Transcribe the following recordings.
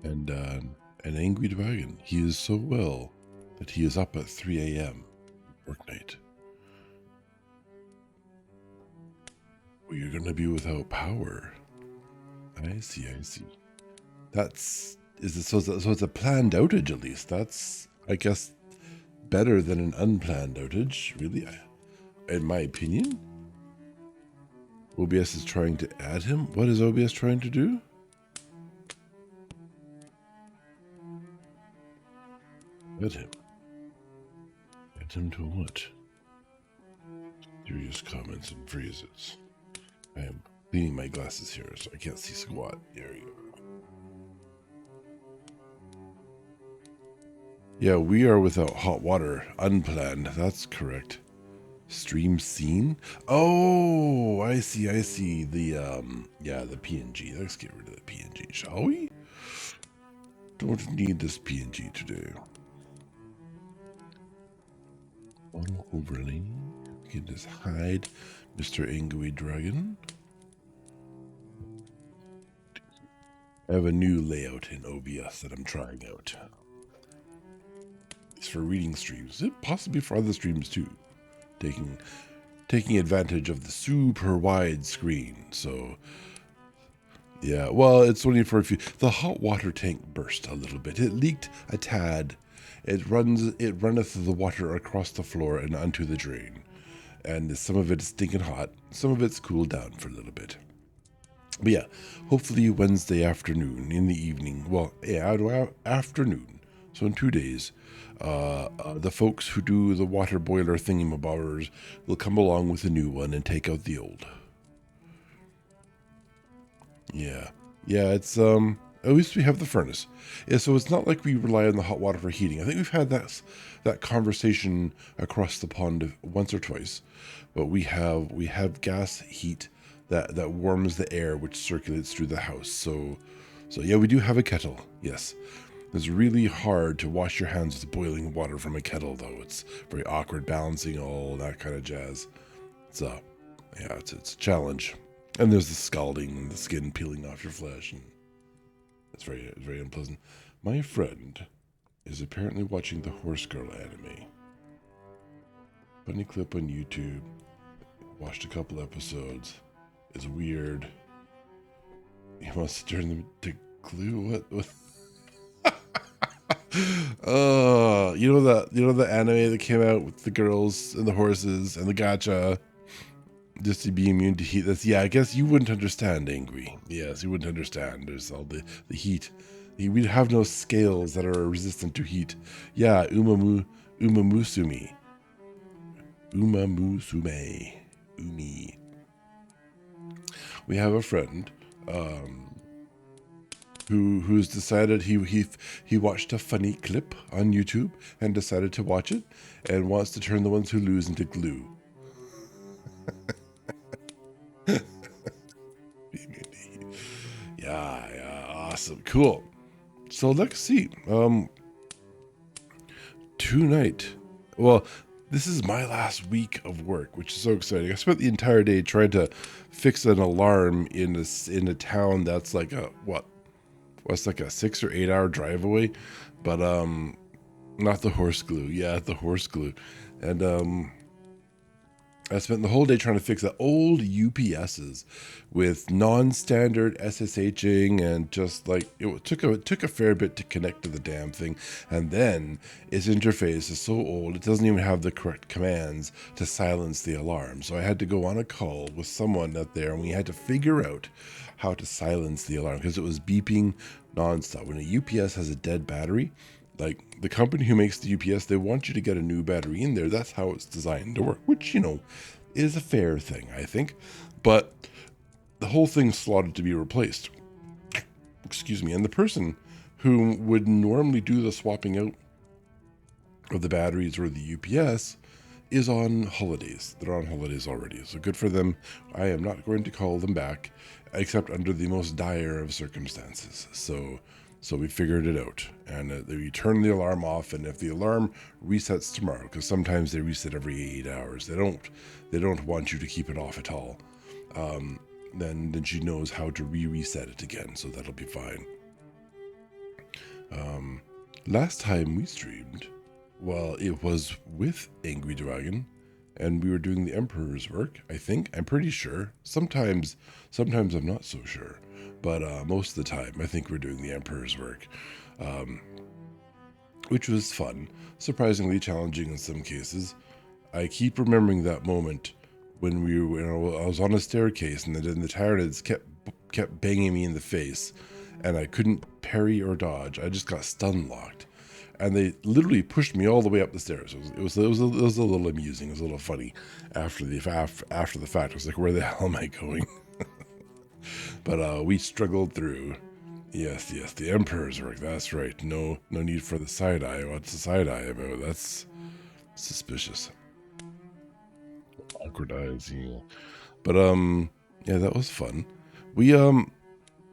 And an angry dragon. He is so well that he is up at 3 a.m. work night. Well, you're gonna be without power. I see. So it's a planned outage at least. That's, I guess, better than an unplanned outage, really, in my opinion. OBS is trying to add him. What is OBS trying to do? Add him. Add him to what? Serious comments and phrases. I am cleaning my glasses here, so I can't see squat. There you go. Yeah, we are without hot water. Unplanned. That's correct. Stream scene? Oh, I see. The, the PNG. Let's get rid of the PNG, shall we? Don't need this PNG today. One overlay. We can just hide Mr. Angry Dragon. I have a new layout in OBS that I'm trying out. It's for reading streams, possibly for other streams too. Taking advantage of the super wide screen. So yeah, well, it's only for a few. The hot water tank burst a little bit. It leaked a tad. It runneth the water across the floor and onto the drain. And some of it's stinking hot. Some of it's cooled down for a little bit. But yeah, hopefully Wednesday afternoon, in the evening. Well, yeah, afternoon. So in 2 days, the folks who do the water boiler thingamabobbers will come along with a new one and take out the old. Yeah, it's at least we have the furnace. Yeah, so it's not like we rely on the hot water for heating. I think we've had that conversation across the pond once or twice, but we have gas heat that warms the air which circulates through the house. So yeah, we do have a kettle. Yes. It's really hard to wash your hands with boiling water from a kettle, though. It's very awkward balancing, all that kind of jazz. So, yeah, it's a challenge. And there's the scalding and the skin peeling off your flesh, and it's very unpleasant. My friend is apparently watching the Horse Girl anime. Funny clip on YouTube. Watched a couple episodes. It's weird. He wants to turn them to glue. What? You know the anime that came out with the girls and the horses and the gacha, just to be immune to heat. I guess you wouldn't understand, Angry. Yes, you wouldn't understand. There's all the heat. We'd have no scales that are resistant to heat. Yeah, umamusume. Umi. We have a friend, who's decided he watched a funny clip on YouTube and decided to watch it and wants to turn the ones who lose into glue. Yeah, awesome, cool. So let's see. Tonight, well, this is my last week of work, which is so exciting. I spent the entire day trying to fix an alarm in a town that's like what's like a 6 or 8 hour drive away, but not the horse glue. Yeah, the horse glue. And I spent the whole day trying to fix the old UPSs with non-standard SSHing, and just like it took a fair bit to connect to the damn thing. And then its interface is so old it doesn't even have the correct commands to silence the alarm. So I had to go on a call with someone out there, and we had to figure out how to silence the alarm because it was beeping nonstop. When a UPS has a dead battery, like the company who makes the UPS, they want you to get a new battery in there. That's how it's designed to work, which, is a fair thing, I think. But the whole thing's slotted to be replaced. Excuse me. And the person who would normally do the swapping out of the batteries or the UPS is on holidays. They're on holidays already. So good for them. I am not going to call them back, except under the most dire of circumstances. So we figured it out, and we turned the alarm off. And if the alarm resets tomorrow, because sometimes they reset every 8 hours, they don't want you to keep it off at all. Then she knows how to reset it again, so that'll be fine. Last time we streamed, well, it was with Angry Dragon, and we were doing the Emperor's work, I think. I'm pretty sure. Sometimes I'm not so sure. But most of the time, I think we're doing the Emperor's work, which was fun, surprisingly challenging in some cases. I keep remembering that moment when I was on a staircase and then the Tyranids kept banging me in the face, and I couldn't parry or dodge. I just got stun locked, and they literally pushed me all the way up the stairs. It was a little amusing. It was a little funny after the fact. I was like, where the hell am I going? But we struggled through. Yes, the Emperor's work. That's right. No need for the side eye. What's the side eye about? That's suspicious. Awkward eyes, yeah. But yeah, that was fun. We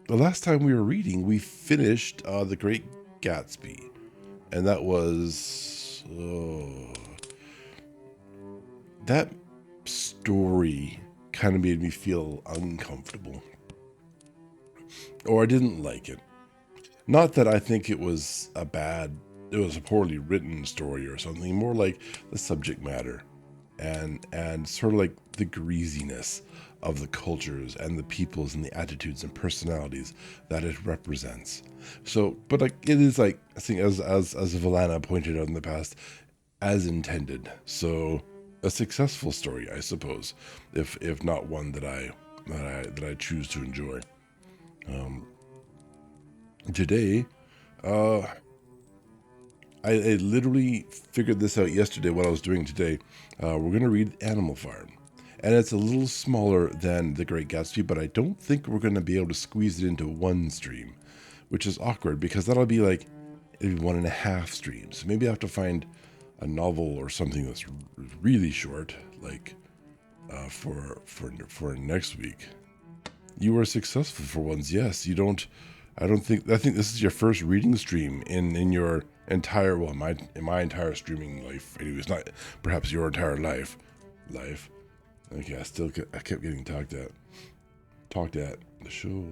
the last time we were reading, we finished The Great Gatsby, and that was that story kind of made me feel uncomfortable, or I didn't like it. Not that I think it was a poorly written story or something, more like the subject matter and sort of like the greasiness of the cultures and the peoples and the attitudes and personalities that it represents. So, but like it is like, I think as Valana pointed out in the past, as intended. So a successful story, I suppose, if not one that I choose to enjoy. Today, I literally figured this out yesterday, what I was doing today. We're going to read Animal Farm. And it's a little smaller than The Great Gatsby, but I don't think we're going to be able to squeeze it into one stream, which is awkward because that'll be like, it'll be 1.5 streams. Maybe I have to find a novel or something that's really short, like for next week. You were successful for once. Yes, I think this is your first reading stream in your entire, well, in my entire streaming life. Anyways, not perhaps your entire life. Okay, I kept getting talked at. The show.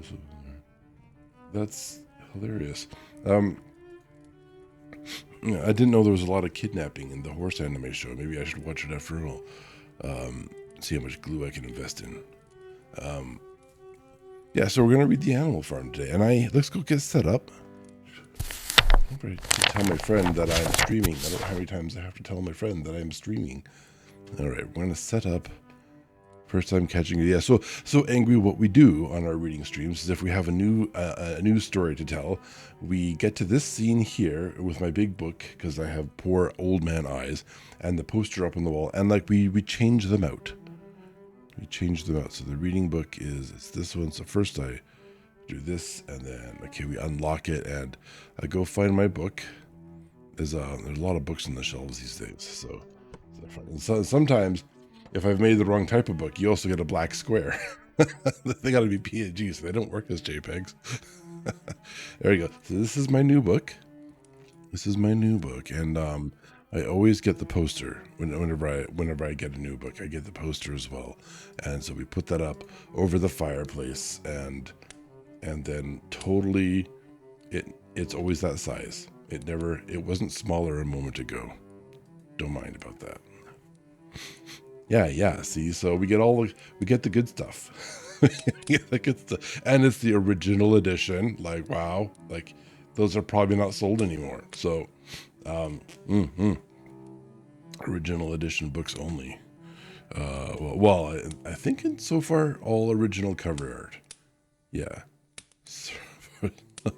That's hilarious. I didn't know there was a lot of kidnapping in the horse anime show. Maybe I should watch it after all. See how much glue I can invest in. Yeah, so we're gonna read the Animal Farm today, and let's go get set up. I'm going to tell my friend that I'm streaming. I don't know how many times I have to tell my friend that I'm streaming. All right, we're gonna set up. First time catching it. Yeah, so Angry, what we do on our reading streams is if we have a new story to tell, we get to this scene here with my big book, because I have poor old man eyes, and the poster up on the wall, and like we change them out. So the reading book it's this one. So first I do this, and then we unlock it, and I go find my book. There's a lot of books on the shelves these days, so sometimes if I've made the wrong type of book, you also get a black square. They got to be PNG, so they don't work as JPEGs. There we go. So this is my new book. And I always get the poster whenever I get a new book. I get the poster as well, and so we put that up over the fireplace, and then totally, it's always that size. It wasn't smaller a moment ago. Don't mind about that. Yeah. See, so we get the good stuff. We get the good stuff, and it's the original edition. Like, wow, like those are probably not sold anymore. So, original edition books only. Well, I think it's so far all original cover art. Yeah. What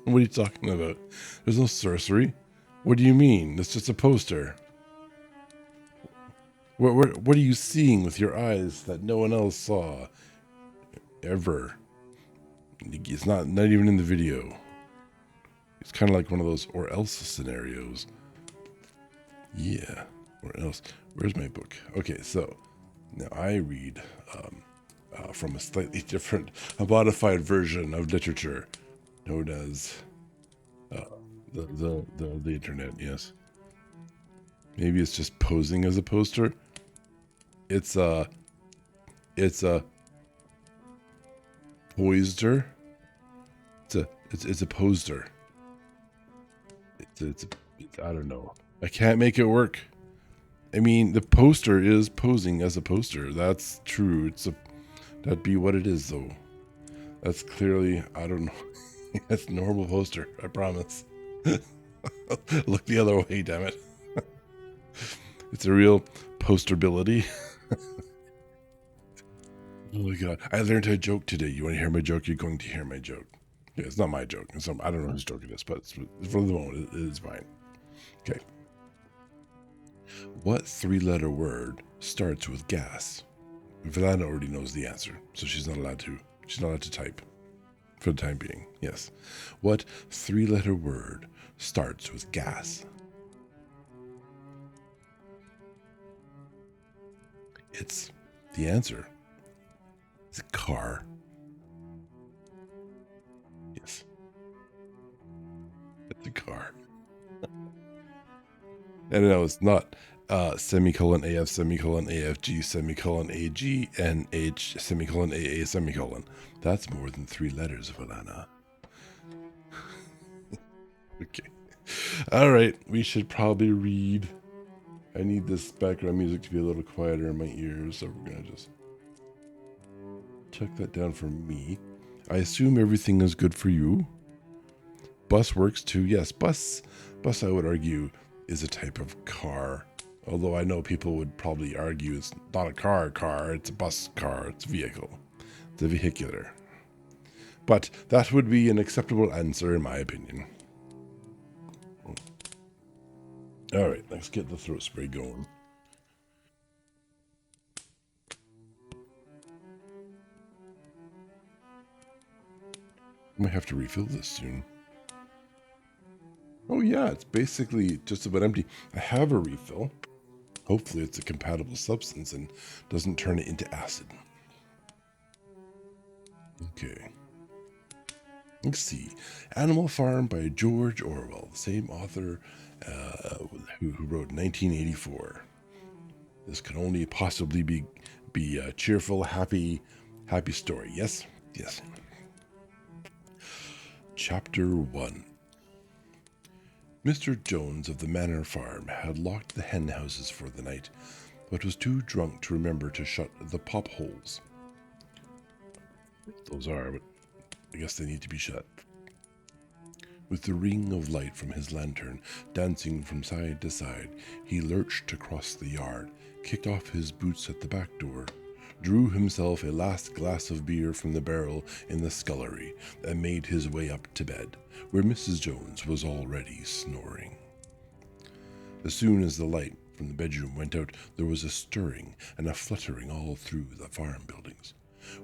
are you talking about? There's no sorcery. What do you mean? It's just a poster. What are you seeing with your eyes that no one else saw? Ever. It's not even in the video. It's kind of like one of those or else scenarios. Yeah. Or else. Where's my book? Okay, so now I read from a slightly different, a modified version of literature known as the internet. Yes. Maybe it's just posing as a poster. It's a poister. It's a poster. I don't know. I can't make it work. I mean, the poster is posing as a poster. That's true. That'd be what it is, though. That's clearly, I don't know. That's normal poster. I promise. Look the other way, damn it. It's a real posterability. Oh my god. I learned a joke today. You want to hear my joke? You're going to hear my joke. Yeah, it's not my joke. I don't know whose joke it is, but for the moment, it is mine. Okay. What three-letter word starts with gas? Vilana already knows the answer, so she's not allowed to type for the time being. Yes. What three-letter word starts with gas? It's the answer. It's a car. Yes. It's a car. And no, it's not semicolon AF semicolon AFG semicolon AG and H semicolon AA semicolon. That's more than 3 letters, Valana. Okay. All right. We should probably read. I need this background music to be a little quieter in my ears, so we're going to just check that down for me. I assume everything is good for you. Bus works too. Yes, bus I would argue is a type of car. Although I know people would probably argue it's not a car, it's a bus car, it's a vehicle. It's a vehicular. But that would be an acceptable answer in my opinion. All right, let's get the throat spray going. I might have to refill this soon. Oh yeah, it's basically just about empty. I have a refill. Hopefully it's a compatible substance and doesn't turn it into acid. Okay. Let's see. Animal Farm by George Orwell, the same author who wrote 1984. This can only possibly be a cheerful, happy story. Yes? Yes. Chapter 1. Mr. Jones of the Manor Farm had locked the hen houses for the night, but was too drunk to remember to shut the pop holes. Those are, but I guess they need to be shut. With the ring of light from his lantern dancing from side to side, he lurched across the yard, kicked off his boots at the back door, drew himself a last glass of beer from the barrel in the scullery, and made his way up to bed, where Mrs. Jones was already snoring. As soon as the light from the bedroom went out, there was a stirring and a fluttering all through the farm buildings.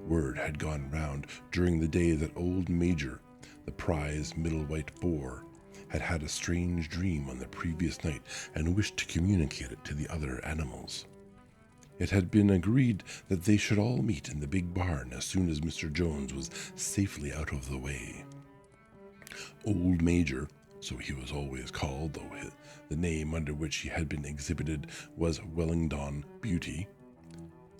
Word had gone round during the day that old Major, the prize middle white boar, had had a strange dream on the previous night and wished to communicate it to the other animals. It had been agreed that they should all meet in the big barn as soon as Mr. Jones was safely out of the way. Old Major, so he was always called, though the name under which he had been exhibited was Wellington Beauty,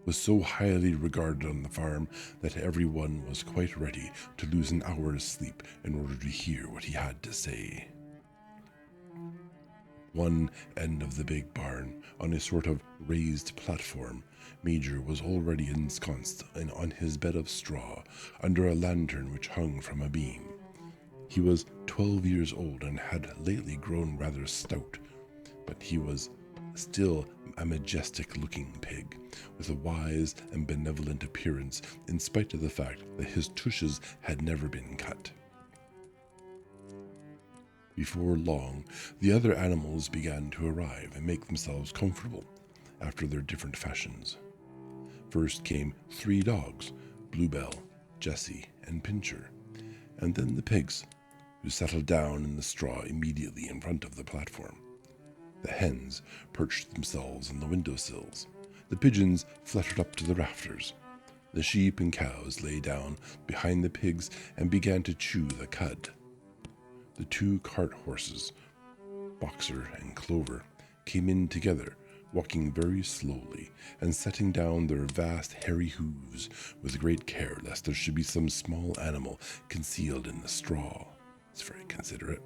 was so highly regarded on the farm that everyone was quite ready to lose an hour's sleep in order to hear what he had to say. One end of the big barn, on a sort of raised platform, Major was already ensconced on his bed of straw, under a lantern which hung from a beam. He was 12 years old and had lately grown rather stout, but he was still a majestic-looking pig, with a wise and benevolent appearance, in spite of the fact that his tushes had never been cut. Before long, the other animals began to arrive and make themselves comfortable, after their different fashions. First came 3 dogs, Bluebell, Jessie, and Pincher, and then the pigs, who settled down in the straw immediately in front of the platform. The hens perched themselves on the windowsills. The pigeons fluttered up to the rafters. The sheep and cows lay down behind the pigs and began to chew the cud. The 2 cart horses, Boxer and Clover, came in together, walking very slowly and setting down their vast hairy hooves with great care lest there should be some small animal concealed in the straw. It's very considerate.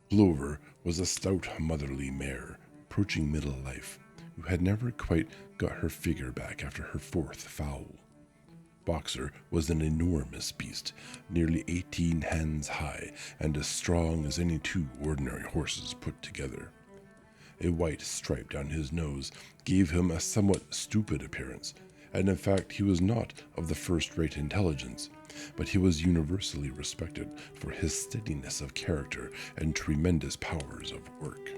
Clover was a stout, motherly mare, approaching middle life, who had never quite got her figure back after her fourth foal. Boxer was an enormous beast, nearly 18 hands high and as strong as any two ordinary horses put together. A white stripe down his nose gave him a somewhat stupid appearance, and in fact he was not of the first-rate intelligence, but he was universally respected for his steadiness of character and tremendous powers of work.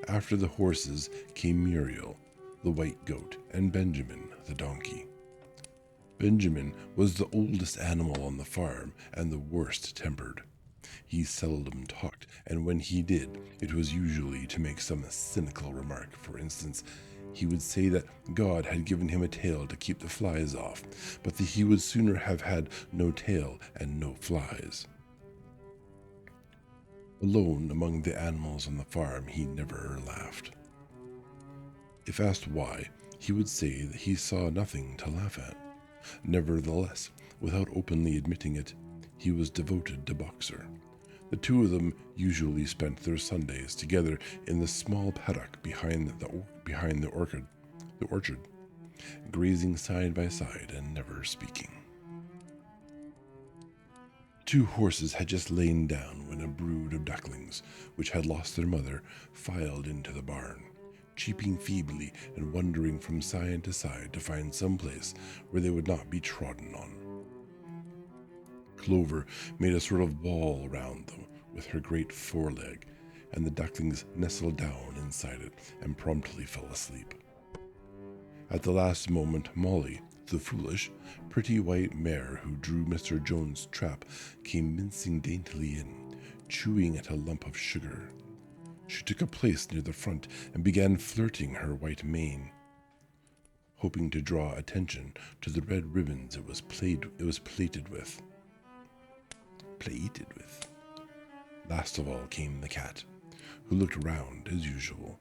After the horses came Muriel, the white goat, and Benjamin, the donkey. Benjamin was the oldest animal on the farm and the worst tempered. He seldom talked, and when he did, it was usually to make some cynical remark. For instance, he would say that God had given him a tail to keep the flies off, but that he would sooner have had no tail and no flies. Alone among the animals on the farm, he never laughed. If asked why, he would say that he saw nothing to laugh at. Nevertheless, without openly admitting it, he was devoted to Boxer. The two of them usually spent their Sundays together in the small paddock behind the orchard, grazing side by side and never speaking. Two horses had just lain down when a brood of ducklings, which had lost their mother, filed into the barn, cheeping feebly and wandering from side to side to find some place where they would not be trodden on. Clover made a sort of wall around them with her great foreleg, and the ducklings nestled down inside it and promptly fell asleep. At the last moment, Molly, the foolish, pretty white mare who drew Mr. Jones's trap, came mincing daintily in, chewing at a lump of sugar. She took a place near the front and began flirting her white mane, hoping to draw attention to the red ribbons it was plated with. Last of all came the cat, who looked around as usual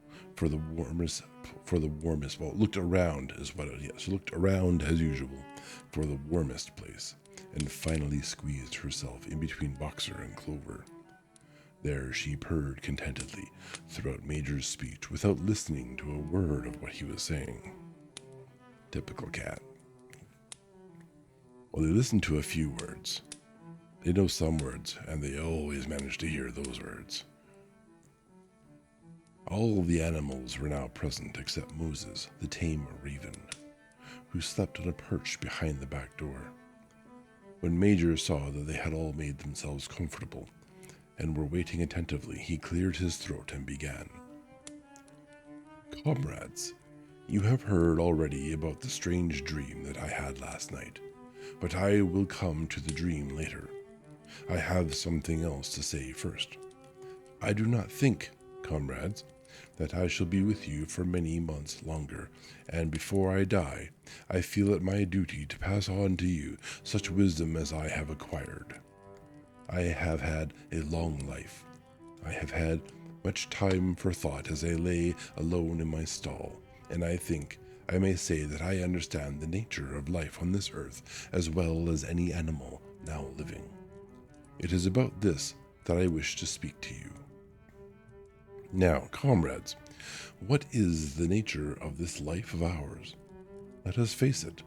looked around as usual for the warmest place, and finally squeezed herself in between Boxer and Clover. There she purred contentedly throughout Major's speech without listening to a word of what he was saying. Typical cat. Well, they listened to a few words. They know some words, and they always manage to hear those words. All the animals were now present except Moses, the tame raven, who slept on a perch behind the back door. When Major saw that they had all made themselves comfortable and were waiting attentively, he cleared his throat and began. Comrades, you have heard already about the strange dream that I had last night, but I will come to the dream later. I have something else to say first. I do not think, comrades, that I shall be with you for many months longer, and before I die, I feel it my duty to pass on to you such wisdom as I have acquired. I have had a long life. I have had much time for thought as I lay alone in my stall, and I think I may say that I understand the nature of life on this earth as well as any animal now living. It is about this that I wish to speak to you. Now, comrades, what is the nature of this life of ours? Let us face it.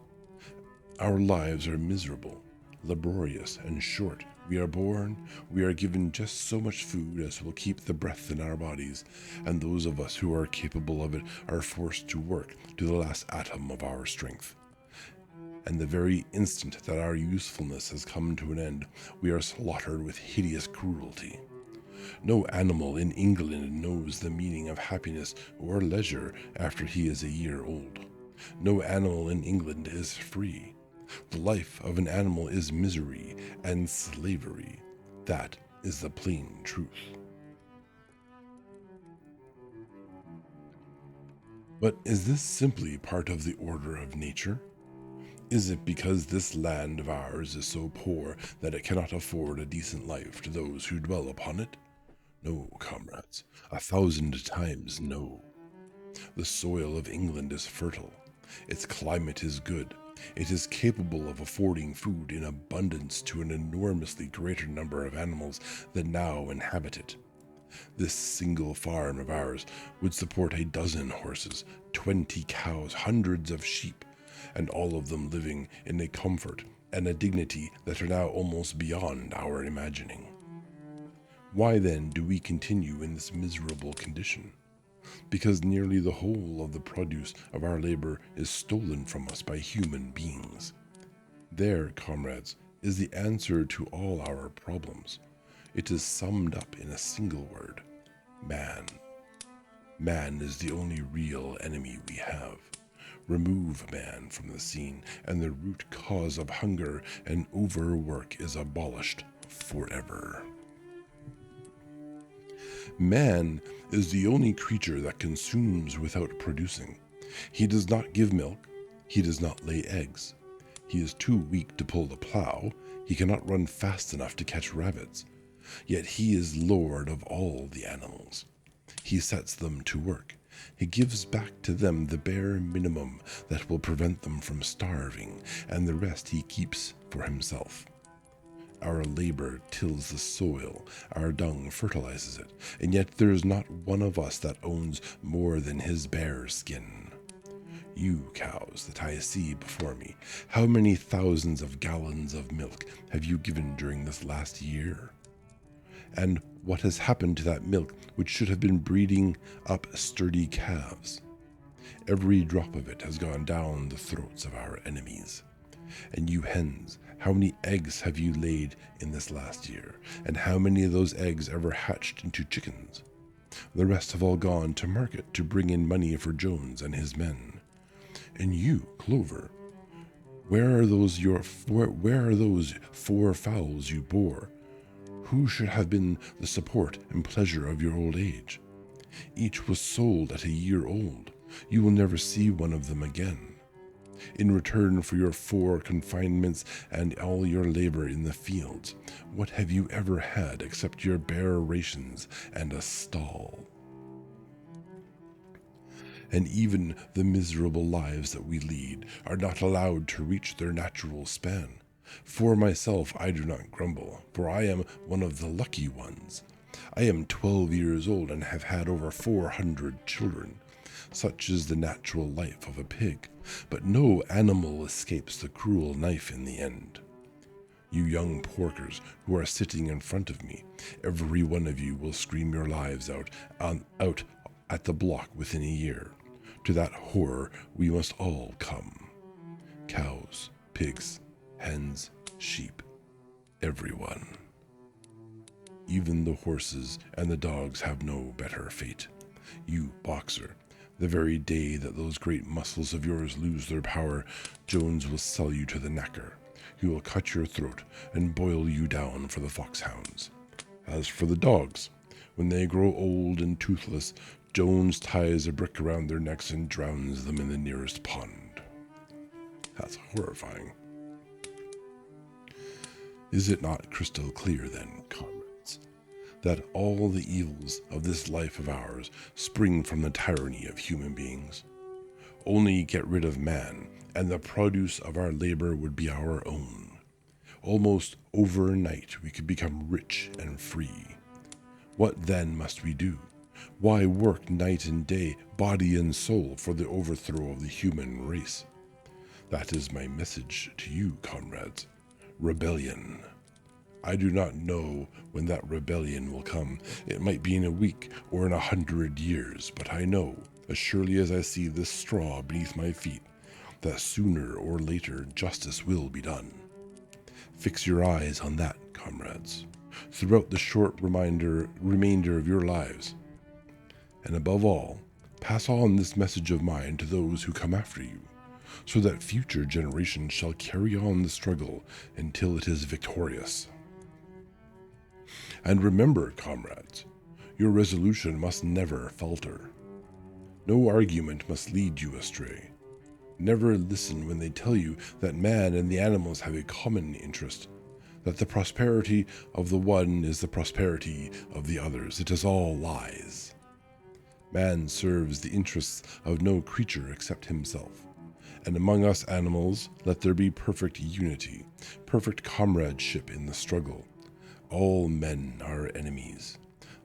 Our lives are miserable, laborious, and short. We are born, we are given just so much food as will keep the breath in our bodies, and those of us who are capable of it are forced to work to the last atom of our strength. And the very instant that our usefulness has come to an end, we are slaughtered with hideous cruelty. No animal in England knows the meaning of happiness or leisure after he is a year old. No animal in England is free. The life of an animal is misery and slavery. That is the plain truth. But is this simply part of the order of nature? Is it because this land of ours is so poor that it cannot afford a decent life to those who dwell upon it? No, comrades, 1,000 times no. The soil of England is fertile. Its climate is good. It is capable of affording food in abundance to an enormously greater number of animals than now inhabit it. This single farm of ours would support a dozen horses, 20 cows, hundreds of sheep, and all of them living in a comfort and a dignity that are now almost beyond our imagining. Why then do we continue in this miserable condition? Because nearly the whole of the produce of our labor is stolen from us by human beings. There, comrades, is the answer to all our problems. It is summed up in a single word: man. Man is the only real enemy we have. Remove man from the scene, and the root cause of hunger and overwork is abolished forever. Man is the only creature that consumes without producing. He does not give milk. He does not lay eggs. He is too weak to pull the plow. He cannot run fast enough to catch rabbits. Yet he is lord of all the animals. He sets them to work. He gives back to them the bare minimum that will prevent them from starving, and the rest he keeps for himself. Our labor tills the soil, our dung fertilizes it, and yet there is not one of us that owns more than his bare skin. You cows that I see before me, how many thousands of gallons of milk have you given during this last year? And what has happened to that milk which should have been breeding up sturdy calves? Every drop of it has gone down the throats of our enemies. And you hens, how many eggs have you laid in this last year? And how many of those eggs ever hatched into chickens? The rest have all gone to market to bring in money for Jones and his men. And you, Clover, where are those four fowls you bore? Who should have been the support and pleasure of your old age? Each was sold at a year old. You will never see one of them again. In return for your 4 confinements and all your labor in the fields, what have you ever had except your bare rations and a stall? And even the miserable lives that we lead are not allowed to reach their natural span. For myself, I do not grumble, for I am one of the lucky ones. I am 12 years old and have had over 400 children. Such is the natural life of a pig, but no animal escapes the cruel knife in the end. You young porkers who are sitting in front of me, every one of you will scream your lives out at the block within a year. To that horror we must all come. Cows, pigs, hens, sheep, everyone. Even the horses and the dogs have no better fate. You boxer, the very day that those great muscles of yours lose their power, Jones will sell you to the knacker. He will cut your throat and boil you down for the foxhounds. As for the dogs, when they grow old and toothless, Jones ties a brick around their necks and drowns them in the nearest pond. That's horrifying. Is it not crystal clear, then, comrades, that all the evils of this life of ours spring from the tyranny of human beings? Only get rid of man, and the produce of our labor would be our own. Almost overnight we could become rich and free. What then must we do? Why work night and day, body and soul, for the overthrow of the human race? That is my message to you, comrades. Rebellion. I do not know when that rebellion will come. It might be in a week or in 100 years, but I know, as surely as I see this straw beneath my feet, that sooner or later justice will be done. Fix your eyes on that, comrades, throughout the short remainder of your lives. And above all, pass on this message of mine to those who come after you, so that future generations shall carry on the struggle until it is victorious. And remember, comrades, your resolution must never falter. No argument must lead you astray. Never listen when they tell you that man and the animals have a common interest, that the prosperity of the one is the prosperity of the others. It is all lies. Man serves the interests of no creature except himself, And among us animals, let there be perfect unity, perfect comradeship in the struggle. All men are enemies.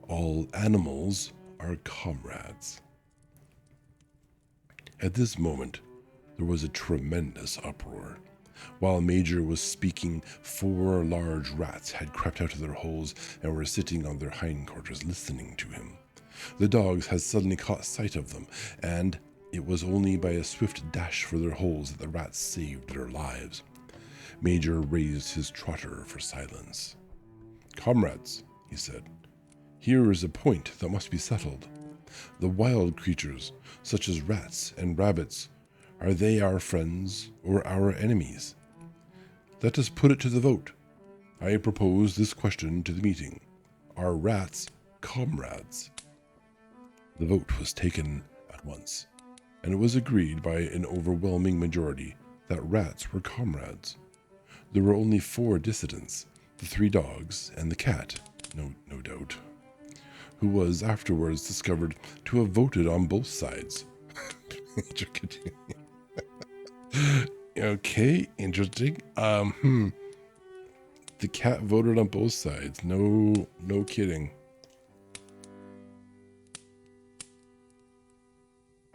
All animals are comrades. At this moment, there was a tremendous uproar. While Major was speaking, 4 large rats had crept out of their holes and were sitting on their hindquarters listening to him. The dogs had suddenly caught sight of them, and it was only by a swift dash for their holes that the rats saved their lives. Major raised his trotter for silence. "Comrades," he said, "here is a point that must be settled. The wild creatures, such as rats and rabbits, are they our friends or our enemies? Let us put it to the vote. I propose this question to the meeting. Are rats comrades?" The vote was taken at once, and it was agreed by an overwhelming majority that rats were comrades. There were only 4 dissidents, the 3 dogs and the cat, no doubt, who was afterwards discovered to have voted on both sides. Okay, interesting. The cat voted on both sides. No kidding.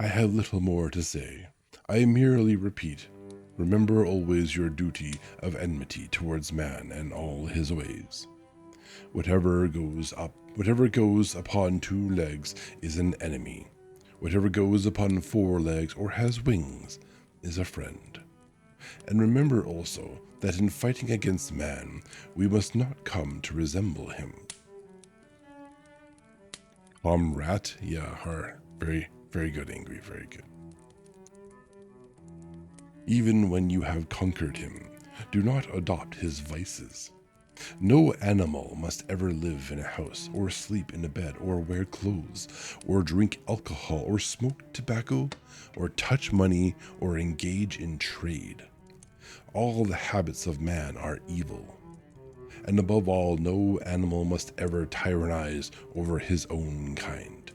I have little more to say. I merely repeat, remember always your duty of enmity towards man and all his ways. Whatever goes upon 2 legs is an enemy. Whatever goes upon 4 legs or has wings is a friend. And remember also that in fighting against man, we must not come to resemble him. Rat? Yeah, her. Very, very good, Angry, very good. Even when you have conquered him, do not adopt his vices. No animal must ever live in a house, or sleep in a bed, or wear clothes, or drink alcohol, or smoke tobacco, or touch money, or engage in trade. All the habits of man are evil. And above all, no animal must ever tyrannize over his own kind.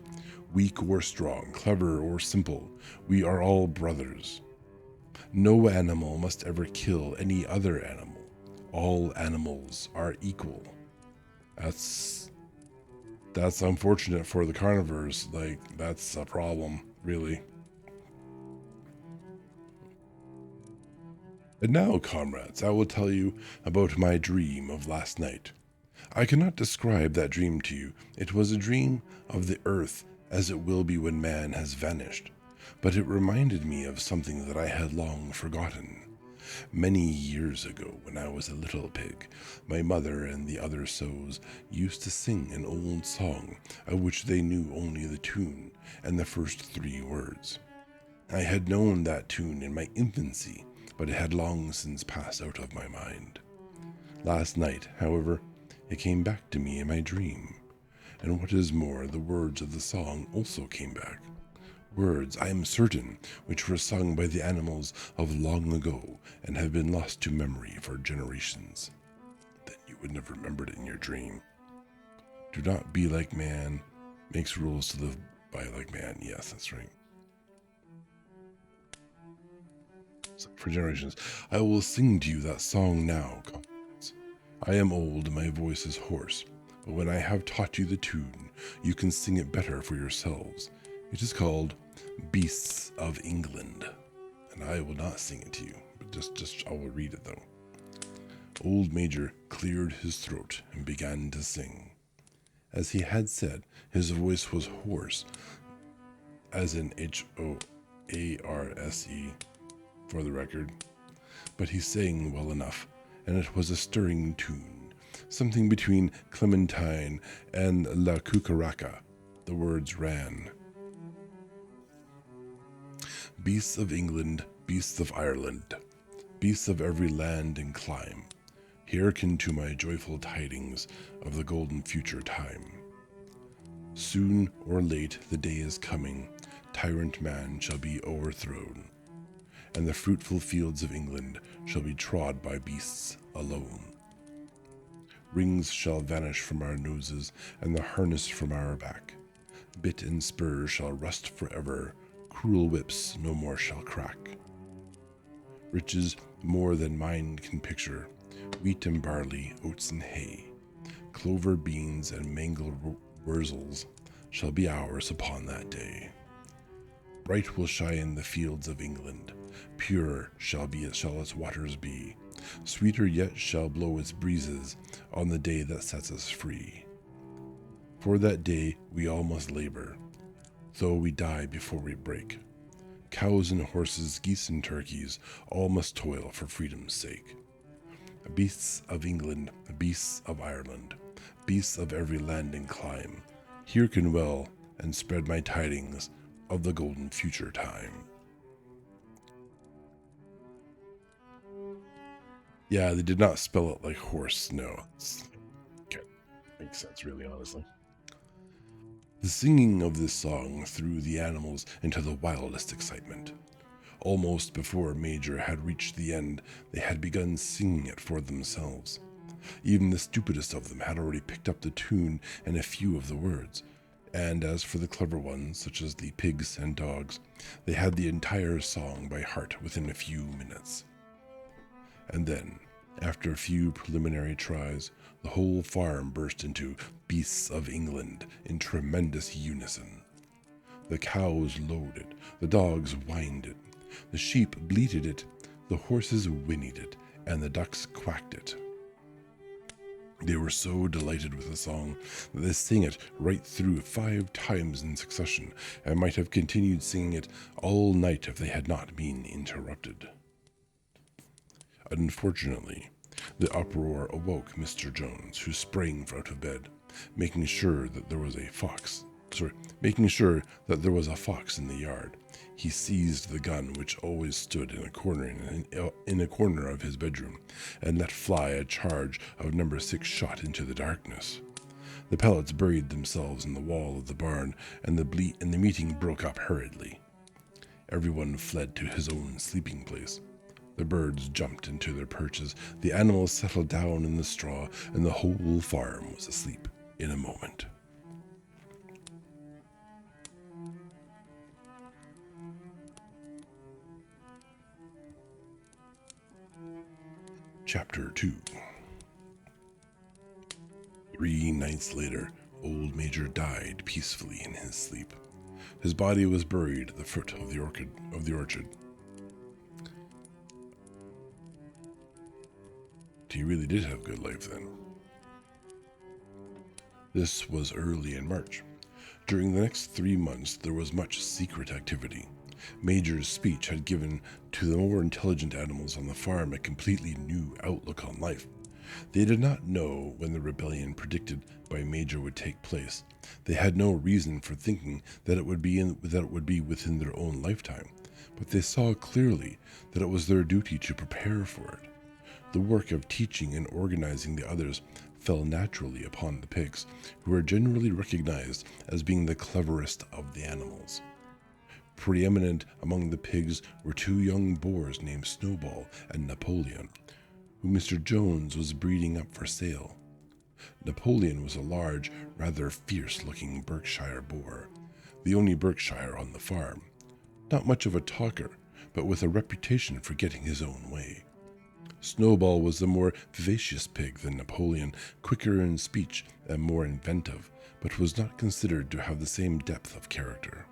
Weak or strong, clever or simple, we are all brothers. No animal must ever kill any other animal. All animals are equal. That's unfortunate for the carnivores. Like, that's a problem, really. And now, comrades, I will tell you about my dream of last night. I cannot describe that dream to you. It was a dream of the earth as it will be when man has vanished. But it reminded me of something that I had long forgotten. Many years ago, when I was a little pig, my mother and the other sows used to sing an old song of which they knew only the tune and the first 3 words. I had known that tune in my infancy, but it had long since passed out of my mind. Last night, however, it came back to me in my dream, and what is more, the words of the song also came back. Words, I am certain, which were sung by the animals of long ago and have been lost to memory for generations. Then you wouldn't have remembered it in your dream. Do not be like man, makes rules to live by like man. Yes, that's right. So for generations, I will sing to you that song now, comrades. I am old and my voice is hoarse, but when I have taught you the tune, you can sing it better for yourselves. It is called Beasts of England, and I will not sing it to you, but just I will read it though. Old Major cleared his throat and began to sing. As he had said, his voice was hoarse, as in Hoarse, for the record, but he sang well enough, and it was a stirring tune, something between Clementine and La Cucaracha. The words ran: Beasts of England, beasts of Ireland, beasts of every land and clime, hearken to my joyful tidings of the golden future time. Soon or late the day is coming, tyrant man shall be o'erthrown, and the fruitful fields of England shall be trod by beasts alone. Rings shall vanish from our noses, and the harness from our back. Bit and spur shall rust forever, cruel whips no more shall crack. riches more than mind can picture, wheat and barley, oats and hay, clover, beans, and mangled wurzels shall be ours upon that day. Bright will shine the fields of England, pure shall its waters be, sweeter yet shall blow its breezes on the day that sets us free. For that day we all must labor, though we die before we break. Cows and horses, geese and turkeys, all must toil for freedom's sake. Beasts of England, beasts of Ireland, beasts of every land and clime, hearken well and spread my tidings of the golden future time. Yeah, they did not spell it like horse, no. Okay, makes sense, really, honestly. The singing of this song threw the animals into the wildest excitement. Almost before Major had reached the end, they had begun singing it for themselves. Even the stupidest of them had already picked up the tune and a few of the words. And as for the clever ones, such as the pigs and dogs, they had the entire song by heart within a few minutes. And then, after a few preliminary tries, the whole farm burst into Beasts of England in tremendous unison. The cows lowed it, the dogs whined it, the sheep bleated it, the horses whinnied it, and the ducks quacked it. They were so delighted with the song that they sang it right through 5 times in succession, and might have continued singing it all night if they had not been interrupted. Unfortunately, the uproar awoke Mr. Jones, who sprang out of bed, making sure that there was a fox in the yard. He seized the gun, which always stood in a corner of his bedroom, and let fly a charge of number 6 shot into the darkness. The pellets buried themselves in the wall of the barn, and the meeting broke up hurriedly. Everyone fled to his own sleeping place. The birds jumped into their perches, the animals settled down in the straw, and the whole farm was asleep in a moment. Chapter 2. 3 nights later, old Major died peacefully in his sleep. His body was buried at the foot of the orchard. He really did have a good life then. This was early in March. During the next 3 months, there was much secret activity. Major's speech had given to the more intelligent animals on the farm a completely new outlook on life. They did not know when the rebellion predicted by Major would take place. They had no reason for thinking that it would be within their own lifetime, but they saw clearly that it was their duty to prepare for it. The work of teaching and organizing the others fell naturally upon the pigs, who were generally recognized as being the cleverest of the animals. Preeminent among the pigs were 2 young boars named Snowball and Napoleon, who Mr. Jones was breeding up for sale. Napoleon was a large, rather fierce-looking Berkshire boar, the only Berkshire on the farm. Not much of a talker, but with a reputation for getting his own way. Snowball was a more vivacious pig than Napoleon, quicker in speech and more inventive, but was not considered to have the same depth of character.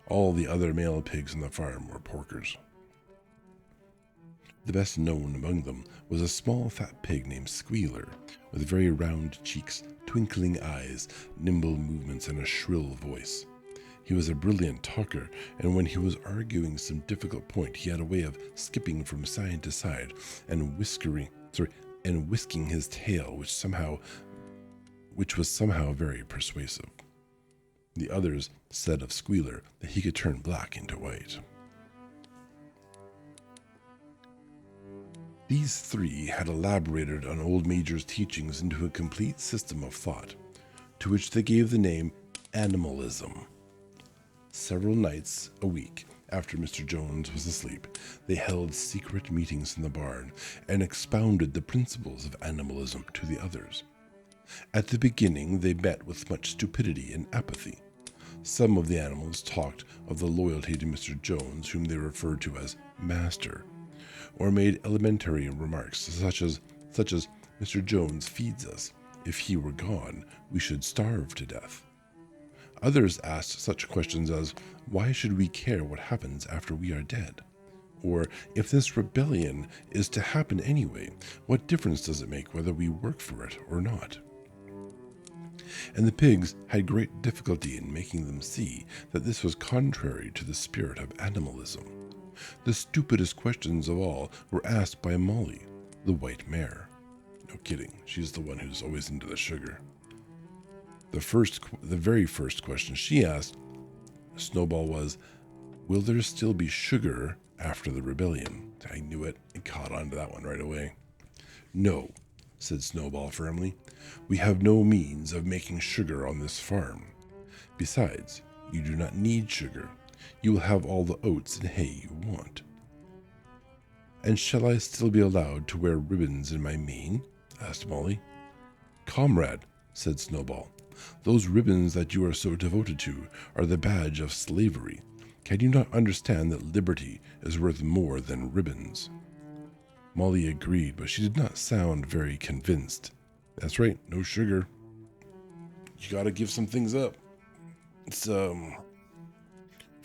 All the other male pigs on the farm were porkers. The best known among them was a small fat pig named Squealer, with very round cheeks, twinkling eyes, nimble movements, and a shrill voice. He was a brilliant talker, and when he was arguing some difficult point, he had a way of skipping from side to side and whisking his tail, which was somehow very persuasive. The others said of Squealer that he could turn black into white. These 3 had elaborated on old Major's teachings into a complete system of thought, to which they gave the name animalism. Several nights a week, after Mr. Jones was asleep, they held secret meetings in the barn and expounded the principles of animalism to the others. At the beginning, they met with much stupidity and apathy. Some of the animals talked of the loyalty to Mr. Jones, whom they referred to as Master. or made elementary remarks such as Mr. Jones feeds us. If he were gone, we should starve to death. Others asked such questions as, why should we care what happens after we are dead? Or, if this rebellion is to happen anyway, what difference does it make whether we work for it or not? And the pigs had great difficulty in making them see that this was contrary to the spirit of animalism. The stupidest questions of all were asked by Molly, the white mare. No kidding, she's the one who's always into the sugar. The very first question she asked Snowball was, will there still be sugar after the rebellion? I knew it and caught on to that one right away. No, said Snowball firmly. We have no means of making sugar on this farm. Besides, you do not need sugar. You will have all the oats and hay you want. And shall I still be allowed to wear ribbons in my mane? Asked Molly. Comrade, said Snowball, those ribbons that you are so devoted to are the badge of slavery. Can you not understand that liberty is worth more than ribbons? Molly agreed, but she did not sound very convinced. That's right, no sugar. You gotta give some things up. It's,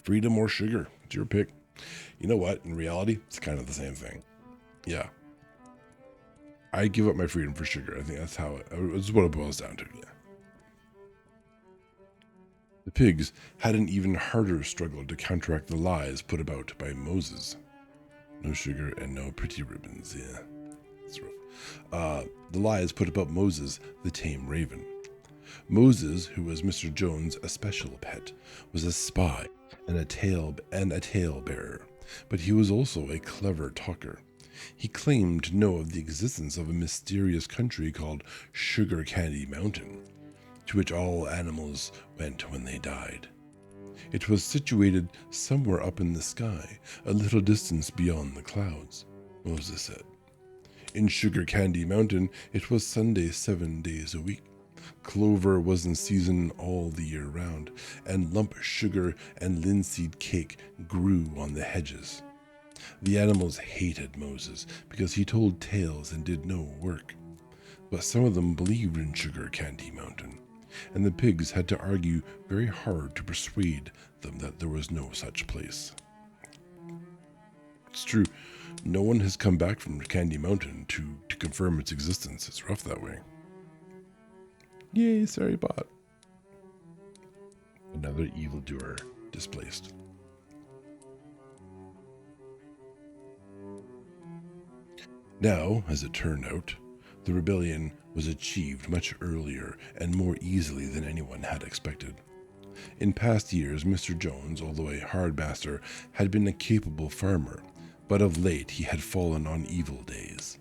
freedom or sugar. It's your pick. You know what? In reality, it's kind of the same thing. Yeah. I give up my freedom for sugar. I think that's what it boils down to, yeah. The pigs had an even harder struggle to counteract the lies put about by Moses. No sugar and no pretty ribbons, yeah. That's rough. The lies put about Moses, the tame raven. Moses, who was Mr. Jones' especial pet, was a spy and a tale bearer, but he was also a clever talker. He claimed to know of the existence of a mysterious country called Sugar Candy Mountain, to which all animals went when they died. It was situated somewhere up in the sky, a little distance beyond the clouds, Moses said. In Sugar Candy Mountain, it was Sunday 7 days a week. Clover was in season all the year round, and lump sugar and linseed cake grew on the hedges. The animals hated Moses because he told tales and did no work. But some of them believed in Sugar Candy Mountain, and the pigs had to argue very hard to persuade them that there was no such place. It's true, no one has come back from Candy Mountain to confirm its existence. It's rough that way. Yay, sorry bot. Another evildoer displaced. Now, as it turned out, the rebellion was achieved much earlier and more easily than anyone had expected. In past years, Mr. Jones, although a hard master, had been a capable farmer, but of late he had fallen on evil days.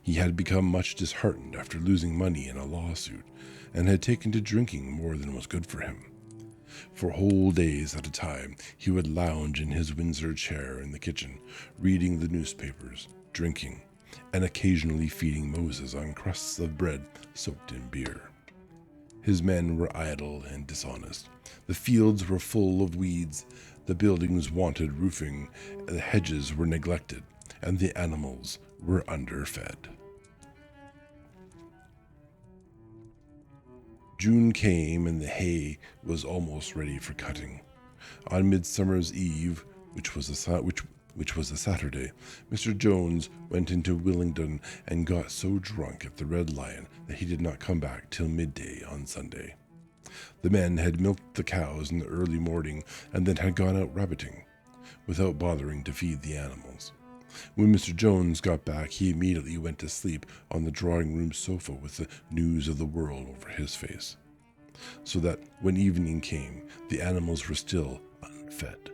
He had become much disheartened after losing money in a lawsuit, and had taken to drinking more than was good for him. For whole days at a time, he would lounge in his Windsor chair in the kitchen, reading the newspapers, drinking, and occasionally feeding Moses on crusts of bread soaked in beer. His men were idle and dishonest. The fields were full of weeds, the buildings wanted roofing, the hedges were neglected, and the animals were underfed. June came and the hay was almost ready for cutting. On Midsummer's Eve, which was a Saturday, Mr. Jones went into Willingdon and got so drunk at the Red Lion that he did not come back till midday on Sunday. The men had milked the cows in the early morning and then had gone out rabbiting, without bothering to feed the animals. When Mr. Jones got back, he immediately went to sleep on the drawing-room sofa with the news of the world over his face, so that when evening came, the animals were still unfed.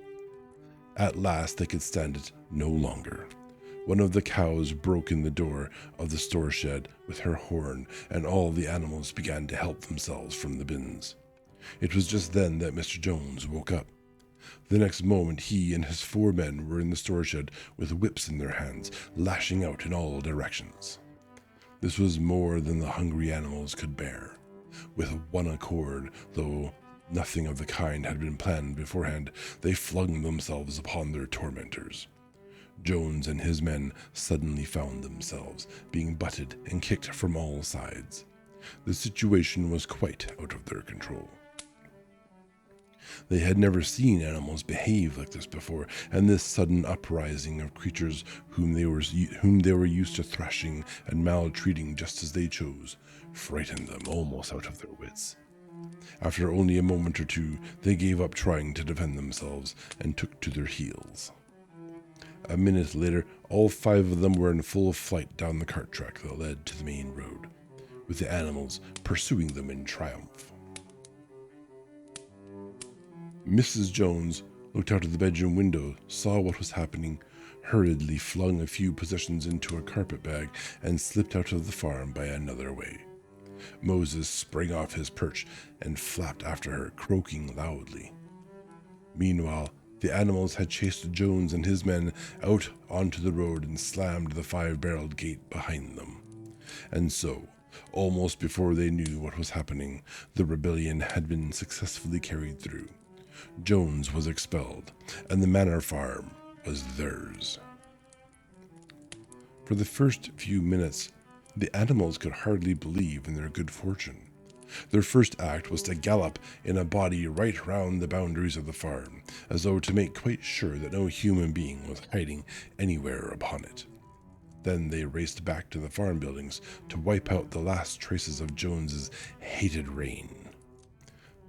At last they could stand it no longer. One of the cows broke in the door of the store shed with her horn, and all the animals began to help themselves from the bins. It was just then that Mr. Jones woke up. The next moment he and his 4 men were in the store shed with whips in their hands, lashing out in all directions. This was more than the hungry animals could bear. With one accord, though nothing of the kind had been planned beforehand, they flung themselves upon their tormentors. Jones and his men suddenly found themselves being butted and kicked from all sides. The situation was quite out of their control. They had never seen animals behave like this before, and this sudden uprising of creatures whom they were used to thrashing and maltreating just as they chose frightened them almost out of their wits. After only a moment or two, they gave up trying to defend themselves and took to their heels. A minute later, all 5 of them were in full flight down the cart track that led to the main road, with the animals pursuing them in triumph. Mrs. Jones looked out of the bedroom window, saw what was happening, hurriedly flung a few possessions into a carpet bag, and slipped out of the farm by another way. Moses sprang off his perch and flapped after her, croaking loudly. Meanwhile, the animals had chased Jones and his men out onto the road and slammed the 5-barreled gate behind them. And so, almost before they knew what was happening, the rebellion had been successfully carried through. Jones was expelled, and the manor farm was theirs. For the first few minutes, the animals could hardly believe in their good fortune. Their first act was to gallop in a body right round the boundaries of the farm, as though to make quite sure that no human being was hiding anywhere upon it. Then they raced back to the farm buildings to wipe out the last traces of Jones's hated reign.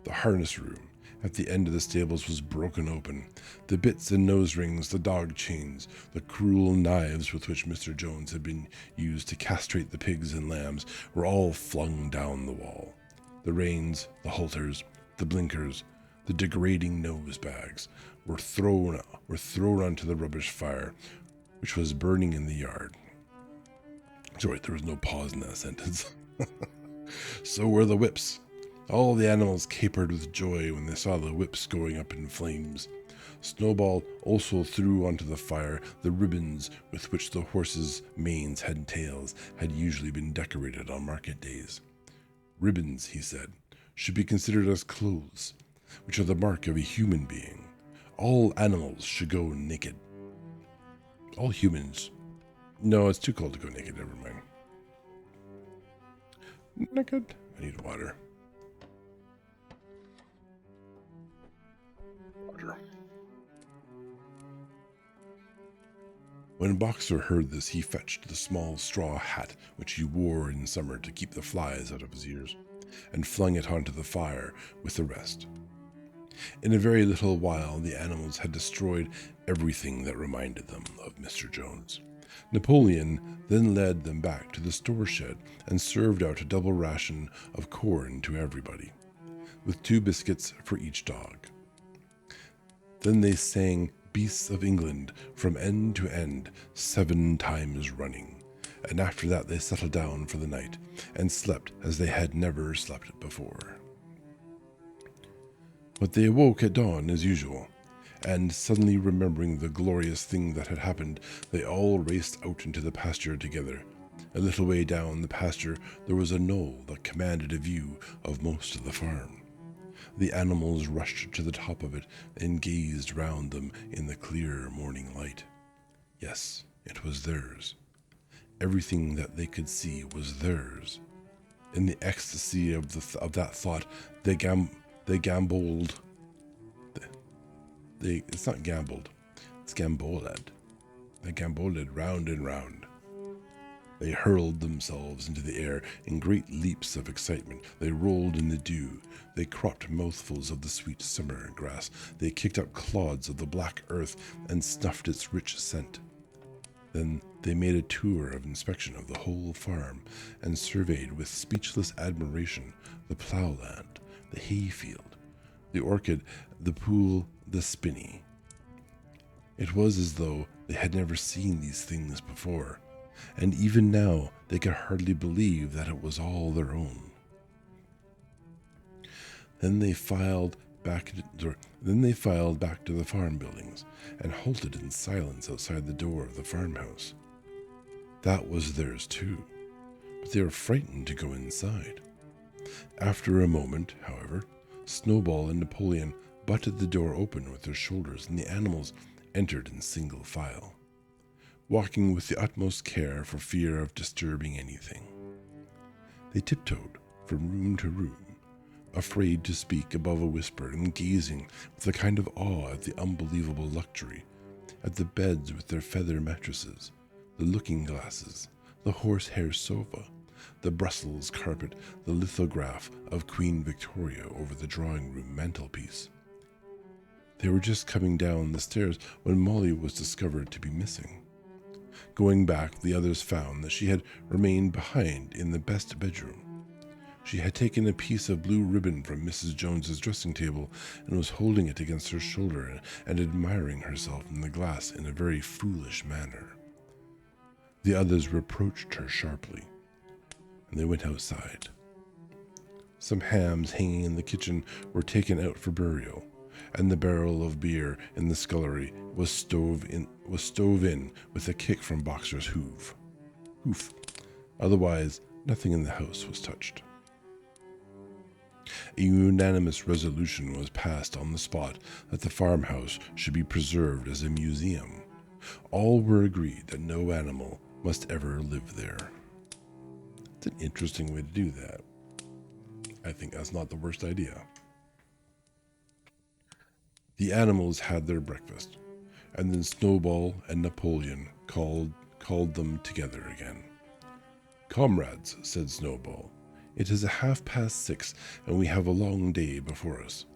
The harness room at the end of the stables was broken open. The bits and nose rings, the dog chains, the cruel knives with which Mr. Jones had been used to castrate the pigs and lambs were all flung down the wall. The reins, the halters, the blinkers, the degrading nose bags were thrown onto the rubbish fire, which was burning in the yard. Sorry, there was no pause in that sentence. So were the whips. All the animals capered with joy when they saw the whips going up in flames. Snowball also threw onto the fire the ribbons with which the horses' manes and tails had usually been decorated on market days. Ribbons, he said, should be considered as clothes, which are the mark of a human being. All animals should go naked. All humans. No, it's too cold to go naked, never mind. Naked. I need water. When Boxer heard this, he fetched the small straw hat which he wore in summer to keep the flies out of his ears, and flung it onto the fire with the rest. In a very little while, the animals had destroyed everything that reminded them of Mr. Jones. Napoleon then led them back to the store shed and served out a double ration of corn to everybody, with 2 biscuits for each dog. Then they sang Beasts of England from end to end 7 times running, and after that they settled down for the night and slept as they had never slept before. But they awoke at dawn as usual, and suddenly remembering the glorious thing that had happened, they all raced out into the pasture together. A little way down the pasture there was a knoll that commanded a view of most of the farm. The animals rushed to the top of it and gazed round them in the clear morning light. Yes, it was theirs. Everything that they could see was theirs. In the ecstasy of that thought, they gamboled. It's not gambled, it's gamboled. They gamboled round and round. They hurled themselves into the air in great leaps of excitement. They rolled in the dew. They cropped mouthfuls of the sweet summer grass. They kicked up clods of the black earth and snuffed its rich scent. Then they made a tour of inspection of the whole farm and surveyed with speechless admiration the ploughland, the hayfield, the orchard, the pool, the spinney. It was as though they had never seen these things before, and even now they could hardly believe that it was all their own. Then they filed back to the farm buildings and halted in silence outside the door of the farmhouse. That was theirs too, but they were frightened to go inside. After a moment, however, Snowball and Napoleon butted the door open with their shoulders, and the animals entered in single file. walking with the utmost care for fear of disturbing anything. They tiptoed from room to room, afraid to speak above a whisper and gazing with a kind of awe at the unbelievable luxury, at the beds with their feather mattresses, the looking glasses, the horsehair sofa, the Brussels carpet, the lithograph of Queen Victoria over the drawing-room mantelpiece. They were just coming down the stairs when Molly was discovered to be missing. Going back, the others found that she had remained behind in the best bedroom. She had taken a piece of blue ribbon from Mrs. Jones's dressing table and was holding it against her shoulder and admiring herself in the glass in a very foolish manner. The others reproached her sharply, and they went outside. Some hams hanging in the kitchen were taken out for burial, and the barrel of beer in the scullery was stove in with a kick from Boxer's hoof. Otherwise, nothing in the house was touched. A unanimous resolution was passed on the spot that the farmhouse should be preserved as a museum. All were agreed that no animal must ever live there. It's an interesting way to do that. I think that's not the worst idea. The animals had their breakfast, and then Snowball and Napoleon called them together again. "Comrades," said Snowball, "it is 6:30, and we have a long day before us.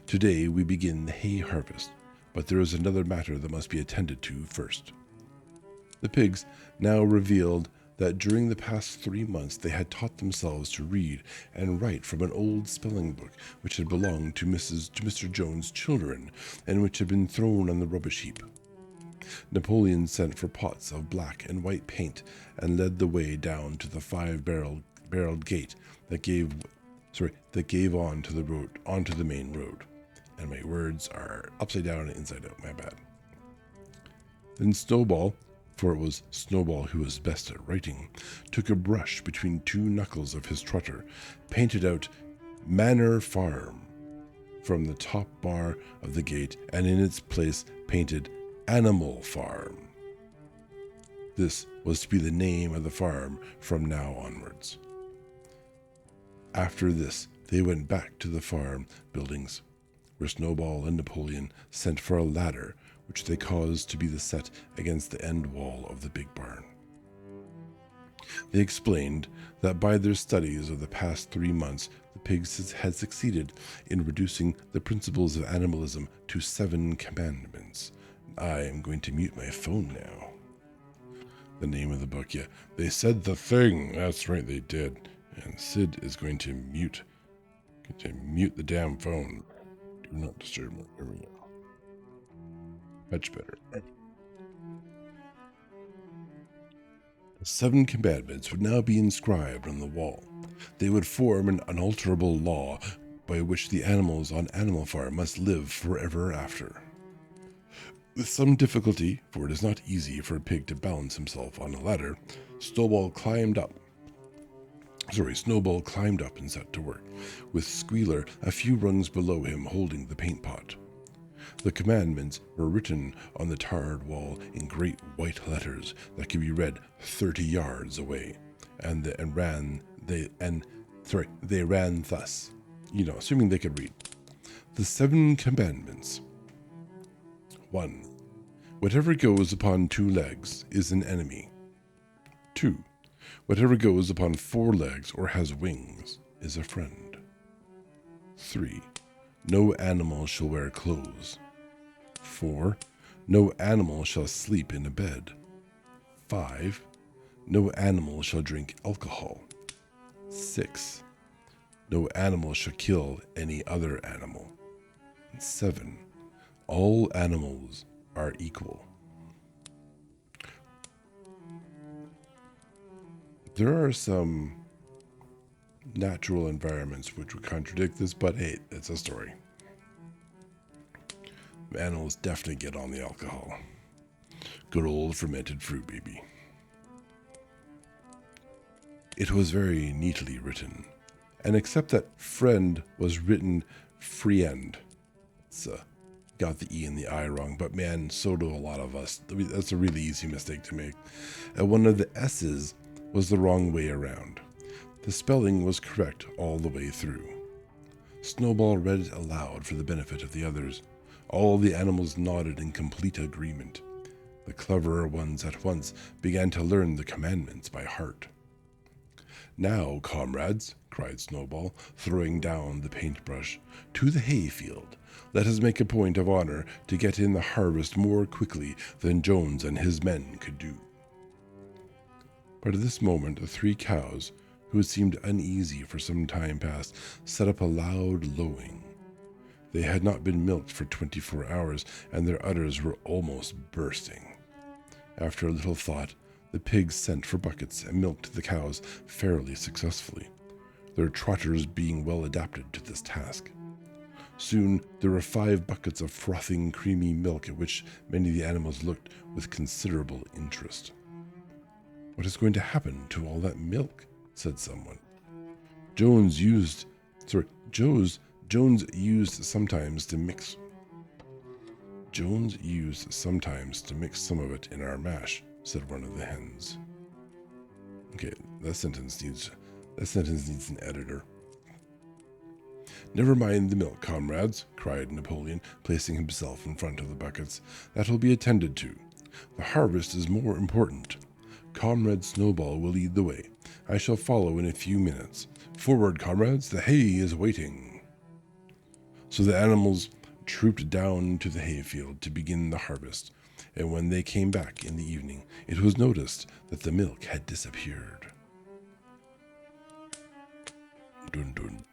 Today we begin the hay harvest, but there is another matter that must be attended to first." The pigs now revealed that during the past 3 months they had taught themselves to read and write from an old spelling book which had belonged to Mr. Jones' children and which had been thrown on the rubbish heap. Napoleon sent for pots of black and white paint and led the way down to the 5-barreled gate that gave onto the main road. And my words are upside down and inside out, my bad. Then Snowball, for it was Snowball who was best at writing, took a brush between 2 knuckles of his trotter, painted out Manor Farm from the top bar of the gate, and in its place painted Animal Farm. This was to be the name of the farm from now onwards. After this, they went back to the farm buildings, where Snowball and Napoleon sent for a ladder, which they caused to be set against the end wall of the big barn. They explained that by their studies of the past 3 months, the pigs had succeeded in reducing the principles of animalism to 7 commandments. I am going to mute my phone now. The name of the book, yeah. They said the thing. That's right, they did. And Sid is going to mute the damn phone. Do not disturb me. There we go. Much better. The 7 commandments would now be inscribed on the wall. They would form an unalterable law by which the animals on Animal Farm must live forever after. With some difficulty, for it is not easy for a pig to balance himself on a ladder, Snowball climbed up and set to work, with Squealer a few rungs below him holding the paint pot. The commandments were written on the tarred wall in great white letters that could be read 30 yards away, they ran thus, assuming they could read. The 7 commandments. 1. Whatever goes upon 2 legs is an enemy. 2. Whatever goes upon 4 legs or has wings is a friend. 3. No animal shall wear clothes. 4. No animal shall sleep in a bed. 5. No animal shall drink alcohol. 6. No animal shall kill any other animal. 7. All animals are equal. There are some natural environments which would contradict this, but hey, it's a story. Animals definitely get on the alcohol. Good old fermented fruit, baby. It was very neatly written, and except that friend was written friend. It's Got the E and the I wrong, but man, so do a lot of us. That's a really easy mistake to make. And one of the S's was the wrong way around. The spelling was correct all the way through. Snowball read it aloud for the benefit of the others. All the animals nodded in complete agreement. The cleverer ones at once began to learn the commandments by heart. "Now, comrades," cried Snowball, throwing down the paintbrush, "to the hayfield. Let us make a point of honor to get in the harvest more quickly than Jones and his men could do." But at this moment the 3 cows, who had seemed uneasy for some time past, set up a loud lowing. They had not been milked for 24 hours, and their udders were almost bursting. After a little thought, the pigs sent for buckets and milked the cows fairly successfully, their trotters being well adapted to this task. Soon there were 5 buckets of frothing, creamy milk, at which many of the animals looked with considerable interest. "What is going to happen to all that milk?" said someone. Jones used sometimes to mix some of it in our mash, said one of the hens. Okay, that sentence needs an editor. "Never mind the milk, comrades," cried Napoleon, placing himself in front of the buckets. "That will be attended to. The harvest is more important. Comrade Snowball will lead the way. I shall follow in a few minutes. Forward, comrades, the hay is waiting." So the animals trooped down to the hayfield to begin the harvest, and when they came back in the evening, it was noticed that the milk had disappeared. Dun dun.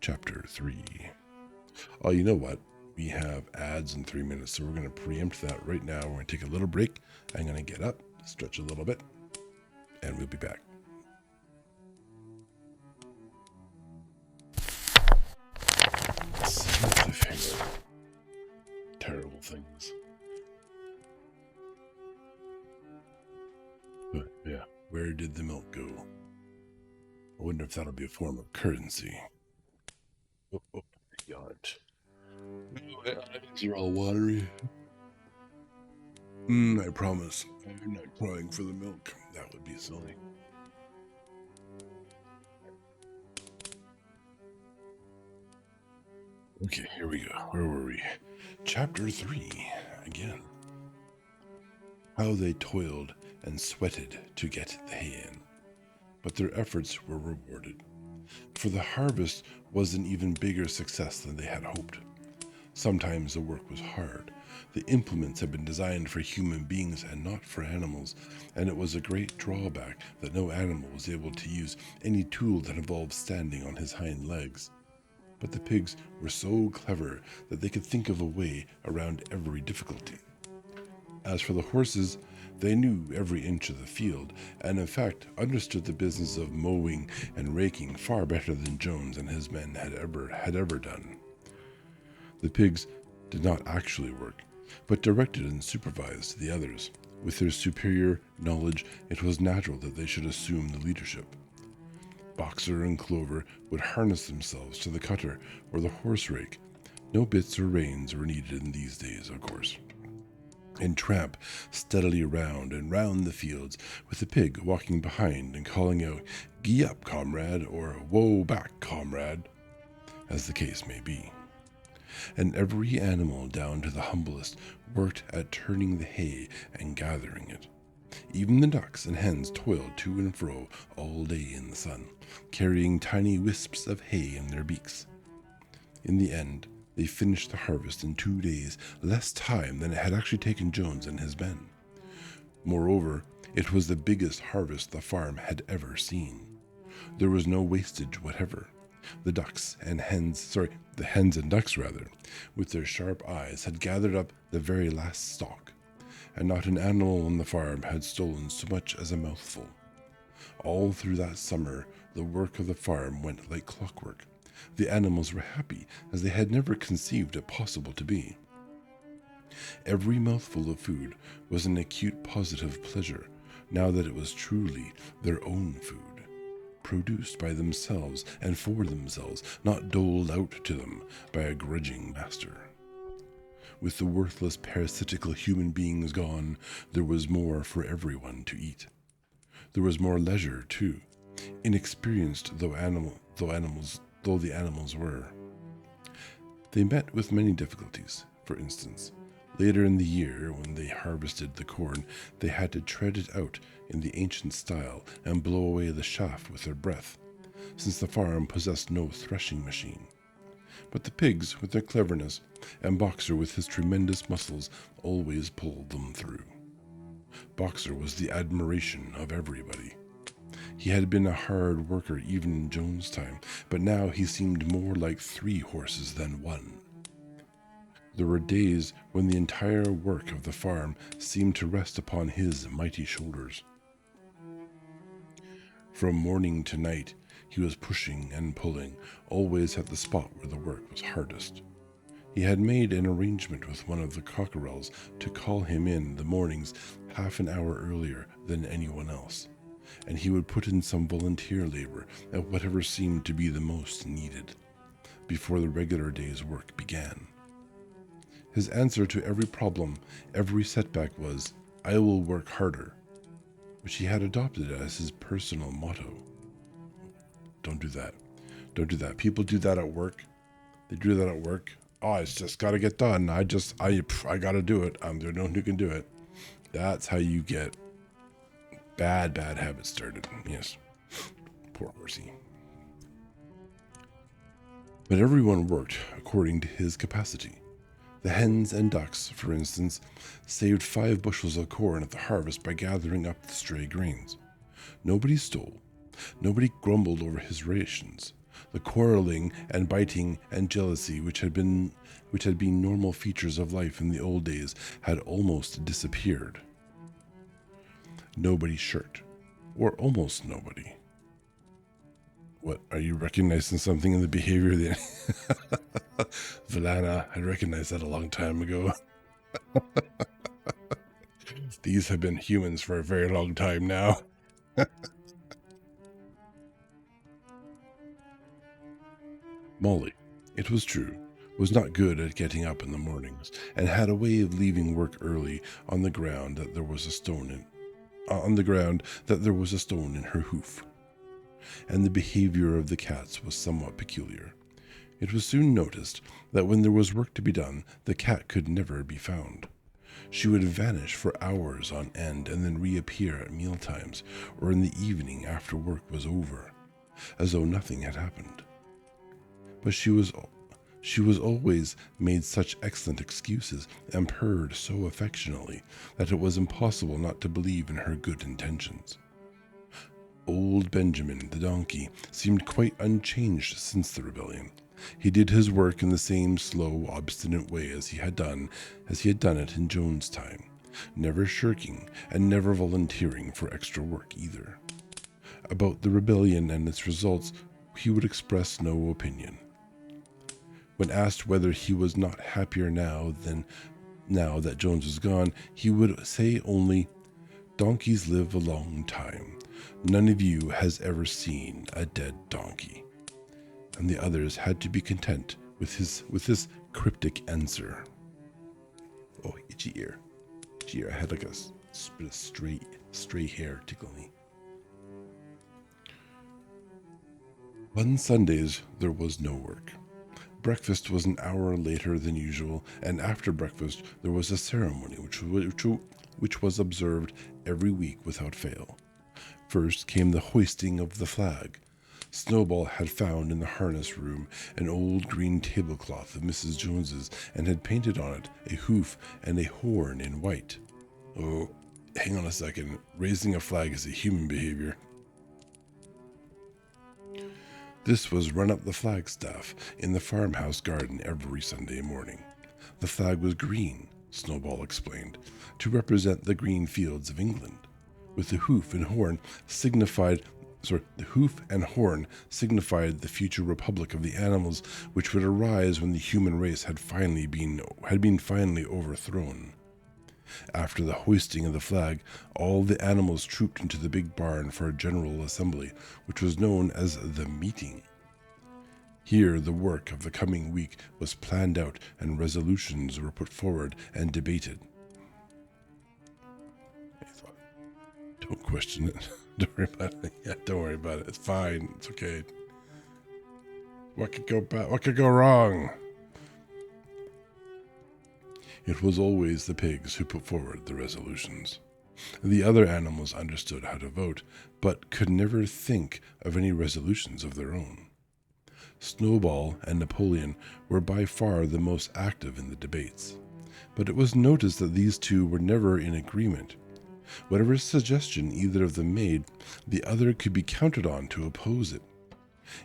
Chapter 3. Oh, you know what? We have ads in 3 minutes, so we're going to preempt that right now. We're going to take a little break. I'm going to get up, stretch a little bit, and we'll be back. Terrible things. But yeah, where did the milk go? I wonder if that'll be a form of currency. Oh, God. My eyes are all watery. I promise, I'm not crying for the milk. That would be silly. Okay, here we go. Where were we? Chapter 3, again. How they toiled and sweated to get the hay in, but their efforts were rewarded, for the harvest was an even bigger success than they had hoped. Sometimes the work was hard. The implements had been designed for human beings and not for animals, and it was a great drawback that no animal was able to use any tool that involved standing on his hind legs. But the pigs were so clever that they could think of a way around every difficulty. As for the horses, they knew every inch of the field, and in fact understood the business of mowing and raking far better than Jones and his men had ever done. The pigs did not actually work, but directed and supervised the others. With their superior knowledge, it was natural that they should assume the leadership. Boxer and Clover would harness themselves to the cutter or the horse rake. No bits or reins were needed in these days, of course. And tramp steadily round and round the fields, with the pig walking behind and calling out, "Gee up, comrade," or "Whoa back, comrade," as the case may be. And every animal, down to the humblest, worked at turning the hay and gathering it. Even the ducks and hens toiled to and fro all day in the sun, carrying tiny wisps of hay in their beaks. In the end, they finished the harvest in 2 days, less time than it had actually taken Jones and his men. Moreover, it was the biggest harvest the farm had ever seen. There was no wastage whatever. The hens and ducks, with their sharp eyes, had gathered up the very last stalk, and not an animal on the farm had stolen so much as a mouthful. All through that summer, the work of the farm went like clockwork. The animals were happy as they had never conceived it possible to be. Every mouthful of food was an acute positive pleasure, now that it was truly their own food. produced by themselves and for themselves, not doled out to them by a grudging master. With the worthless parasitical human beings gone, there was more for everyone to eat. There was more leisure, too, inexperienced though the animals were. They met with many difficulties. For instance, later in the year, when they harvested the corn, they had to tread it out in the ancient style and blow away the chaff with their breath, since the farm possessed no threshing machine. But the pigs, with their cleverness, and Boxer, with his tremendous muscles, always pulled them through. Boxer was the admiration of everybody. He had been a hard worker even in Jones' time, but now he seemed more like 3 horses than 1. There were days when the entire work of the farm seemed to rest upon his mighty shoulders. From morning to night, he was pushing and pulling, always at the spot where the work was hardest. He had made an arrangement with one of the cockerels to call him in the mornings half an hour earlier than anyone else, and he would put in some volunteer labor at whatever seemed to be the most needed, before the regular day's work began. His answer to every problem, every setback was, "I will work harder," which he had adopted as his personal motto. Don't do that. Don't do that. People do that at work. They do that at work. Oh, it's just got to get done. I got to do it. There's no one who can do it. That's how you get bad habits started. Yes. Poor horsey. But everyone worked according to his capacity. The hens and ducks, for instance, saved 5 bushels of corn at the harvest by gathering up the stray grains. Nobody stole. Nobody grumbled over his rations. The quarreling and biting and jealousy which had been normal features of life in the old days had almost disappeared. Nobody shirked, or almost nobody. What, are you recognizing something in the behavior there? Valana, I recognized that a long time ago. These have been humans for a very long time now. Molly, it was true, was not good at getting up in the mornings, and had a way of leaving work early on the ground that there was a stone in her hoof. And the behavior of the cats was somewhat peculiar. It was soon noticed that when there was work to be done, the cat could never be found. She would vanish for hours on end and then reappear at mealtimes or in the evening after work was over, as though nothing had happened. But she was always made such excellent excuses and purred so affectionately that it was impossible not to believe in her good intentions. Old Benjamin, the donkey, seemed quite unchanged since the rebellion. He did his work in the same slow, obstinate way as he had done it in Jones' time, never shirking and never volunteering for extra work either. About the rebellion and its results, he would express no opinion. When asked whether he was not happier now that Jones was gone, he would say only, "Donkeys live a long time. None of you has ever seen a dead donkey." And the others had to be content with this cryptic answer. Oh, itchy ear. Itchy ear. I had like a bit of stray hair tickle me. On Sundays, there was no work. Breakfast was an hour later than usual, and after breakfast there was a ceremony which was observed every week without fail. First came the hoisting of the flag. Snowball had found in the harness room an old green tablecloth of Mrs. Jones's and had painted on it a hoof and a horn in white. Oh, hang on a second. Raising a flag is a human behavior. This was run up the flagstaff in the farmhouse garden every Sunday morning. The flag was green, Snowball explained, to represent the green fields of England, with the hoof and horn signified the future republic of the animals which would arise when the human race had been finally overthrown. After the hoisting of the flag, all the animals trooped into the big barn for a general assembly, which was known as the meeting. Here the work of the coming week was planned out and resolutions were put forward and debated. I thought, don't question it. Don't worry about it. Yeah, don't worry about it. It's fine. It's okay. What could go bad? What could go wrong? It was always the pigs who put forward the resolutions. The other animals understood how to vote, but could never think of any resolutions of their own. Snowball and Napoleon were by far the most active in the debates, but it was noticed that these two were never in agreement. Whatever suggestion either of them made, the other could be counted on to oppose it.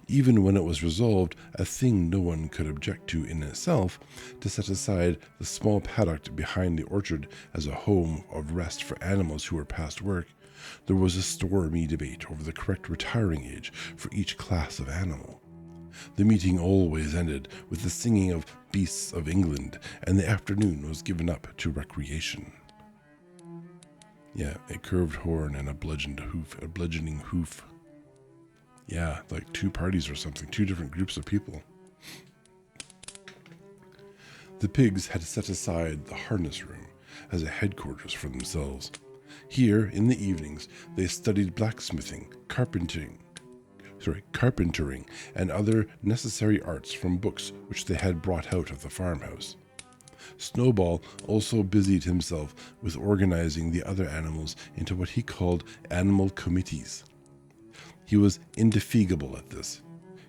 Even when it was resolved, a thing no one could object to in itself, to set aside the small paddock behind the orchard as a home of rest for animals who were past work, there was a stormy debate over the correct retiring age for each class of animal. The meeting always ended with the singing of Beasts of England, and the afternoon was given up to recreation. Yeah, a curved horn and a bludgeoning hoof. Yeah, like two parties or something, two different groups of people. The pigs had set aside the harness room as a headquarters for themselves. Here, in the evenings, they studied blacksmithing, carpentering, and other necessary arts from books which they had brought out of the farmhouse. Snowball also busied himself with organizing the other animals into what he called animal committees. He was indefatigable at this.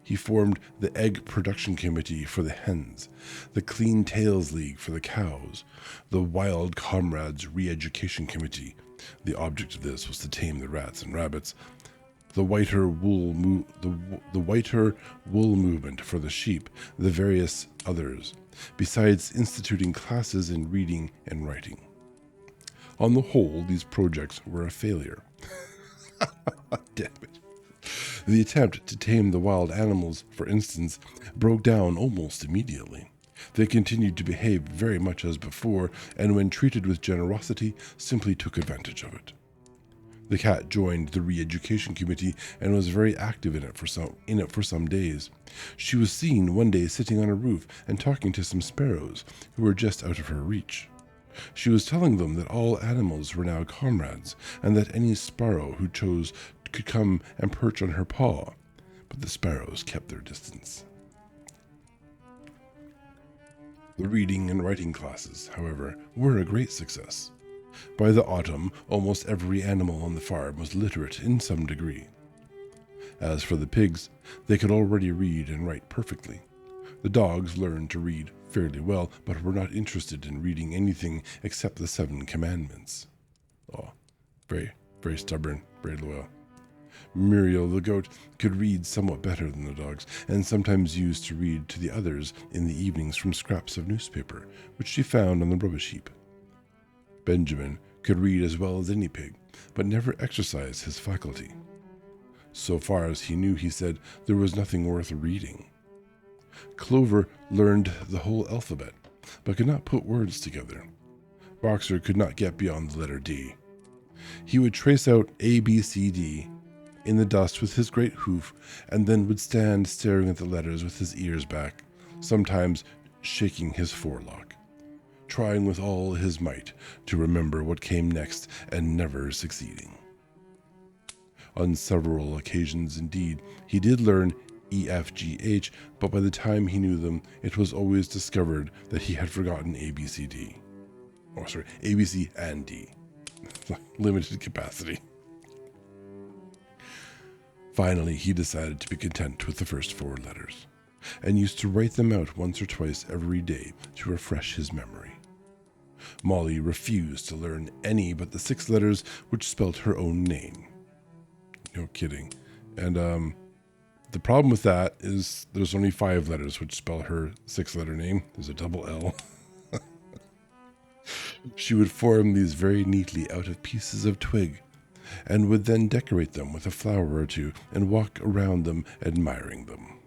He formed the Egg Production Committee for the hens, the Clean Tails League for the cows, the Wild Comrades Re-Education Committee. The object of this was to tame the rats and rabbits, the whiter wool movement for the sheep, the various others, besides instituting classes in reading and writing. On the whole, these projects were a failure. Damn it. The attempt to tame the wild animals, for instance, broke down almost immediately. They continued to behave very much as before, and when treated with generosity, simply took advantage of it. The cat joined the Re-Education Committee and was very active in it for some days. She was seen one day sitting on a roof and talking to some sparrows who were just out of her reach. She was telling them that all animals were now comrades, and that any sparrow who chose could come and perch on her paw, but the sparrows kept their distance. The reading and writing classes, however, were a great success. By the autumn, almost every animal on the farm was literate in some degree. As for the pigs, they could already read and write perfectly. The dogs learned to read fairly well, but were not interested in reading anything except the 7 Commandments. Oh, very, very stubborn, very loyal. Muriel the goat could read somewhat better than the dogs, and sometimes used to read to the others in the evenings from scraps of newspaper, which she found on the rubbish heap. Benjamin could read as well as any pig, but never exercised his faculty. So far as he knew, he said, there was nothing worth reading. Clover learned the whole alphabet, but could not put words together. Boxer could not get beyond the letter D. He would trace out A, B, C, D in the dust with his great hoof, and then would stand staring at the letters with his ears back, sometimes shaking his forelock, trying with all his might to remember what came next, and never succeeding. On several occasions, indeed, he did learn E, F, G, H, but by the time he knew them, it was always discovered that he had forgotten A, B, C, D. A, B, C, and D. Limited capacity. Finally, he decided to be content with the first 4 letters, and used to write them out once or twice every day to refresh his memory. Molly refused to learn any but the 6 letters which spelt her own name. No kidding. And the problem with that is there's only 5 letters which spell her 6-letter name. There's a double L. She would form these very neatly out of pieces of twig, and would then decorate them with a flower or two and walk around them admiring them.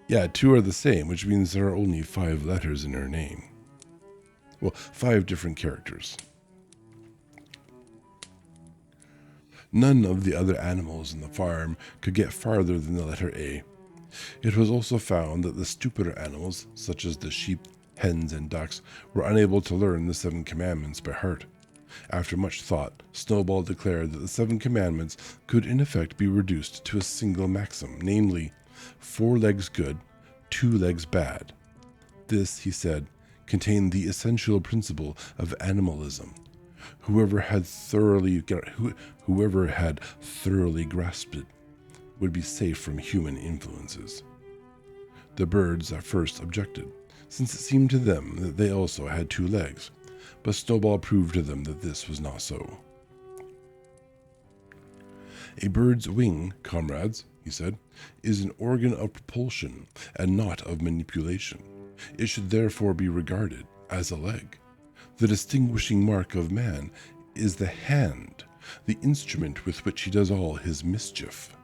Yeah, 2 are the same, which means there are only 5 letters in her name. Well, 5 different characters. None of the other animals in the farm could get farther than the letter A. It was also found that the stupider animals, such as the sheep, hens, and ducks, were unable to learn the 7 commandments by heart. After much thought, Snowball declared that the 7 commandments could in effect be reduced to a single maxim, namely, 4 legs good, 2 legs bad. This, he said, contained the essential principle of animalism. Whoever had thoroughly grasped it would be safe from human influences. The birds at first objected, since it seemed to them that they also had 2 legs, but Snowball proved to them that this was not so. A bird's wing, comrades, he said, is an organ of propulsion and not of manipulation. It should therefore be regarded as a leg. The distinguishing mark of man is the hand, the instrument with which he does all his mischief.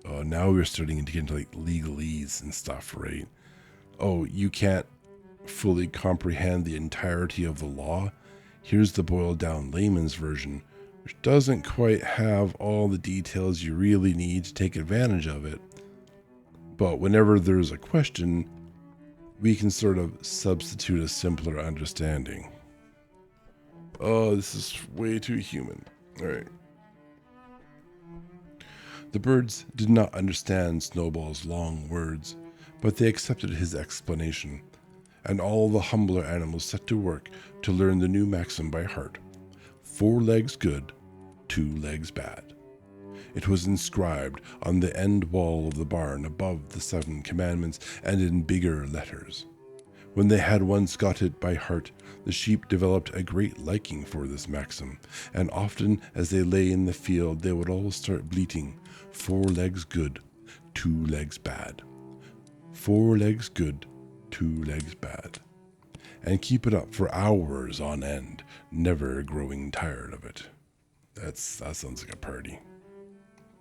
Oh, now we're starting to get into like legalese and stuff, right? Oh, you can't fully comprehend the entirety of the law? Here's the boiled down layman's version, which doesn't quite have all the details you really need to take advantage of it. But whenever there's a question, we can sort of substitute a simpler understanding. Oh, this is way too human. All right. The birds did not understand Snowball's long words, but they accepted his explanation, and all the humbler animals set to work to learn the new maxim by heart. 4 legs good, 2 legs bad. It was inscribed on the end wall of the barn above the 7 commandments and in bigger letters. When they had once got it by heart, the sheep developed a great liking for this maxim, and often as they lay in the field they would all start bleating, 4 legs good, 2 legs bad. 4 legs good, 2 legs bad. And keep it up for hours on end, never growing tired of it. That sounds like a party.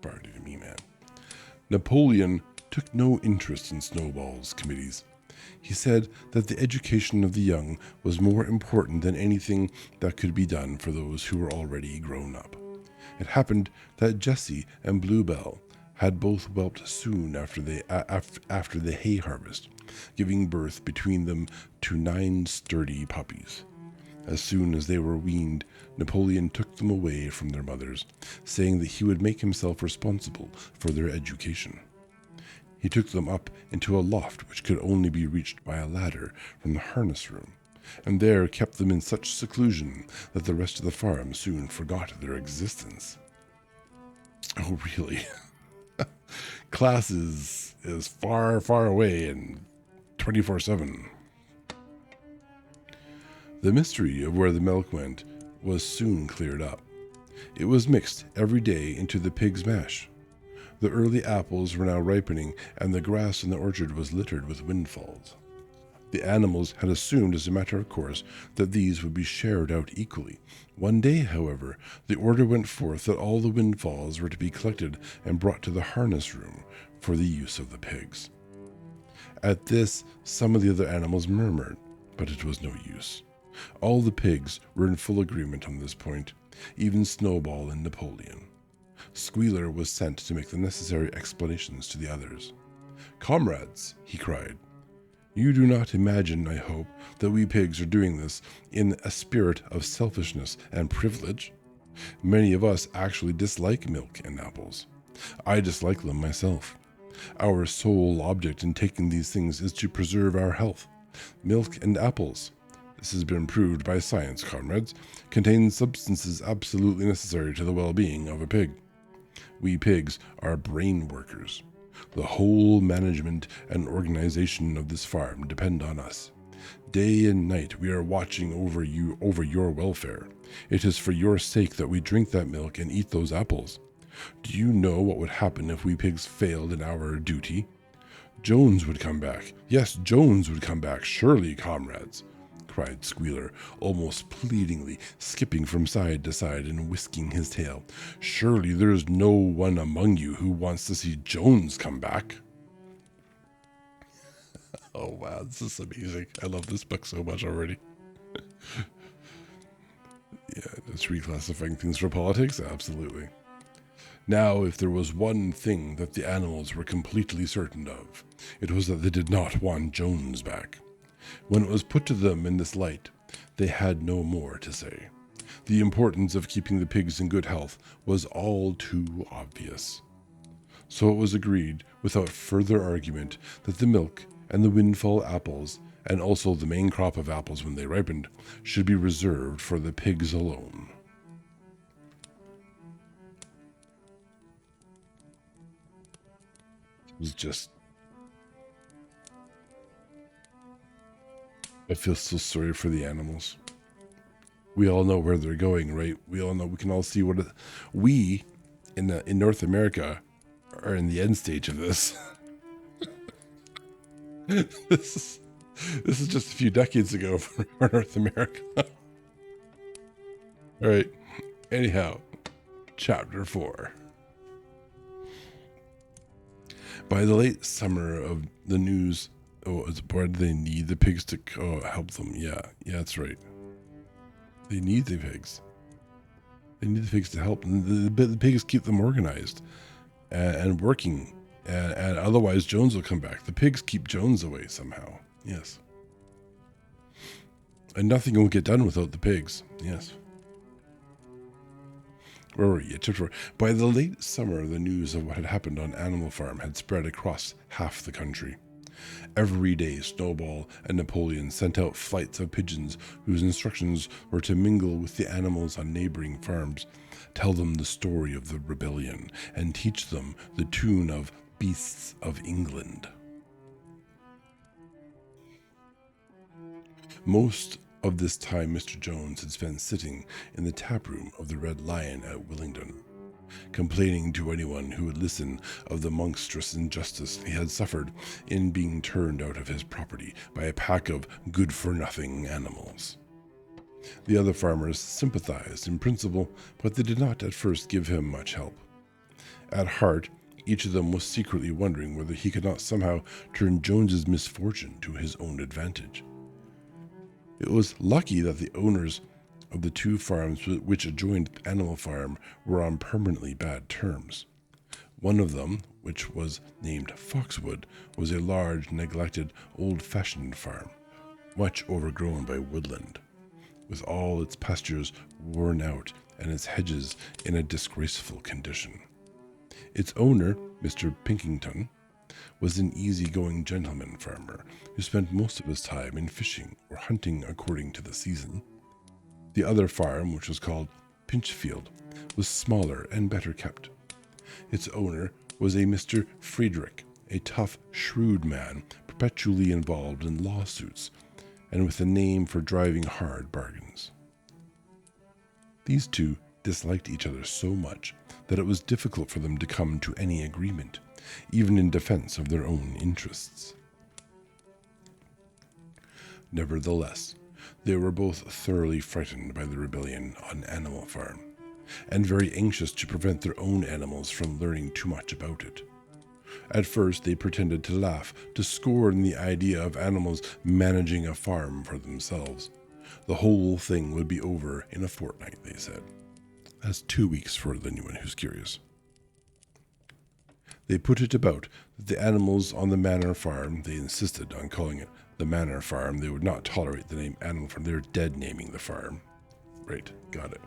Party to me, man. Napoleon took no interest in Snowball's committees. He said that the education of the young was more important than anything that could be done for those who were already grown up. It happened that Jessie and Bluebell had both whelped soon after the hay harvest, giving birth between them to 9 sturdy puppies. As soon as they were weaned, Napoleon took them away from their mothers, saying that he would make himself responsible for their education. He took them up into a loft which could only be reached by a ladder from the harness room, and there kept them in such seclusion that the rest of the farm soon forgot their existence. Oh, really? Class is far, far away and 24/7. The mystery of where the milk went was soon cleared up. It was mixed every day into the pig's mash. The early apples were now ripening, and the grass in the orchard was littered with windfalls. The animals had assumed as a matter of course that these would be shared out equally. One day, however, the order went forth that all the windfalls were to be collected and brought to the harness room for the use of the pigs. At this, some of the other animals murmured, but it was no use. All the pigs were in full agreement on this point, even Snowball and Napoleon. Squealer was sent to make the necessary explanations to the others. "Comrades," he cried, "you do not imagine, I hope, that we pigs are doing this in a spirit of selfishness and privilege. Many of us actually dislike milk and apples. I dislike them myself. Our sole object in taking these things is to preserve our health. Milk and apples, this has been proved by science, comrades, contain substances absolutely necessary to the well-being of a pig. We pigs are brain workers. The whole management and organization of this farm depend on us. Day and night we are watching over your welfare. It is for your sake that we drink that milk and eat those apples. Do you know what would happen if we pigs failed in our duty? Jones would come back. Yes, Jones would come back, surely, comrades," cried Squealer, almost pleadingly, skipping from side to side and whisking his tail. "Surely there is no one among you who wants to see Jones come back." Oh wow, this is amazing. I love this book so much already. Yeah, just reclassifying things for politics? Absolutely. Now, if there was one thing that the animals were completely certain of, it was that they did not want Jones back. When it was put to them in this light, they had no more to say. The importance of keeping the pigs in good health was all too obvious. So it was agreed, without further argument, that the milk and the windfall apples, and also the main crop of apples when they ripened, should be reserved for the pigs alone. It was just... I feel so sorry for the animals. We all know where they're going, right? We all know, we can all see what we in North America are in the end stage of this. this is just a few decades ago for North America. All right. Anyhow, chapter 4. By the late summer of the news, why do they need the pigs to help them? Yeah, that's right. They need the pigs. They need the pigs to help. The pigs keep them organized and working. And otherwise, Jones will come back. The pigs keep Jones away somehow. Yes. And nothing will get done without the pigs. Yes. Where were you? Chapter 4. By the late summer, the news of what had happened on Animal Farm had spread across half the country. Every day, Snowball and Napoleon sent out flights of pigeons whose instructions were to mingle with the animals on neighboring farms, tell them the story of the rebellion, and teach them the tune of Beasts of England. Most of this time Mr. Jones had spent sitting in the taproom of the Red Lion at Willingdon, complaining to anyone who would listen of the monstrous injustice he had suffered in being turned out of his property by a pack of good-for-nothing animals. The other farmers sympathized in principle, but they did not at first give him much help. At heart, each of them was secretly wondering whether he could not somehow turn Jones's misfortune to his own advantage. It was lucky that the owners of the two farms which adjoined Animal Farm were on permanently bad terms. One of them, which was named Foxwood, was a large, neglected, old-fashioned farm, much overgrown by woodland, with all its pastures worn out and its hedges in a disgraceful condition. Its owner, Mr. Pinkington, was an easy-going gentleman farmer who spent most of his time in fishing or hunting according to the season. The other farm, which was called Pinchfield, was smaller and better kept. Its owner was a Mr. Friedrich, a tough, shrewd man, perpetually involved in lawsuits, and with a name for driving hard bargains. These two disliked each other so much that it was difficult for them to come to any agreement, even in defense of their own interests. Nevertheless, they were both thoroughly frightened by the rebellion on Animal Farm, and very anxious to prevent their own animals from learning too much about it. At first, they pretended to laugh, to scorn the idea of animals managing a farm for themselves. The whole thing would be over in a fortnight, they said. That's 2 weeks for anyone who's curious. They put it about that the animals on the Manor Farm, they insisted on calling it the Manor Farm. They would not tolerate the name Animal Farm. They were dead naming the farm. Right, got it.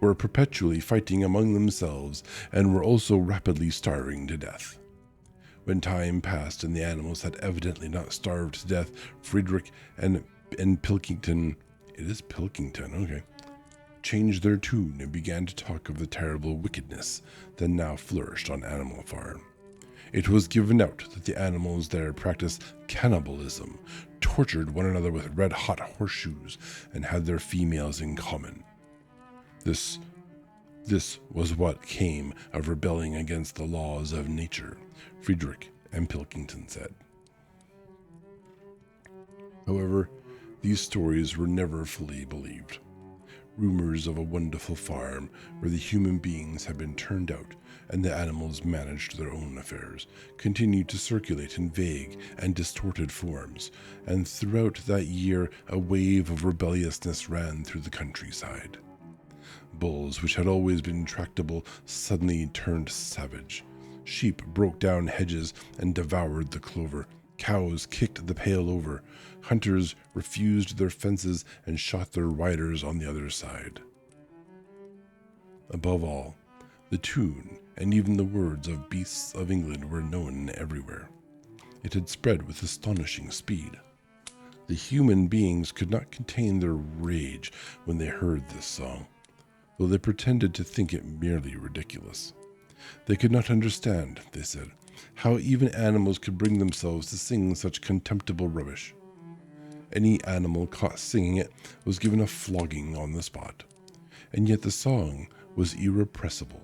Were perpetually fighting among themselves and were also rapidly starving to death. When time passed and the animals had evidently not starved to death, Friedrich and Pilkington, it is Pilkington, okay, changed their tune and began to talk of the terrible wickedness that now flourished on Animal Farm. It was given out that the animals there practiced cannibalism, tortured one another with red-hot horseshoes, and had their females in common. This was what came of rebelling against the laws of nature, Friedrich and Pilkington said. However, these stories were never fully believed. Rumors of a wonderful farm where the human beings had been turned out and the animals managed their own affairs continued to circulate in vague and distorted forms, and throughout that year a wave of rebelliousness ran through the countryside. Bulls, which had always been tractable, suddenly turned savage. Sheep broke down hedges and devoured the clover. Cows kicked the pail over. Hunters refused their fences and shot their riders on the other side. Above all, the tune and even the words of Beasts of England were known everywhere. It had spread with astonishing speed. The human beings could not contain their rage when they heard this song, though they pretended to think it merely ridiculous. They could not understand, they said, how even animals could bring themselves to sing such contemptible rubbish. Any animal caught singing it was given a flogging on the spot, and yet the song was irrepressible.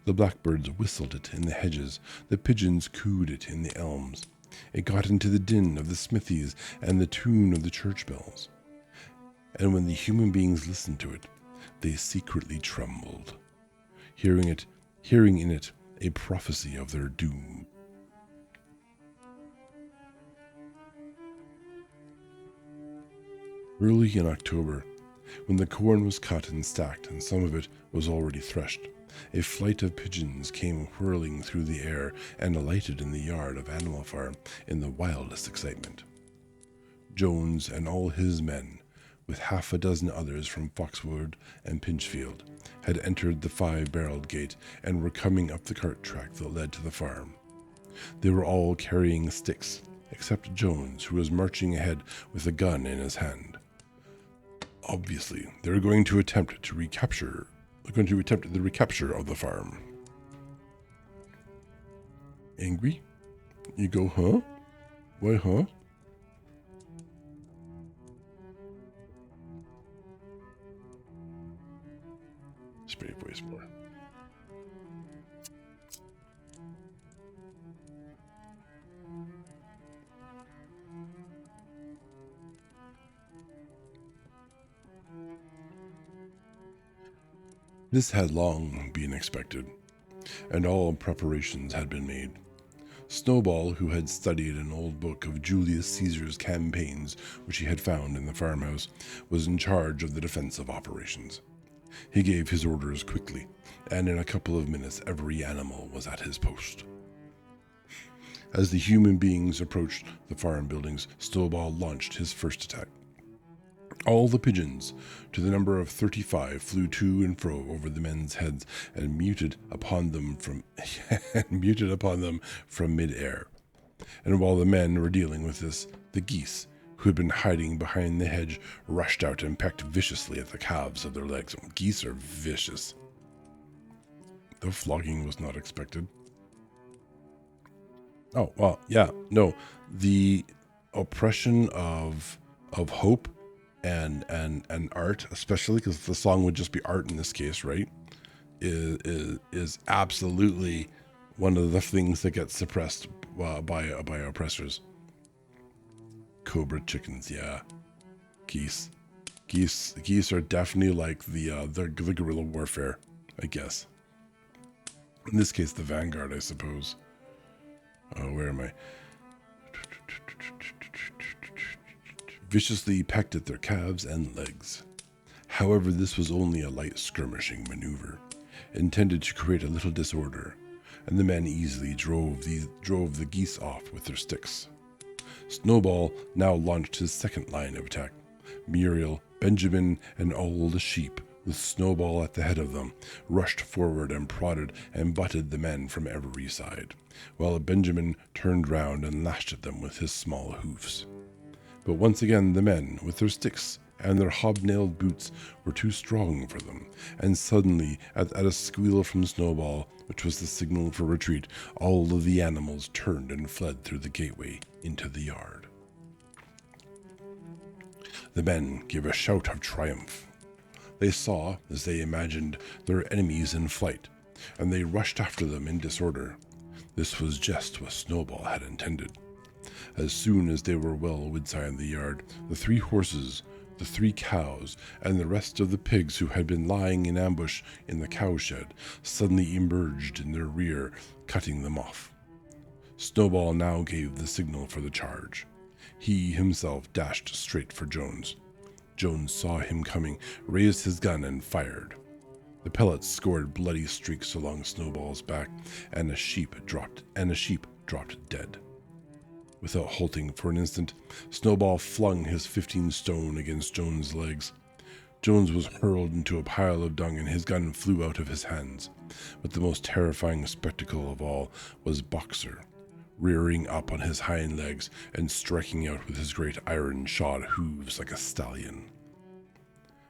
The blackbirds whistled it in the hedges, the pigeons cooed it in the elms. It got into the din of the smithies and the tune of the church bells. And when the human beings listened to it, they secretly trembled, hearing in it a prophecy of their doom. Early in October, when the corn was cut and stacked and some of it was already threshed, a flight of pigeons came whirling through the air and alighted in the yard of Animal Farm in the wildest excitement. Jones and all his men, with half a dozen others from Foxwood and Pinchfield, had entered the 5-barreled gate and were coming up the cart track that led to the farm. They were all carrying sticks, except Jones, who was marching ahead with a gun in his hand. Obviously, they were going to attempt the recapture of the farm. Angry? You go, huh? Why, huh? Spray voice more. This had long been expected, and all preparations had been made. Snowball, who had studied an old book of Julius Caesar's campaigns which he had found in the farmhouse, was in charge of the defensive operations. He gave his orders quickly, and in a couple of minutes every animal was at his post. As the human beings approached the farm buildings, Snowball launched his first attack. All the pigeons, to the number of 35, flew to and fro over the men's heads and muted upon them from mid-air. And while the men were dealing with this, the geese, who had been hiding behind the hedge, rushed out and pecked viciously at the calves of their legs. Geese are vicious. The flogging was not expected. Oh, well, yeah, no. The oppression of hope and art, especially because the song would just be art in this case, right? Is absolutely one of the things that gets suppressed by oppressors. Cobra chickens, yeah. Geese are definitely like the guerrilla warfare, I guess. In this case, the vanguard, I suppose. Oh, where am I? Viciously pecked at their calves and legs. However, this was only a light skirmishing maneuver, intended to create a little disorder, and the men easily drove the geese off with their sticks. Snowball now launched his second line of attack. Muriel, Benjamin, and all the sheep, with Snowball at the head of them, rushed forward and prodded and butted the men from every side, while Benjamin turned round and lashed at them with his small hoofs. But once again the men, with their sticks and their hobnailed boots, were too strong for them, and suddenly, at a squeal from Snowball, which was the signal for retreat, all of the animals turned and fled through the gateway into the yard. The men gave a shout of triumph. They saw, as they imagined, their enemies in flight, and they rushed after them in disorder. This was just what Snowball had intended. As soon as they were well inside the yard, the 3 horses, The 3 cows and the rest of the pigs who had been lying in ambush in the cowshed suddenly emerged in their rear, cutting them off. Snowball now gave the signal for the charge. He himself dashed straight for Jones. Jones saw him coming, raised his gun, and fired. The pellets scored bloody streaks along Snowball's back, and a sheep dropped dead. Without halting for an instant, Snowball flung his 15 stone against Jones' legs. Jones was hurled into a pile of dung and his gun flew out of his hands. But the most terrifying spectacle of all was Boxer, rearing up on his hind legs and striking out with his great iron-shod hooves like a stallion.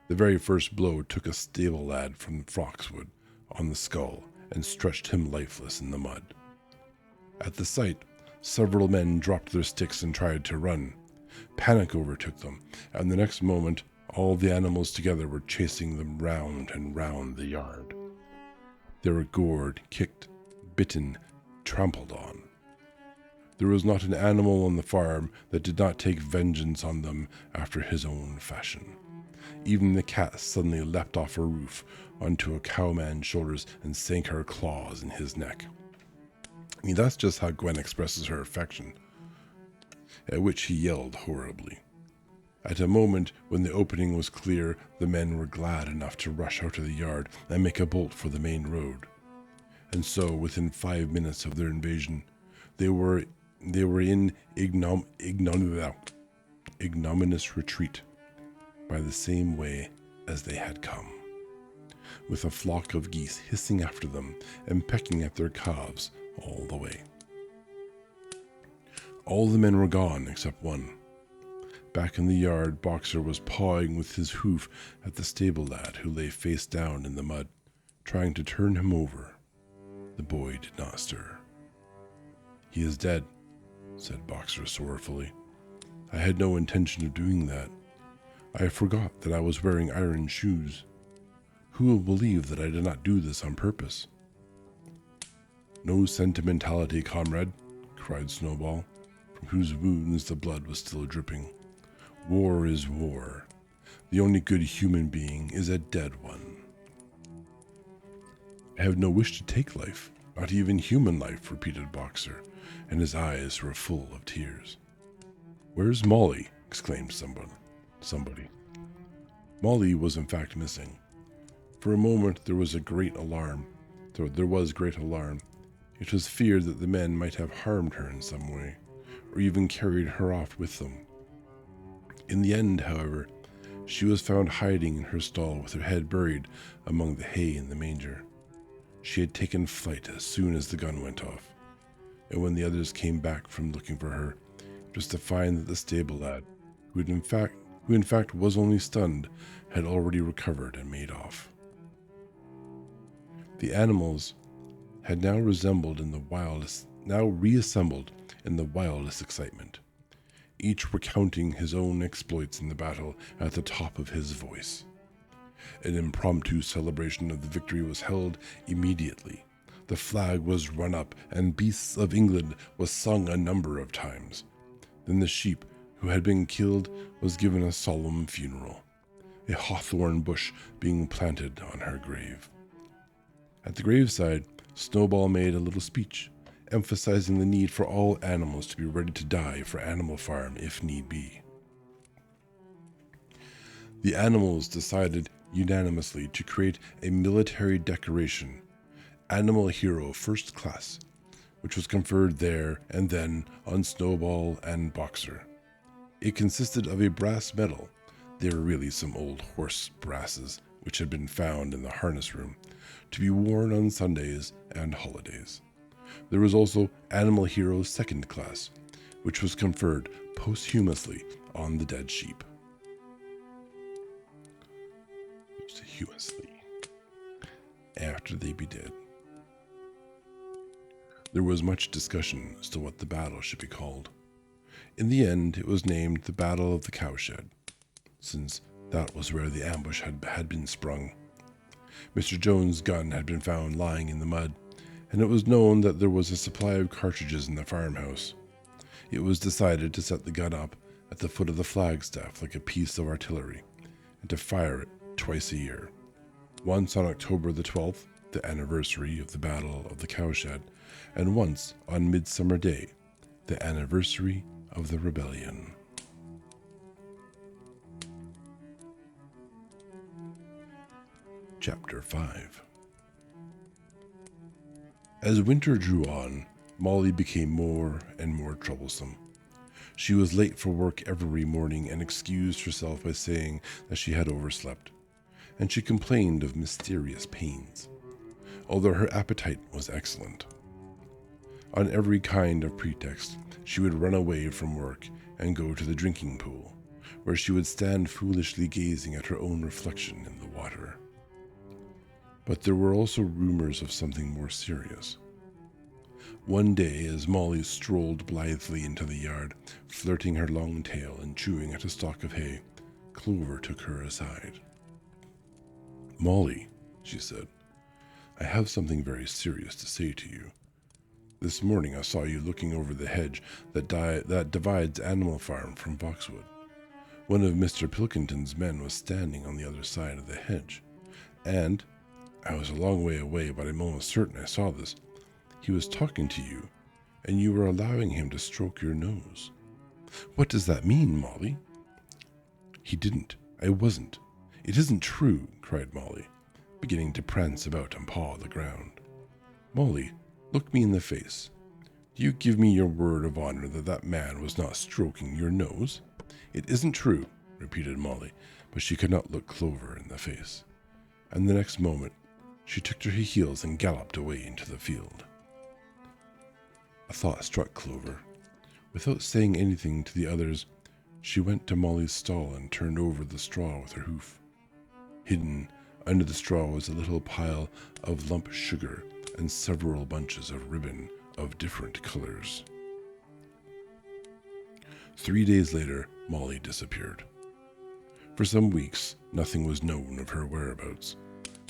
The very first blow took a stable lad from Foxwood on the skull and stretched him lifeless in the mud. At the sight, several men dropped their sticks and tried to run. Panic overtook them, and the next moment all the animals together were chasing them round and round the yard. They were gored, kicked, bitten, trampled on. There was not an animal on the farm that did not take vengeance on them after his own fashion. Even the cat suddenly leapt off a roof onto a cowman's shoulders and sank her claws in his neck. I mean, that's just how Gwen expresses her affection, at which he yelled horribly. At a moment when the opening was clear, the men were glad enough to rush out of the yard and make a bolt for the main road. And so, within 5 minutes of their invasion, they were in ignominious retreat by the same way as they had come, with a flock of geese hissing after them and pecking at their calves all the way. All the men were gone except one. Back in the yard, Boxer was pawing with his hoof at the stable lad who lay face down in the mud, trying to turn him over. The boy did not stir. "He is dead," said Boxer sorrowfully. "I had no intention of doing that. I forgot that I was wearing iron shoes. Who will believe that I did not do this on purpose?" "No sentimentality, comrade," cried Snowball, from whose wounds the blood was still dripping. "War is war. The only good human being is a dead one." "I have no wish to take life, not even human life," repeated Boxer, and his eyes were full of tears. "Where's Molly?" exclaimed somebody. Molly was in fact missing. For a moment there was great alarm. It was feared that the men might have harmed her in some way, or even carried her off with them. In the end, however, she was found hiding in her stall with her head buried among the hay in the manger. She had taken flight as soon as the gun went off, and when the others came back from looking for her, it was to find that the stable lad, who in fact was only stunned, had already recovered and made off. The animals had now reassembled in the wildest excitement, each recounting his own exploits in the battle at the top of his voice. An impromptu celebration of the victory was held immediately. The flag was run up, and Beasts of England was sung a number of times. Then the sheep who had been killed was given a solemn funeral, a hawthorn bush being planted on her grave. At the graveside, Snowball made a little speech, emphasizing the need for all animals to be ready to die for Animal Farm if need be. The animals decided unanimously to create a military decoration, Animal Hero First Class, which was conferred there and then on Snowball and Boxer. It consisted of a brass medal. They were really some old horse brasses which had been found in the harness room, to be worn on Sundays and holidays. There was also Animal Hero Second Class, which was conferred posthumously on the dead sheep. Posthumously, after they be dead. There was much discussion as to what the battle should be called. In the end, it was named the Battle of the Cowshed, since that was where the ambush had been sprung. Mr. Jones' gun had been found lying in the mud, and it was known that there was a supply of cartridges in the farmhouse. It was decided to set the gun up at the foot of the flagstaff like a piece of artillery, and to fire it twice a year. Once on October the 12th, the anniversary of the Battle of the Cowshed, and once on Midsummer Day, the anniversary of the rebellion. Chapter 5. As winter drew on, Molly became more and more troublesome. She was late for work every morning and excused herself by saying that she had overslept, and she complained of mysterious pains, although her appetite was excellent. On every kind of pretext, she would run away from work and go to the drinking pool, where she would stand foolishly gazing at her own reflection in the water. But there were also rumors of something more serious. One day, as Molly strolled blithely into the yard, flirting her long tail and chewing at a stalk of hay, Clover took her aside. "Molly," she said, "I have something very serious to say to you. This morning I saw you looking over the hedge that divides Animal Farm from Boxwood. One of Mr. Pilkington's men was standing on the other side of the hedge, and I was a long way away, but I'm almost certain I saw this. He was talking to you, and you were allowing him to stroke your nose. What does that mean, Molly?" "He didn't. I wasn't. It isn't true," cried Molly, beginning to prance about and paw the ground. "Molly, look me in the face. Do you give me your word of honor that that man was not stroking your nose?" "It isn't true," repeated Molly, but she could not look Clover in the face. And the next moment, she took to her heels and galloped away into the field. A thought struck Clover. Without saying anything to the others, she went to Molly's stall and turned over the straw with her hoof. Hidden under the straw was a little pile of lump sugar and several bunches of ribbon of different colors. 3 days later, Molly disappeared. For some weeks, nothing was known of her whereabouts,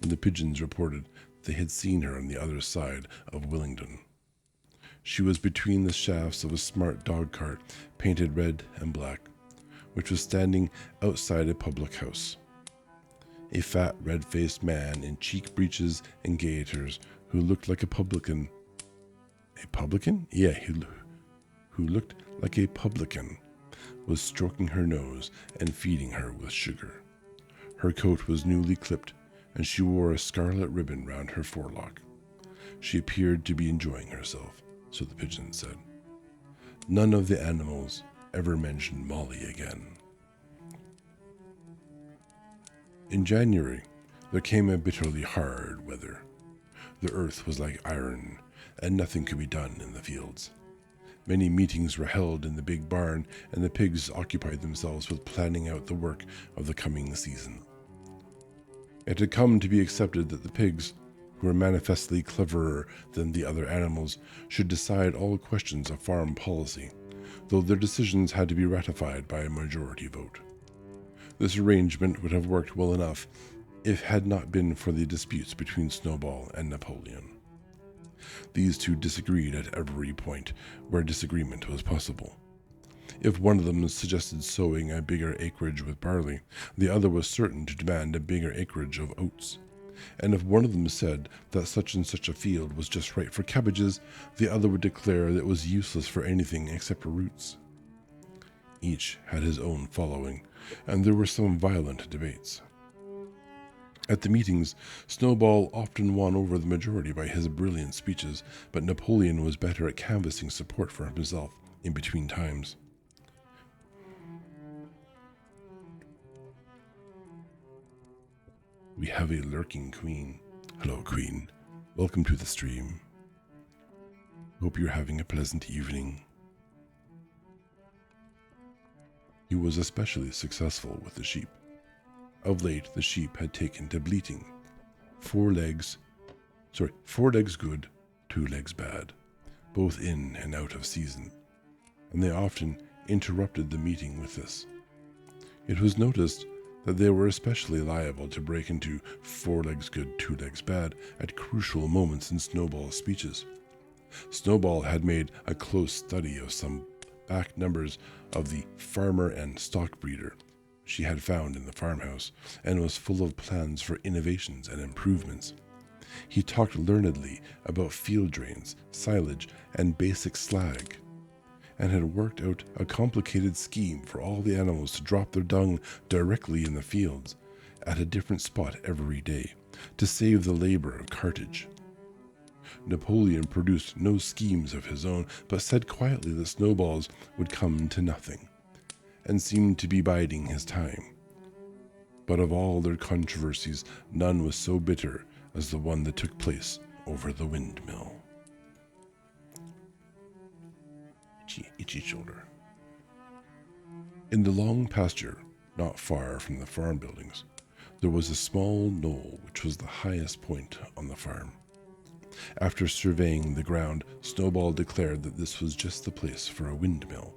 and the pigeons reported they had seen her on the other side of Willingdon. She was between the shafts of a smart dog cart painted red and black, which was standing outside a public house. A fat, red-faced man in cheek breeches and gaiters who looked like a publican. A publican? Yeah, who looked like a publican, was stroking her nose and feeding her with sugar. Her coat was newly clipped, and she wore a scarlet ribbon round her forelock. She appeared to be enjoying herself, so the pigeon said. None of the animals ever mentioned Molly again. In January, there came a bitterly hard weather. The earth was like iron, and nothing could be done in the fields. Many meetings were held in the big barn, and the pigs occupied themselves with planning out the work of the coming season. It had come to be accepted that the pigs, who were manifestly cleverer than the other animals, should decide all questions of farm policy, though their decisions had to be ratified by a majority vote. This arrangement would have worked well enough if it had not been for the disputes between Snowball and Napoleon. These two disagreed at every point where disagreement was possible. If one of them suggested sowing a bigger acreage with barley, the other was certain to demand a bigger acreage of oats. And if one of them said that such and such a field was just right for cabbages, the other would declare that it was useless for anything except roots. Each had his own following, and there were some violent debates. At the meetings, Snowball often won over the majority by his brilliant speeches, but Napoleon was better at canvassing support for himself in between times. We have a lurking queen. Hello, queen. Welcome to the stream. Hope you're having a pleasant evening. He was especially successful with the sheep. Of late, the sheep had taken to bleating. 4 legs good, 2 legs bad, both in and out of season, and they often interrupted the meeting with this. It was noticed that they were especially liable to break into 4 legs good, 2 legs bad at crucial moments in Snowball's speeches. Snowball had made a close study of some back numbers of the farmer and stock breeder she had found in the farmhouse, and was full of plans for innovations and improvements. He talked learnedly about field drains, silage, and basic slag, and had worked out a complicated scheme for all the animals to drop their dung directly in the fields, at a different spot every day, to save the labor of cartage. Napoleon produced no schemes of his own, but said quietly that snowballs would come to nothing, and seemed to be biding his time. But of all their controversies, none was so bitter as the one that took place over the windmill. Itchy shoulder. In the long pasture, not far from the farm buildings, there was a small knoll which was the highest point on the farm. After surveying the ground, Snowball declared that this was just the place for a windmill,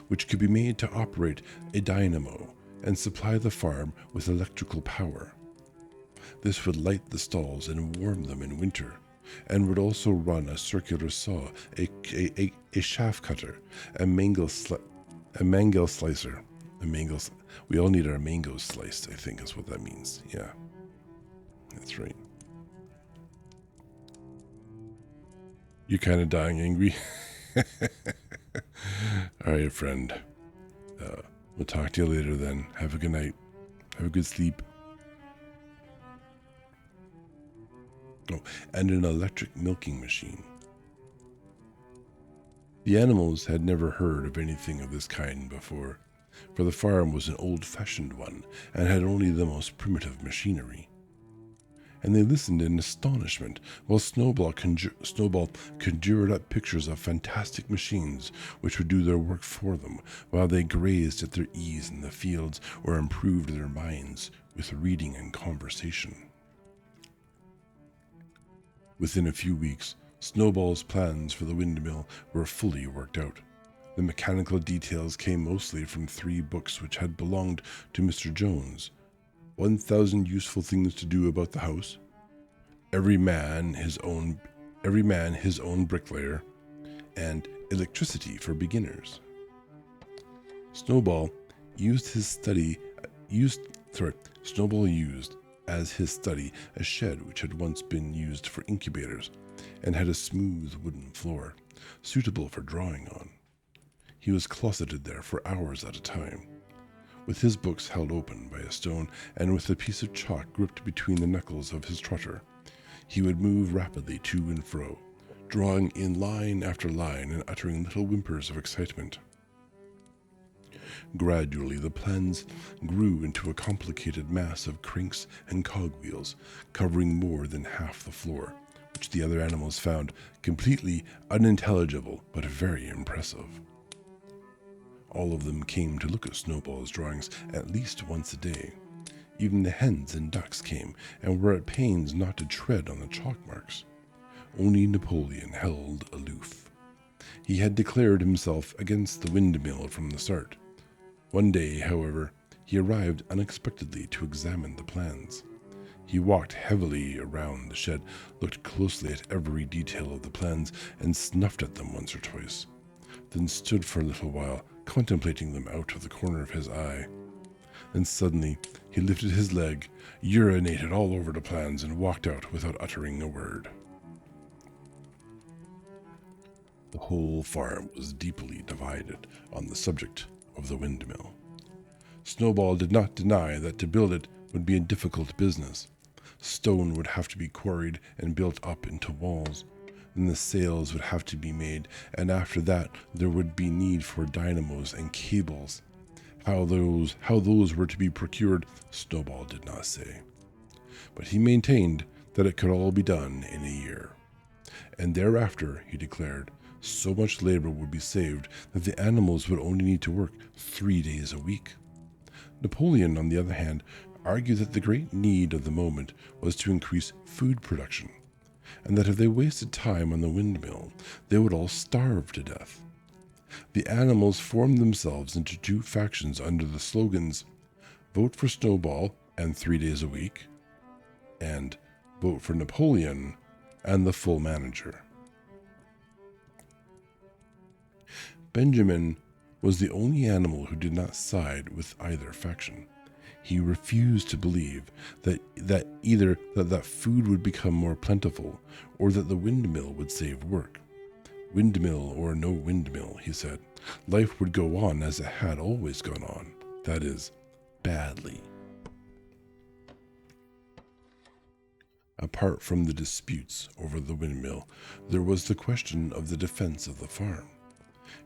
which could be made to operate a dynamo and supply the farm with electrical power. This would light the stalls and warm them in winter, and would also run a circular saw, a shaft cutter, a mango slicer. We all need our mangoes sliced, I think is what that means. Yeah, that's right. You're kind of dying angry. All right, friend. We'll talk to you later then. Have a good night. Have a good sleep. Oh, and an electric milking machine. The animals had never heard of anything of this kind before, for the farm was an old-fashioned one and had only the most primitive machinery. And they listened in astonishment while Snowball conjured up pictures of fantastic machines which would do their work for them while they grazed at their ease in the fields or improved their minds with reading and conversation. Within a few weeks, Snowball's plans for the windmill were fully worked out. The mechanical details came mostly from 3 books which had belonged to Mr. Jones. 1,000 useful things to do about the house, every man his own bricklayer, and electricity for beginners. Snowball used as his study a shed which had once been used for incubators and had a smooth wooden floor, suitable for drawing on. He was closeted there for hours at a time, with his books held open by a stone and with a piece of chalk gripped between the knuckles of his trotter. He would move rapidly to and fro, drawing in line after line and uttering little whimpers of excitement. Gradually, the plans grew into a complicated mass of cranks and cogwheels, covering more than half the floor, which the other animals found completely unintelligible but very impressive. All of them came to look at Snowball's drawings at least once a day. Even the hens and ducks came and were at pains not to tread on the chalk marks. Only Napoleon held aloof. He had declared himself against the windmill from the start. One day, however, he arrived unexpectedly to examine the plans. He walked heavily around the shed, looked closely at every detail of the plans, and snuffed at them once or twice, then stood for a little while, contemplating them out of the corner of his eye. Then suddenly he lifted his leg, urinated all over the plans, and walked out without uttering a word. The whole farm was deeply divided on the subject of the windmill. Snowball did not deny that to build it would be a difficult business. Stone would have to be quarried and built up into walls. Then the sails would have to be made, and after that there would be need for dynamos and cables. How those were to be procured, Snowball did not say. But he maintained that it could all be done in a year. And thereafter, he declared, so much labor would be saved that the animals would only need to work 3 days a week. Napoleon, on the other hand, argued that the great need of the moment was to increase food production, and that if they wasted time on the windmill, they would all starve to death. The animals formed themselves into 2 factions under the slogans, "Vote for Snowball and 3 days a week," and "Vote for Napoleon and the full manager." Benjamin was the only animal who did not side with either faction. He refused to believe that food would become more plentiful, or that the windmill would save work. Windmill or no windmill, he said, life would go on as it had always gone on, that is, badly. Apart from the disputes over the windmill, there was the question of the defense of the farm.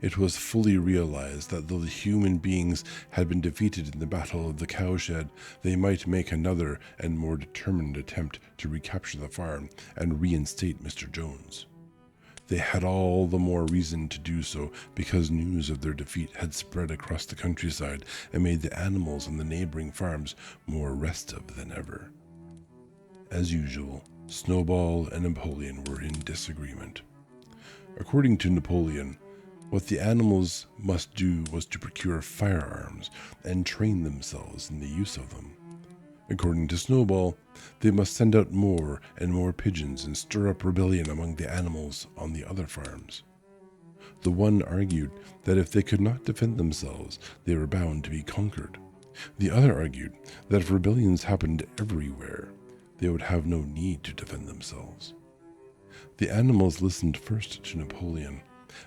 It was fully realized that though the human beings had been defeated in the Battle of the Cowshed, they might make another and more determined attempt to recapture the farm and reinstate Mr. Jones. They had all the more reason to do so because news of their defeat had spread across the countryside and made the animals on the neighboring farms more restive than ever. As usual, Snowball and Napoleon were in disagreement. According to Napoleon, what the animals must do was to procure firearms and train themselves in the use of them. According to Snowball, they must send out more and more pigeons and stir up rebellion among the animals on the other farms. The one argued that if they could not defend themselves, they were bound to be conquered. The other argued that if rebellions happened everywhere, they would have no need to defend themselves. The animals listened first to Napoleon,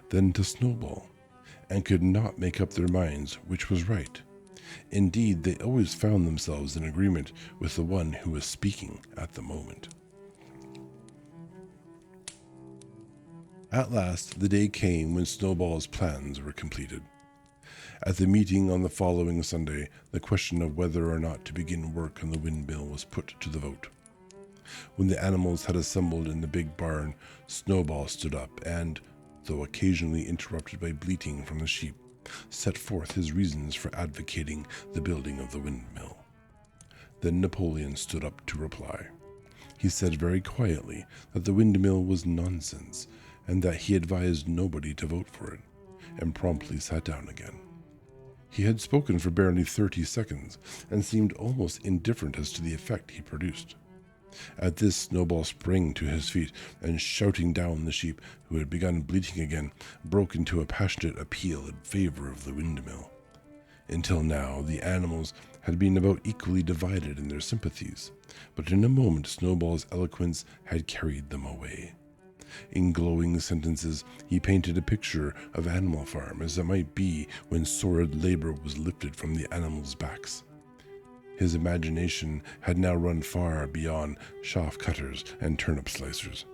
then to Snowball, and could not make up their minds which was right. Indeed, they always found themselves in agreement with the one who was speaking at the moment. At last, the day came when Snowball's plans were completed. At the meeting on the following Sunday, the question of whether or not to begin work on the windmill was put to the vote. When the animals had assembled in the big barn, Snowball stood up and, though occasionally interrupted by bleating from the sheep, set forth his reasons for advocating the building of the windmill. Then Napoleon stood up to reply. He said very quietly that the windmill was nonsense and that he advised nobody to vote for it, and promptly sat down again. He had spoken for barely 30 seconds and seemed almost indifferent as to the effect he produced. At this, Snowball sprang to his feet and, shouting down the sheep, who had begun bleating again, broke into a passionate appeal in favor of the windmill. Until now, the animals had been about equally divided in their sympathies, but in a moment Snowball's eloquence had carried them away. In glowing sentences, he painted a picture of Animal Farm as it might be when sordid labor was lifted from the animals' backs. His imagination had now run far beyond chaff cutters and turnip slicers.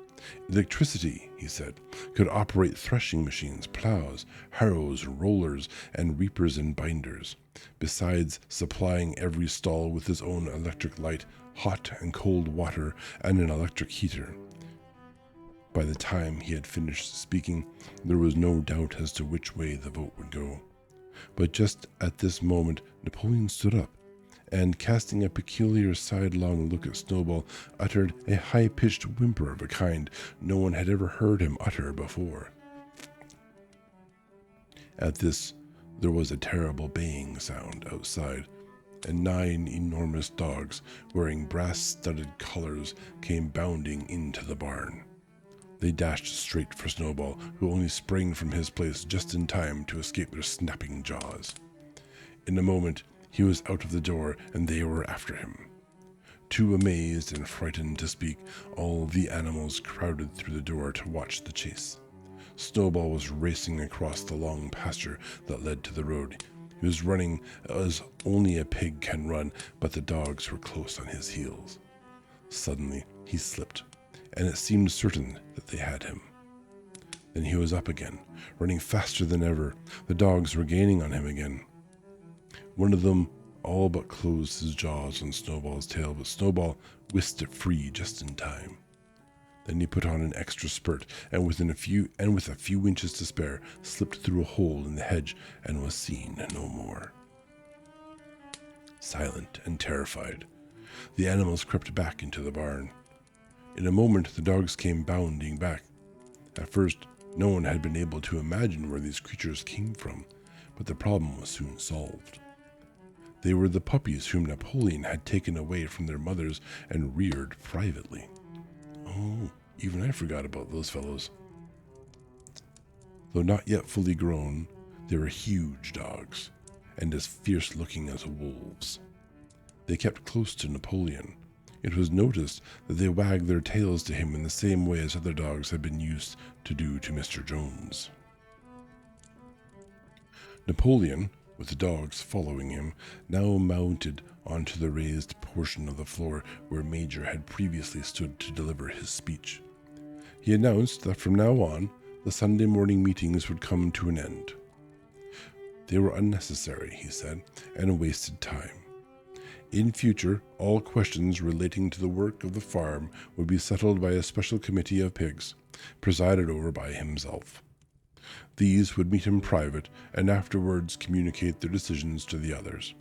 Electricity, he said, could operate threshing machines, plows, harrows, rollers, and reapers and binders, besides supplying every stall with his own electric light, hot and cold water, and an electric heater. By the time he had finished speaking, there was no doubt as to which way the vote would go. But just at this moment, Napoleon stood up, and casting a peculiar sidelong look at Snowball, uttered a high-pitched whimper of a kind no one had ever heard him utter before. At this, there was a terrible baying sound outside, and 9 enormous dogs, wearing brass-studded collars, came bounding into the barn. They dashed straight for Snowball, who only sprang from his place just in time to escape their snapping jaws. In a moment, he was out of the door, and they were after him. Too amazed and frightened to speak, all the animals crowded through the door to watch the chase. Snowball was racing across the long pasture that led to the road. He was running as only a pig can run, but the dogs were close on his heels. Suddenly, he slipped, and it seemed certain that they had him. Then he was up again, running faster than ever. The dogs were gaining on him again. One of them all but closed his jaws on Snowball's tail, but Snowball whisked it free just in time. Then he put on an extra spurt, and with a few inches to spare, slipped through a hole in the hedge and was seen no more. Silent and terrified, the animals crept back into the barn. In a moment, the dogs came bounding back. At first, no one had been able to imagine where these creatures came from, but the problem was soon solved. They were the puppies whom Napoleon had taken away from their mothers and reared privately. Oh, even I forgot about those fellows. Though not yet fully grown, They were huge dogs, and as fierce-looking as wolves. They kept close to Napoleon. It was noticed that they wagged their tails to him in the same way as other dogs had been used to do to Mr. Jones. Napoleon, with the dogs following him, now mounted onto the raised portion of the floor where Major had previously stood to deliver his speech. He announced that from now on, the Sunday morning meetings would come to an end. They were unnecessary, he said, and wasted time. In future, all questions relating to the work of the farm would be settled by a special committee of pigs, presided over by himself. These would meet in private and afterwards communicate their decisions to the others.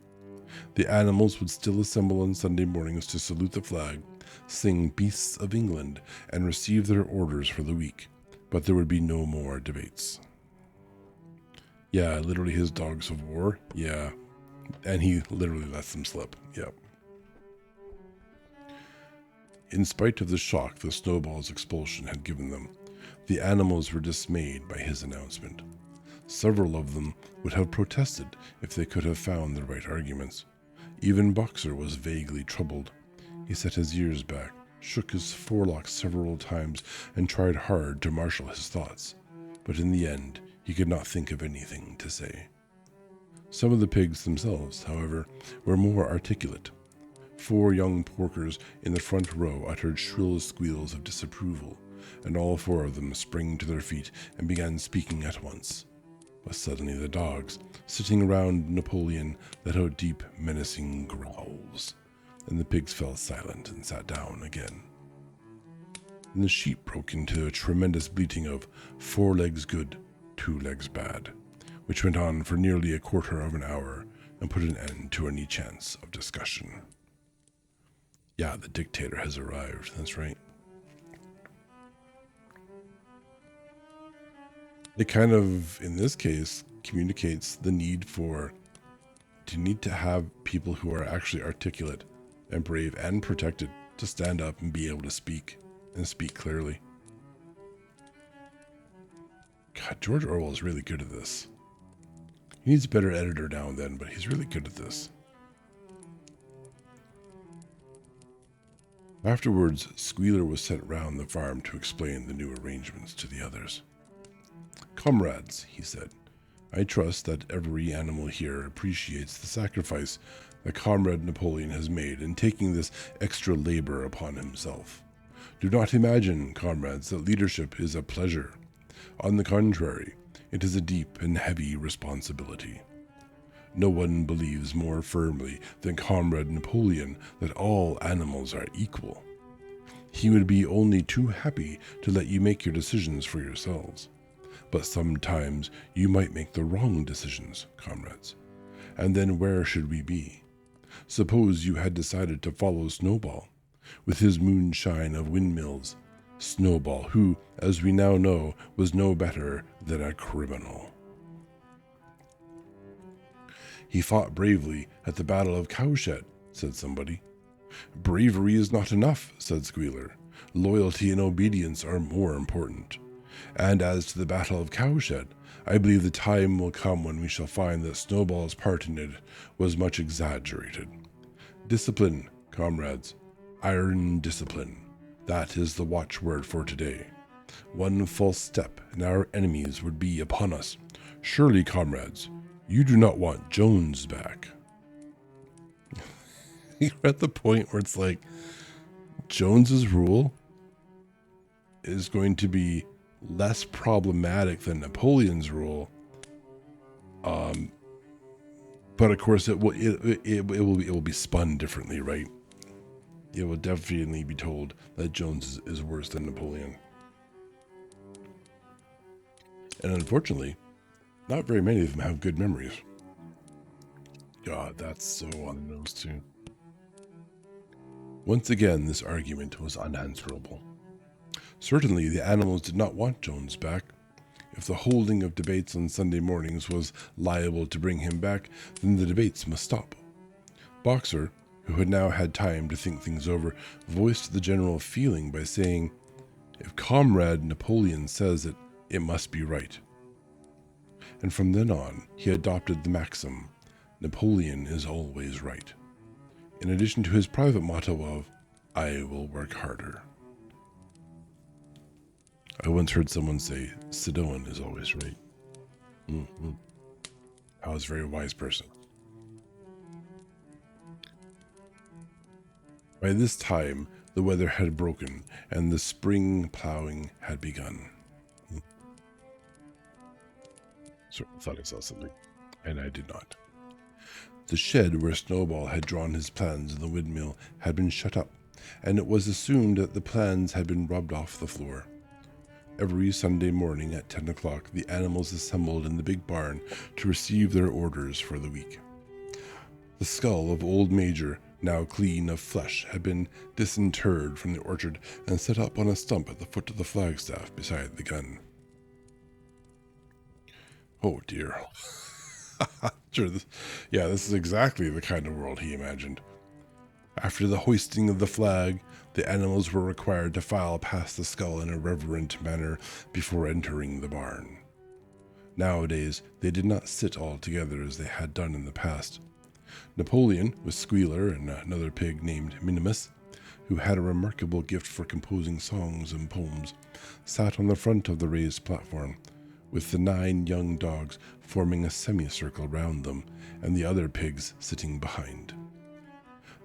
The animals would still assemble on Sunday mornings to salute the flag, sing Beasts of England, and receive their orders for the week, but there would be no more debates. Yeah, literally his dogs of war, yeah. And he literally lets them slip, yep. In spite of the shock the Snowball's expulsion had given them, the animals were dismayed by his announcement. Several of them would have protested if they could have found the right arguments. Even Boxer was vaguely troubled. He set his ears back, shook his forelock several times, and tried hard to marshal his thoughts. But in the end, he could not think of anything to say. Some of the pigs themselves, however, were more articulate. 4 young porkers in the front row uttered shrill squeals of disapproval, and all 4 of them sprang to their feet and began speaking at once. But suddenly the dogs, sitting around Napoleon, let out deep, menacing growls, and the pigs fell silent and sat down again. And the sheep broke into a tremendous bleating of 4 legs good, 2 legs bad, which went on for nearly a quarter of an hour and put an end to any chance of discussion. Yeah, the dictator has arrived, that's right. It kind of, in this case, communicates the need to have people who are actually articulate and brave and protected to stand up and be able to speak, and speak clearly. God, George Orwell is really good at this. He needs a better editor now and then, but he's really good at this. Afterwards, Squealer was sent round the farm to explain the new arrangements to the others. "Comrades," he said, "I trust that every animal here appreciates the sacrifice that Comrade Napoleon has made in taking this extra labor upon himself. Do not imagine, comrades, that leadership is a pleasure. On the contrary, it is a deep and heavy responsibility. No one believes more firmly than Comrade Napoleon that all animals are equal. He would be only too happy to let you make your decisions for yourselves. But sometimes you might make the wrong decisions, comrades. And then where should we be? Suppose you had decided to follow Snowball, with his moonshine of windmills. Snowball, who, as we now know, was no better than a criminal. He fought bravely at the Battle of Cowshed, said somebody. Bravery is not enough, said Squealer. Loyalty and obedience are more important. And as to the Battle of Cowshed, I believe the time will come when we shall find that Snowball's part in it was much exaggerated. Discipline, comrades. Iron discipline. That is the watchword for today. One false step and our enemies would be upon us. Surely, comrades, you do not want Jones back." You're at the point where it's like, Jones's rule is going to be less problematic than Napoleon's rule. But of course it will be spun differently, right? It will definitely be told that Jones is worse than Napoleon. And unfortunately, not very many of them have good memories. God, that's so on the nose too. Once again, this argument was unanswerable. Certainly, the animals did not want Jones back. If the holding of debates on Sunday mornings was liable to bring him back, then the debates must stop. Boxer, who had now had time to think things over, voiced the general feeling by saying, "If Comrade Napoleon says it, it must be right." and from then on he adopted the maxim, Napoleon is always right, in addition to his private motto of, I will work harder. I once heard someone say, Sidoen is always right. Mm-hmm. I was a very wise person. By this time, the weather had broken, and the spring plowing had begun. Sort of thought I saw something, and I did not. The shed where Snowball had drawn his plans in the windmill had been shut up, and it was assumed that the plans had been rubbed off the floor. Every Sunday morning at 10 o'clock, the animals assembled in the big barn to receive their orders for the week. The skull of old Major, now clean of flesh, had been disinterred from the orchard and set up on a stump at the foot of the flagstaff beside the gun. Oh dear. Sure, this is exactly the kind of world he imagined. After the hoisting of the flag, the animals were required to file past the skull in a reverent manner before entering the barn. Nowadays, they did not sit all together as they had done in the past. Napoleon, with Squealer and another pig named Minimus, who had a remarkable gift for composing songs and poems, sat on the front of the raised platform, with the 9 young dogs forming a semicircle round them, and the other pigs sitting behind.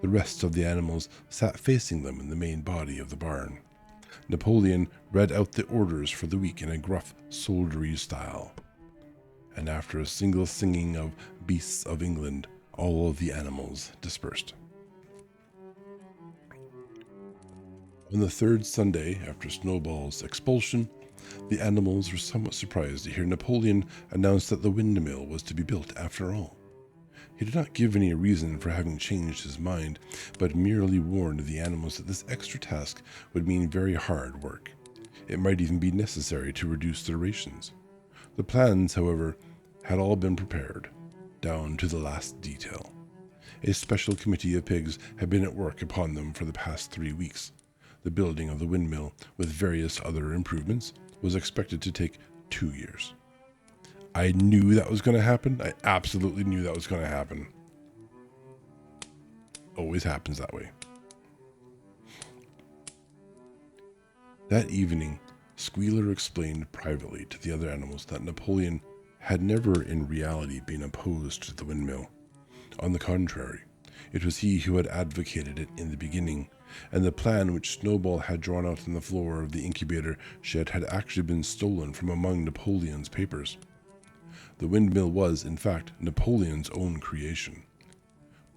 The rest of the animals sat facing them in the main body of the barn. Napoleon read out the orders for the week in a gruff, soldiery style. And after a single singing of Beasts of England, all of the animals dispersed. On the 3rd Sunday after Snowball's expulsion, the animals were somewhat surprised to hear Napoleon announce that the windmill was to be built after all. He did not give any reason for having changed his mind, but merely warned the animals that this extra task would mean very hard work. It might even be necessary to reduce their rations. The plans, however, had all been prepared, down to the last detail. A special committee of pigs had been at work upon them for the past 3 weeks. The building of the windmill, with various other improvements, was expected to take 2 years. I knew that was going to happen. I absolutely knew that was going to happen. Always happens that way. That evening, Squealer explained privately to the other animals that Napoleon had never in reality been opposed to the windmill. On the contrary, it was he who had advocated it in the beginning, and the plan which Snowball had drawn out on the floor of the incubator shed had actually been stolen from among Napoleon's papers. The windmill was, in fact, Napoleon's own creation.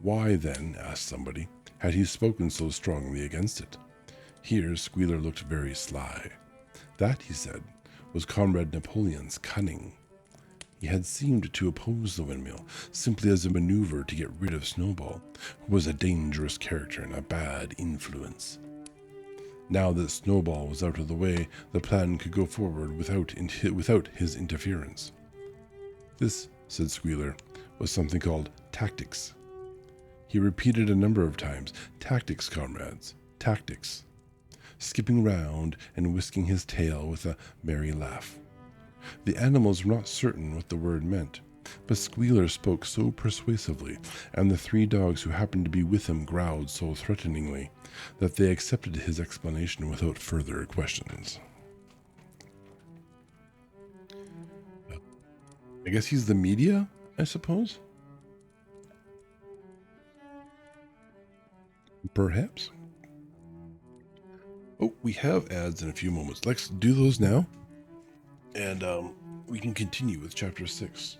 Why, then, asked somebody, had he spoken so strongly against it? Here Squealer looked very sly. That, he said, was Comrade Napoleon's cunning. He had seemed to oppose the windmill simply as a maneuver to get rid of Snowball, who was a dangerous character and a bad influence. Now that Snowball was out of the way, the plan could go forward without his interference. This, said Squealer, was something called tactics. He repeated a number of times, "Tactics, comrades, tactics," skipping round and whisking his tail with a merry laugh. The animals were not certain what the word meant, but Squealer spoke so persuasively, and the 3 dogs who happened to be with him growled so threateningly, that they accepted his explanation without further questions. I guess he's the media, I suppose? Perhaps. Oh, we have ads in a few moments. Let's do those now. And we can continue with chapter 6.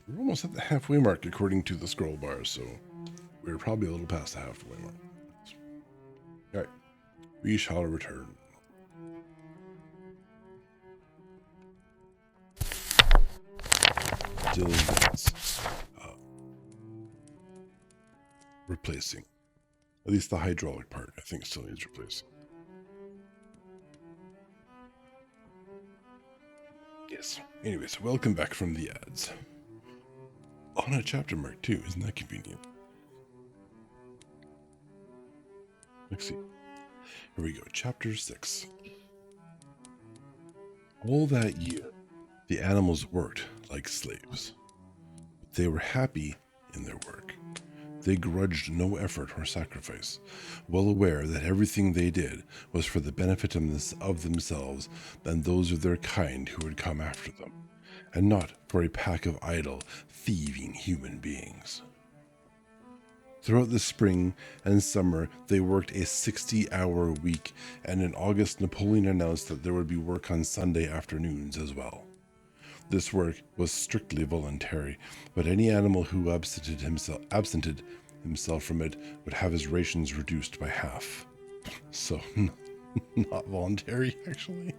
We're almost at the halfway mark according to the scroll bar, so we're probably a little past the halfway mark. Alright. We shall return. Still needs replacing. At least the hydraulic part, I think, still needs replacing. Yes. Anyways, welcome back from the ads. On a chapter mark, too. Isn't that convenient? Let's see. Here we go. Chapter 6. All that year, The animals worked like slaves. They were happy in their work. They grudged no effort or sacrifice, well aware that everything they did was for the benefit of themselves and those of their kind who would come after them, and not for a pack of idle, thieving human beings. Throughout the spring and summer, they worked a 60-hour week, and in August, Napoleon announced that there would be work on Sunday afternoons as well. This work was strictly voluntary, but any animal who absented himself from it would have his rations reduced by half. So, not voluntary, actually.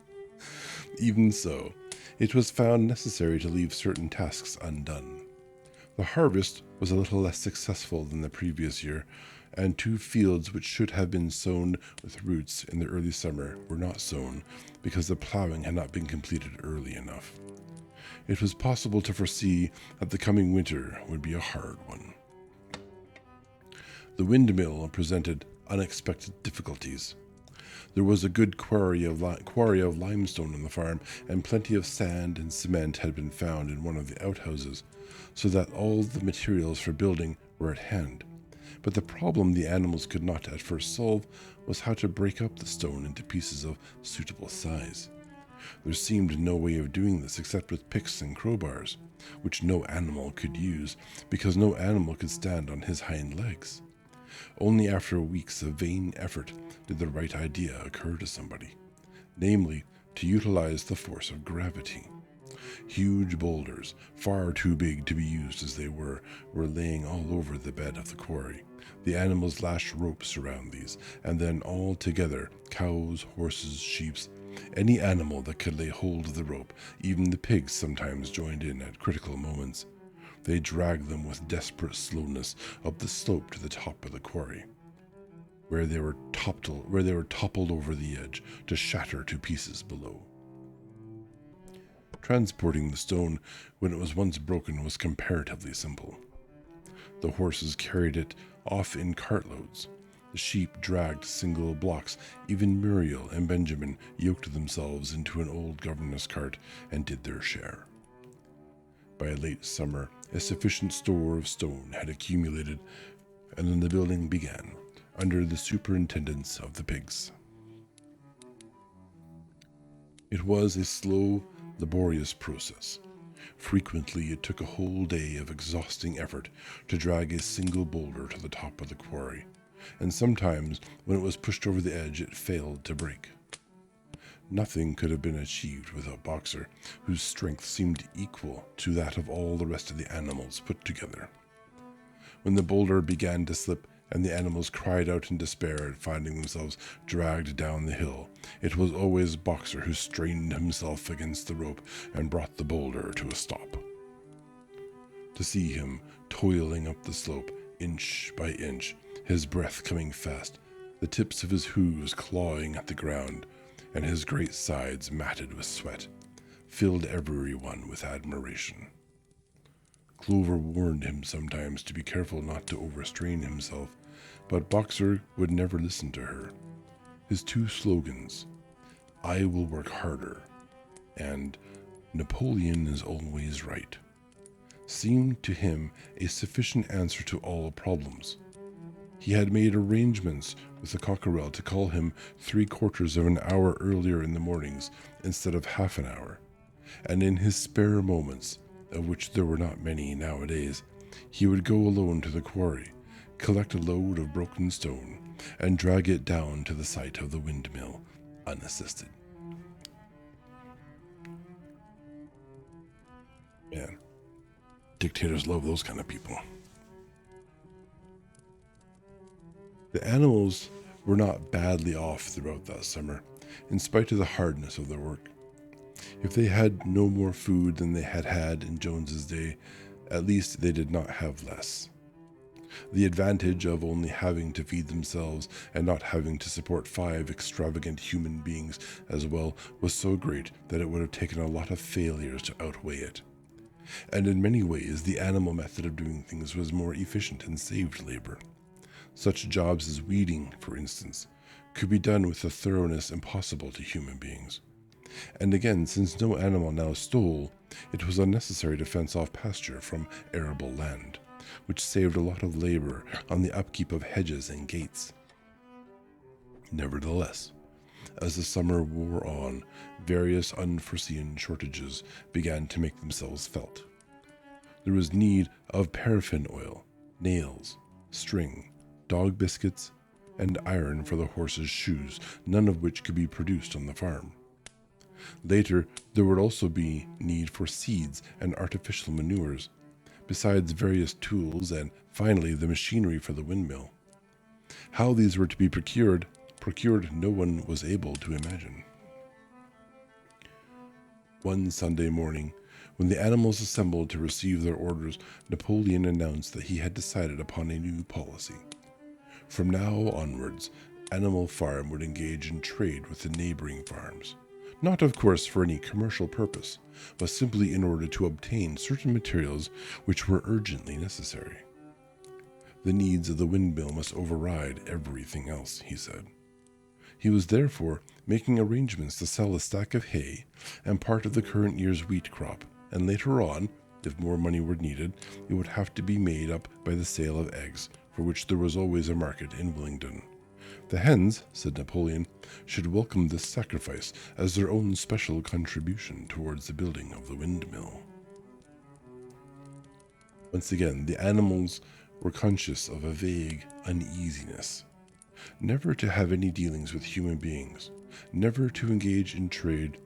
Even so, it was found necessary to leave certain tasks undone. The harvest was a little less successful than the previous year, and 2 fields which should have been sown with roots in the early summer were not sown because the plowing had not been completed early enough. It was possible to foresee that the coming winter would be a hard one. The windmill presented unexpected difficulties. There was a good quarry of limestone on the farm, and plenty of sand and cement had been found in one of the outhouses, so that all the materials for building were at hand. But the problem the animals could not at first solve was how to break up the stone into pieces of suitable size. There seemed no way of doing this except with picks and crowbars, which no animal could use, because no animal could stand on his hind legs. Only after weeks of vain effort did the right idea occur to somebody, namely, to utilize the force of gravity. Huge boulders, far too big to be used as they were laying all over the bed of the quarry. The animals lashed ropes around these, and then all together, cows, horses, sheep, any animal that could lay hold of the rope, even the pigs sometimes joined in at critical moments. They dragged them with desperate slowness up the slope to the top of the quarry, where they were toppled over the edge to shatter to pieces below. Transporting the stone when it was once broken was comparatively simple. The horses carried it off in cartloads. The sheep dragged single blocks. Even Muriel and Benjamin yoked themselves into an old governess cart and did their share. By late summer, a sufficient store of stone had accumulated, and then the building began, under the superintendence of the pigs. It was a slow, laborious process. Frequently, it took a whole day of exhausting effort to drag a single boulder to the top of the quarry, and sometimes, when it was pushed over the edge, it failed to break. Nothing could have been achieved without Boxer, whose strength seemed equal to that of all the rest of the animals put together. When the boulder began to slip and the animals cried out in despair at finding themselves dragged down the hill, it was always Boxer who strained himself against the rope and brought the boulder to a stop. To see him toiling up the slope, inch by inch, his breath coming fast, the tips of his hooves clawing at the ground, and his great sides matted with sweat, filled everyone with admiration. Clover warned him sometimes to be careful not to overstrain himself, but Boxer would never listen to her. His 2 slogans, "I will work harder," and "Napoleon is always right," seemed to him a sufficient answer to all problems. He had made arrangements with the cockerel to call him 3/4 of an hour earlier in the mornings instead of half an hour, and in his spare moments, of which there were not many nowadays, he would go alone to the quarry, collect a load of broken stone, and drag it down to the site of the windmill, unassisted. Man, dictators love those kind of people. The animals were not badly off throughout that summer, in spite of the hardness of their work. If they had no more food than they had had in Jones's day, at least they did not have less. The advantage of only having to feed themselves and not having to support 5 extravagant human beings as well was so great that it would have taken a lot of failures to outweigh it. And in many ways, the animal method of doing things was more efficient and saved labor. Such jobs as weeding, for instance, could be done with a thoroughness impossible to human beings. And again, since no animal now stole, it was unnecessary to fence off pasture from arable land, which saved a lot of labor on the upkeep of hedges and gates. Nevertheless, as the summer wore on, various unforeseen shortages began to make themselves felt. There was need of paraffin oil, nails, string, dog biscuits, and iron for the horses' shoes, none of which could be produced on the farm. Later, there would also be need for seeds and artificial manures, besides various tools and, finally, the machinery for the windmill. How these were to be procured no one was able to imagine. One Sunday morning, when the animals assembled to receive their orders, Napoleon announced that he had decided upon a new policy. From now onwards, Animal Farm would engage in trade with the neighboring farms. Not, of course, for any commercial purpose, but simply in order to obtain certain materials which were urgently necessary. The needs of the windmill must override everything else, he said. He was therefore making arrangements to sell a stack of hay and part of the current year's wheat crop, and later on, if more money were needed, it would have to be made up by the sale of eggs, for which there was always a market in Willingdon. The hens, said Napoleon, should welcome this sacrifice as their own special contribution towards the building of the windmill. Once again, the animals were conscious of a vague uneasiness. Never to have any dealings with human beings, never to engage in trade,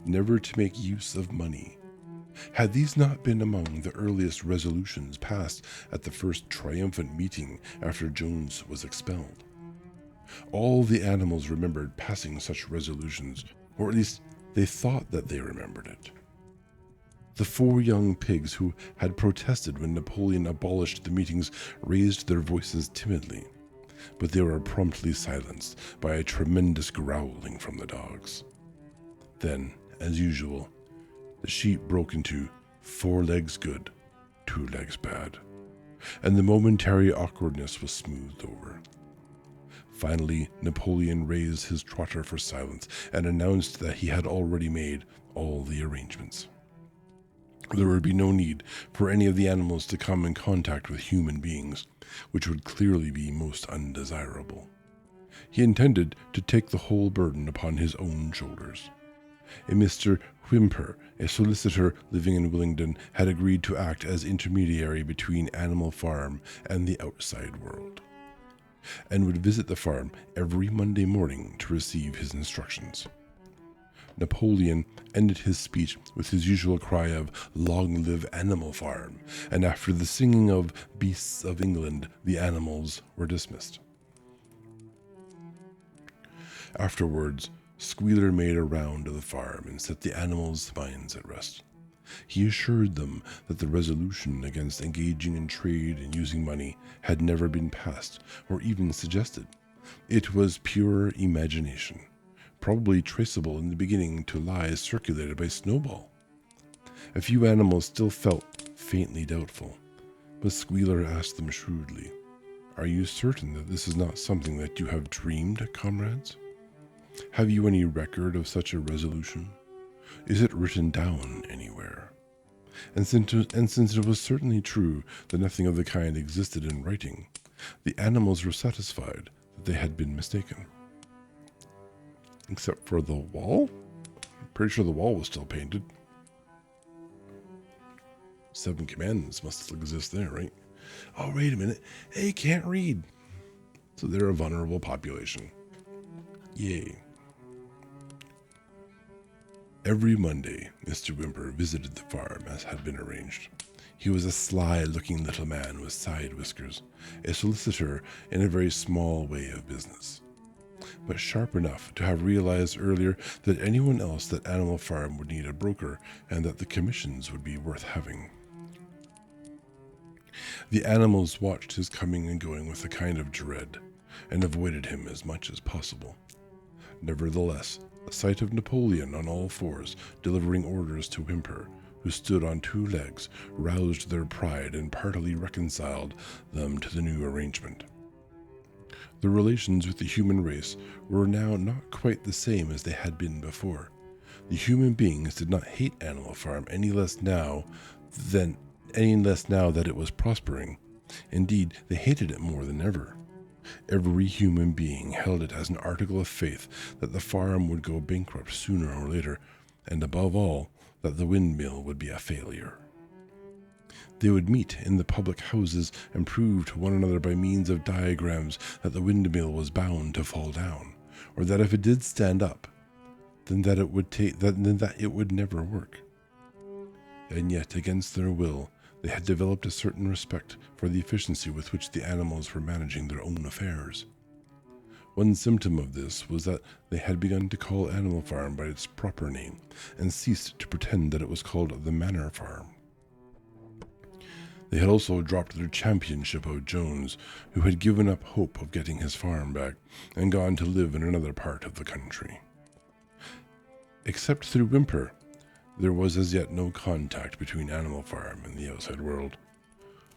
never to make use of money. Had these not been among the earliest resolutions passed at the first triumphant meeting after Jones was expelled? All the animals remembered passing such resolutions, or at least they thought that they remembered it. The 4 young pigs who had protested when Napoleon abolished the meetings raised their voices timidly, but they were promptly silenced by a tremendous growling from the dogs. Then, as usual, the sheep broke into 4 legs good, 2 legs bad, and the momentary awkwardness was smoothed over. Finally, Napoleon raised his trotter for silence and announced that he had already made all the arrangements. There would be no need for any of the animals to come in contact with human beings, which would clearly be most undesirable. He intended to take the whole burden upon his own shoulders. A Mr. Whymper, a solicitor living in Willingdon, had agreed to act as intermediary between Animal Farm and the outside world, and would visit the farm every Monday morning to receive his instructions. Napoleon ended his speech with his usual cry of "Long live Animal Farm," and after the singing of Beasts of England, the animals were dismissed. Afterwards, Squealer made a round of the farm and set the animals' minds at rest. He assured them that the resolution against engaging in trade and using money had never been passed or even suggested. It was pure imagination, probably traceable in the beginning to lies circulated by Snowball. A few animals still felt faintly doubtful, but Squealer asked them shrewdly, "Are you certain that this is not something that you have dreamed, comrades? Have you any record of such a resolution? Is it written down anywhere?" And since it was certainly true that nothing of the kind existed in writing, the animals were satisfied that they had been mistaken. Except for the wall? I'm pretty sure the wall was still painted. 7 Commandments must still exist there, right? Oh, wait a minute. They can't read. So they're a vulnerable population. Yay. Every Monday, Mr. Whymper visited the farm as had been arranged. He was a sly-looking little man with side whiskers, a solicitor in a very small way of business, but sharp enough to have realized earlier that anyone else at Animal Farm would need a broker and that the commissions would be worth having. The animals watched his coming and going with a kind of dread, and avoided him as much as possible. Nevertheless, the sight of Napoleon on all fours delivering orders to Whymper, who stood on 2 legs, roused their pride and partily reconciled them to the new arrangement. The relations with the human race were now not quite the same as they had been before. The human beings did not hate Animal Farm any less now that it was prospering. Indeed, they hated it more than ever. Every human being held it as an article of faith that the farm would go bankrupt sooner or later, and above all, that the windmill would be a failure. They would meet in the public houses and prove to one another by means of diagrams that the windmill was bound to fall down, or that if it did stand up, then that it would never work. And yet, against their will, they had developed a certain respect for the efficiency with which the animals were managing their own affairs. One symptom of this was that they had begun to call Animal Farm by its proper name, and ceased to pretend that it was called the Manor Farm. They had also dropped their championship of Jones, who had given up hope of getting his farm back, and gone to live in another part of the country. Except through Whymper, there was as yet no contact between Animal Farm and the outside world,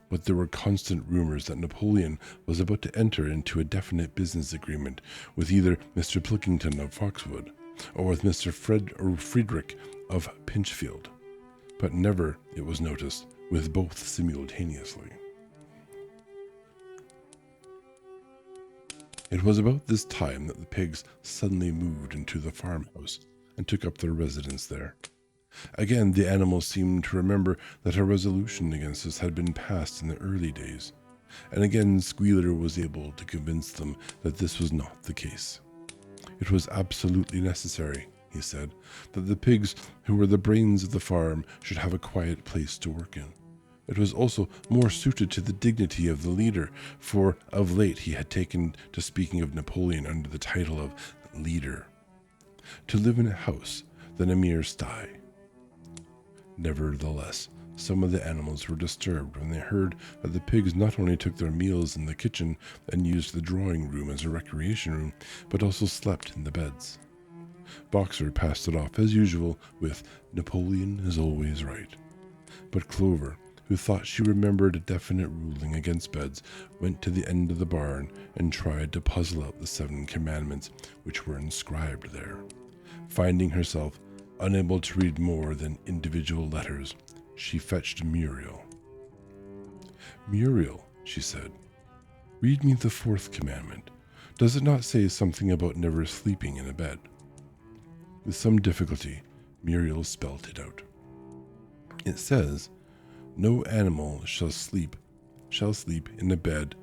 but there were constant rumors that Napoleon was about to enter into a definite business agreement with either Mr. Pilkington of Foxwood or with Mr. Friedrich of Pinchfield, but never, it was noticed, with both simultaneously. It was about this time that the pigs suddenly moved into the farmhouse and took up their residence there. Again, the animals seemed to remember that a resolution against us had been passed in the early days, and again Squealer was able to convince them that this was not the case. It was absolutely necessary, he said, that the pigs, who were the brains of the farm, should have a quiet place to work in. It was also more suited to the dignity of the leader, for of late he had taken to speaking of Napoleon under the title of leader, to live in a house than a mere sty. Nevertheless, some of the animals were disturbed when they heard that the pigs not only took their meals in the kitchen and used the drawing room as a recreation room, but also slept in the beds. Boxer passed it off as usual with "Napoleon is always right." But Clover, who thought she remembered a definite ruling against beds, went to the end of the barn and tried to puzzle out the 7 commandments which were inscribed there. Finding herself unable to read more than individual letters, she fetched Muriel. "Muriel," she said, "read me the 4th commandment. Does it not say something about never sleeping in a bed?" With some difficulty, Muriel spelt it out. "It says, 'No animal shall sleep in a bed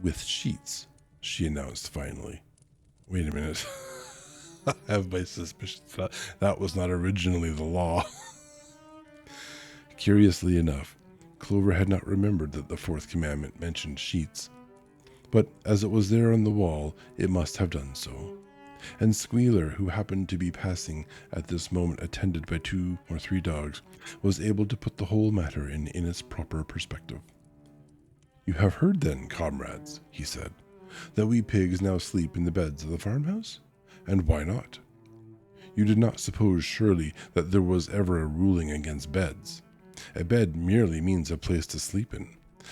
with sheets,'" she announced finally. Wait a minute. I have my suspicions that was not originally the law. Curiously enough, Clover had not remembered that the 4th commandment mentioned sheets, but as it was there on the wall, it must have done so. And Squealer, who happened to be passing at this moment attended by 2 or 3 dogs, was able to put the whole matter in its proper perspective. "You have heard then, comrades," he said, "that we pigs now sleep in the beds of the farmhouse? And why not? You did not suppose, surely, that there was ever a ruling against beds. A bed merely means a place to sleep in.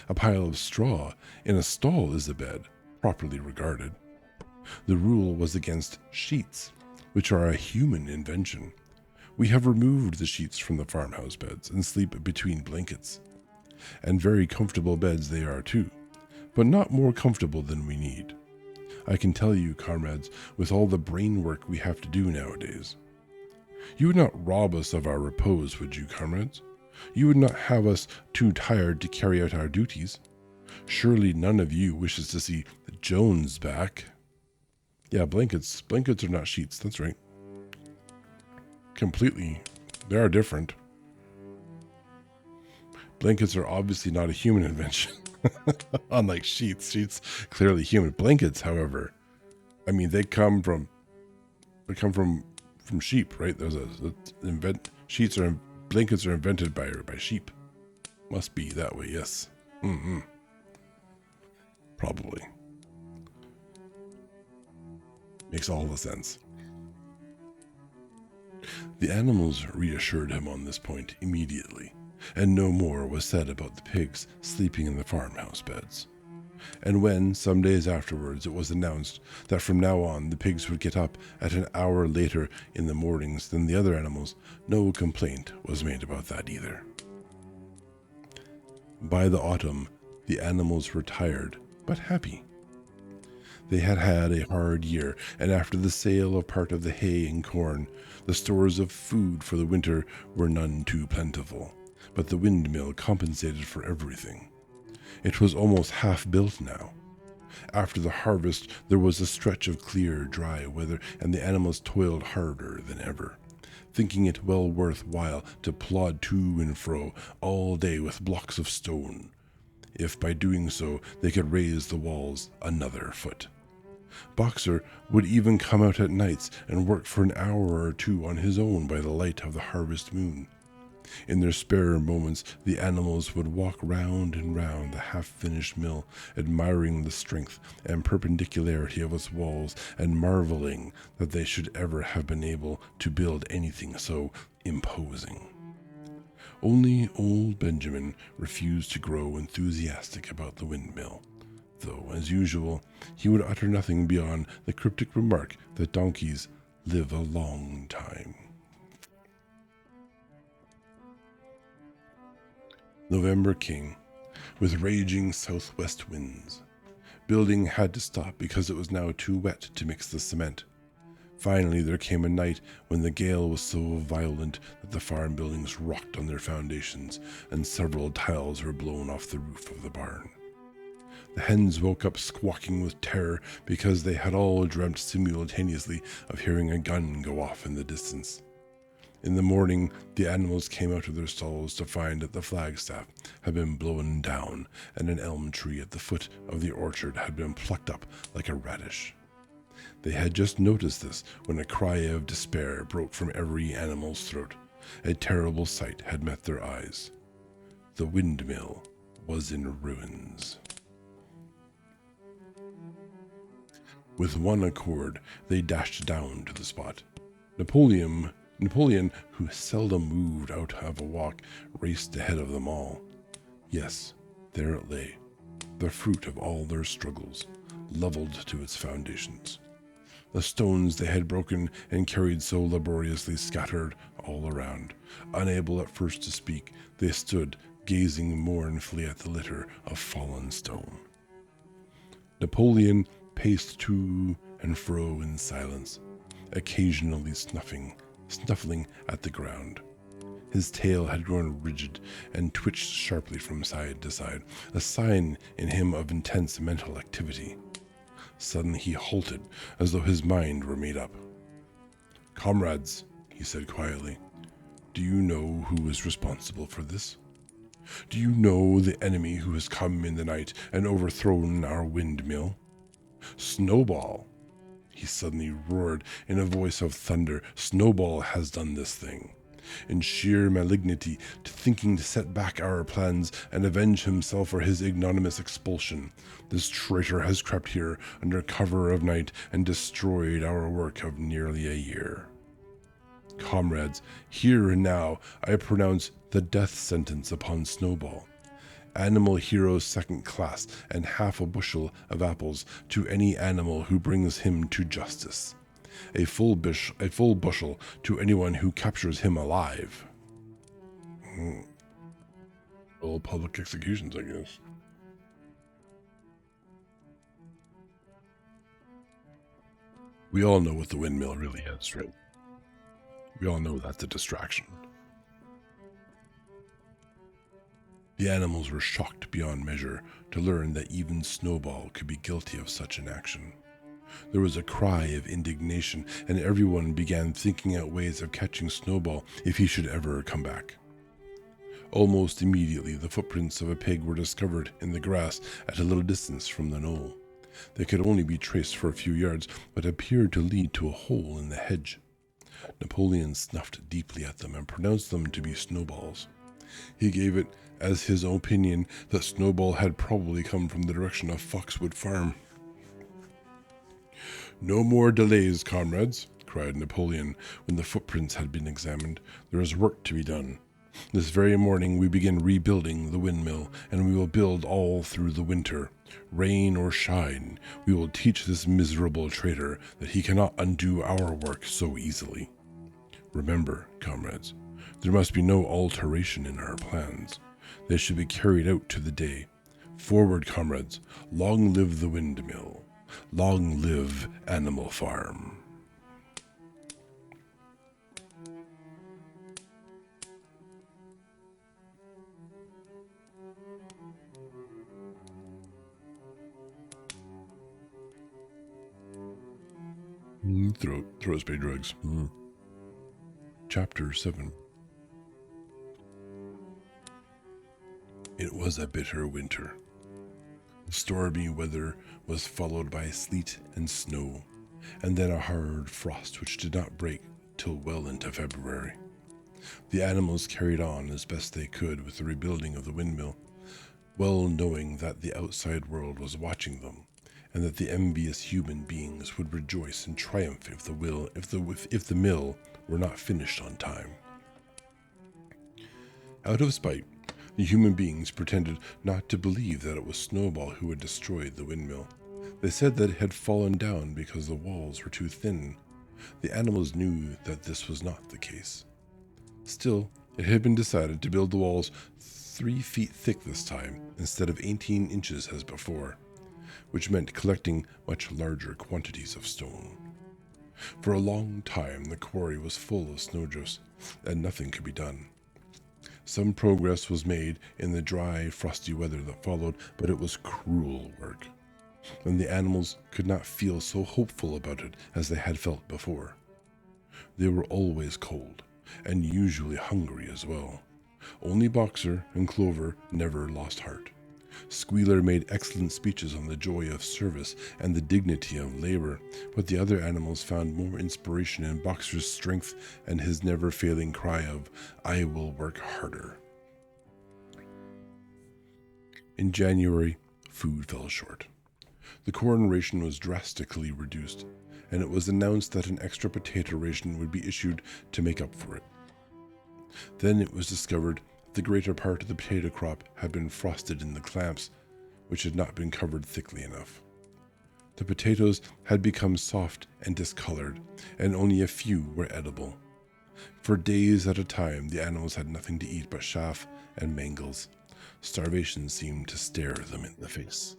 A pile of straw in a stall is a bed, properly regarded. The rule was against sheets, which are a human invention. We have removed the sheets from the farmhouse beds and sleep between blankets. And very comfortable beds they are too, but not more comfortable than we need. I can tell you, comrades, with all the brain work we have to do nowadays. You would not rob us of our repose, would you, comrades? You would not have us too tired to carry out our duties. Surely none of you wishes to see Jones back." Yeah, blankets. Blankets are not sheets, that's right. Completely. They are different. Blankets are obviously not a human invention. Unlike sheets. Sheets, clearly human. Blankets, however, I mean, they come from sheep, right? Blankets are invented by sheep. Must be that way, yes. Probably. Makes all the sense. The animals reassured him on this point immediately, and no more was said about the pigs sleeping in the farmhouse beds. And when, some days afterwards, it was announced that from now on the pigs would get up at an hour later in the mornings than the other animals, no complaint was made about that either. By the autumn, the animals were tired, but happy. They had had a hard year, and after the sale of part of the hay and corn, the stores of food for the winter were none too plentiful, but the windmill compensated for everything. It was almost half built now. After the harvest, there was a stretch of clear, dry weather, and the animals toiled harder than ever, thinking it well worth while to plod to and fro all day with blocks of stone, if by doing so they could raise the walls another foot. Boxer would even come out at nights and work for an hour or two on his own by the light of the harvest moon. In their spare moments, the animals would walk round and round the half-finished mill, admiring the strength and perpendicularity of its walls and marveling that they should ever have been able to build anything so imposing. Only old Benjamin refused to grow enthusiastic about the windmill, though, as usual, he would utter nothing beyond the cryptic remark that donkeys live a long time. November came, with raging southwest winds. Building had to stop because it was now too wet to mix the cement. Finally, there came a night when the gale was so violent that the farm buildings rocked on their foundations, and several tiles were blown off the roof of the barn. The hens woke up squawking with terror because they had all dreamt simultaneously of hearing a gun go off in the distance. In the morning, the animals came out of their stalls to find that the flagstaff had been blown down and an elm tree at the foot of the orchard had been plucked up like a radish. They had just noticed this when a cry of despair broke from every animal's throat. A terrible sight had met their eyes. The windmill was in ruins. With one accord, they dashed down to the spot. Napoleon, who seldom moved out of a walk, raced ahead of them all. Yes, there it lay, the fruit of all their struggles, leveled to its foundations. The stones they had broken and carried so laboriously scattered all around. Unable at first to speak, they stood gazing mournfully at the litter of fallen stone. Napoleon paced to and fro in silence, occasionally snuffling at the ground. His tail had grown rigid and twitched sharply from side to side, a sign in him of intense mental activity. Suddenly he halted, as though his mind were made up. "Comrades," he said quietly, "do you know who is responsible for this? Do you know the enemy who has come in the night and overthrown our windmill? Snowball!" He suddenly roared in a voice of thunder. "Snowball has done this thing. In sheer malignity, thinking to set back our plans and avenge himself for his ignominious expulsion, this traitor has crept here under cover of night and destroyed our work of nearly a year. Comrades, here and now I pronounce the death sentence upon Snowball. Animal hero second class, and half a bushel of apples to any animal who brings him to justice. A full bushel to anyone who captures him alive." Well, public executions, I guess. We all know what the windmill really is, right? We all know that's a distraction. The animals were shocked beyond measure to learn that even Snowball could be guilty of such an action. There was a cry of indignation, and everyone began thinking out ways of catching Snowball if he should ever come back. Almost immediately, the footprints of a pig were discovered in the grass at a little distance from the knoll. They could only be traced for a few yards, but appeared to lead to a hole in the hedge. Napoleon snuffed deeply at them and pronounced them to be Snowball's. He gave it as his opinion that Snowball had probably come from the direction of Foxwood Farm. "No more delays, comrades," cried Napoleon when the footprints had been examined. "There is work to be done. This very morning we begin rebuilding the windmill, and we will build all through the winter. Rain or shine, we will teach this miserable traitor that he cannot undo our work so easily. Remember, comrades, there must be no alteration in our plans. They should be carried out to the day. Forward, comrades. Long live the windmill. Long live Animal Farm. Throat spray drugs. Chapter 7. It was a bitter winter. The stormy weather was followed by sleet and snow, and then a hard frost which did not break till well into February. The animals carried on as best they could with the rebuilding of the windmill, well knowing that the outside world was watching them, and that the envious human beings would rejoice and triumph if the mill were not finished on time. Out of spite, the human beings pretended not to believe that it was Snowball who had destroyed the windmill. They said that it had fallen down because the walls were too thin. The animals knew that this was not the case. Still, it had been decided to build the walls 3 feet thick this time, instead of 18 inches as before, which meant collecting much larger quantities of stone. For a long time, the quarry was full of snowdrifts, and nothing could be done. Some progress was made in the dry, frosty weather that followed, but it was cruel work, and the animals could not feel so hopeful about it as they had felt before. They were always cold, and usually hungry as well. Only Boxer and Clover never lost heart. Squealer made excellent speeches on the joy of service and the dignity of labor, but the other animals found more inspiration in Boxer's strength and his never-failing cry of, "I will work harder." In January, food fell short. The corn ration was drastically reduced, and it was announced that an extra potato ration would be issued to make up for it. Then it was discovered the greater part of the potato crop had been frosted in the clamps, which had not been covered thickly enough. The potatoes had become soft and discolored, and only a few were edible. For days at a time, the animals had nothing to eat but chaff and mangels. Starvation seemed to stare them in the face.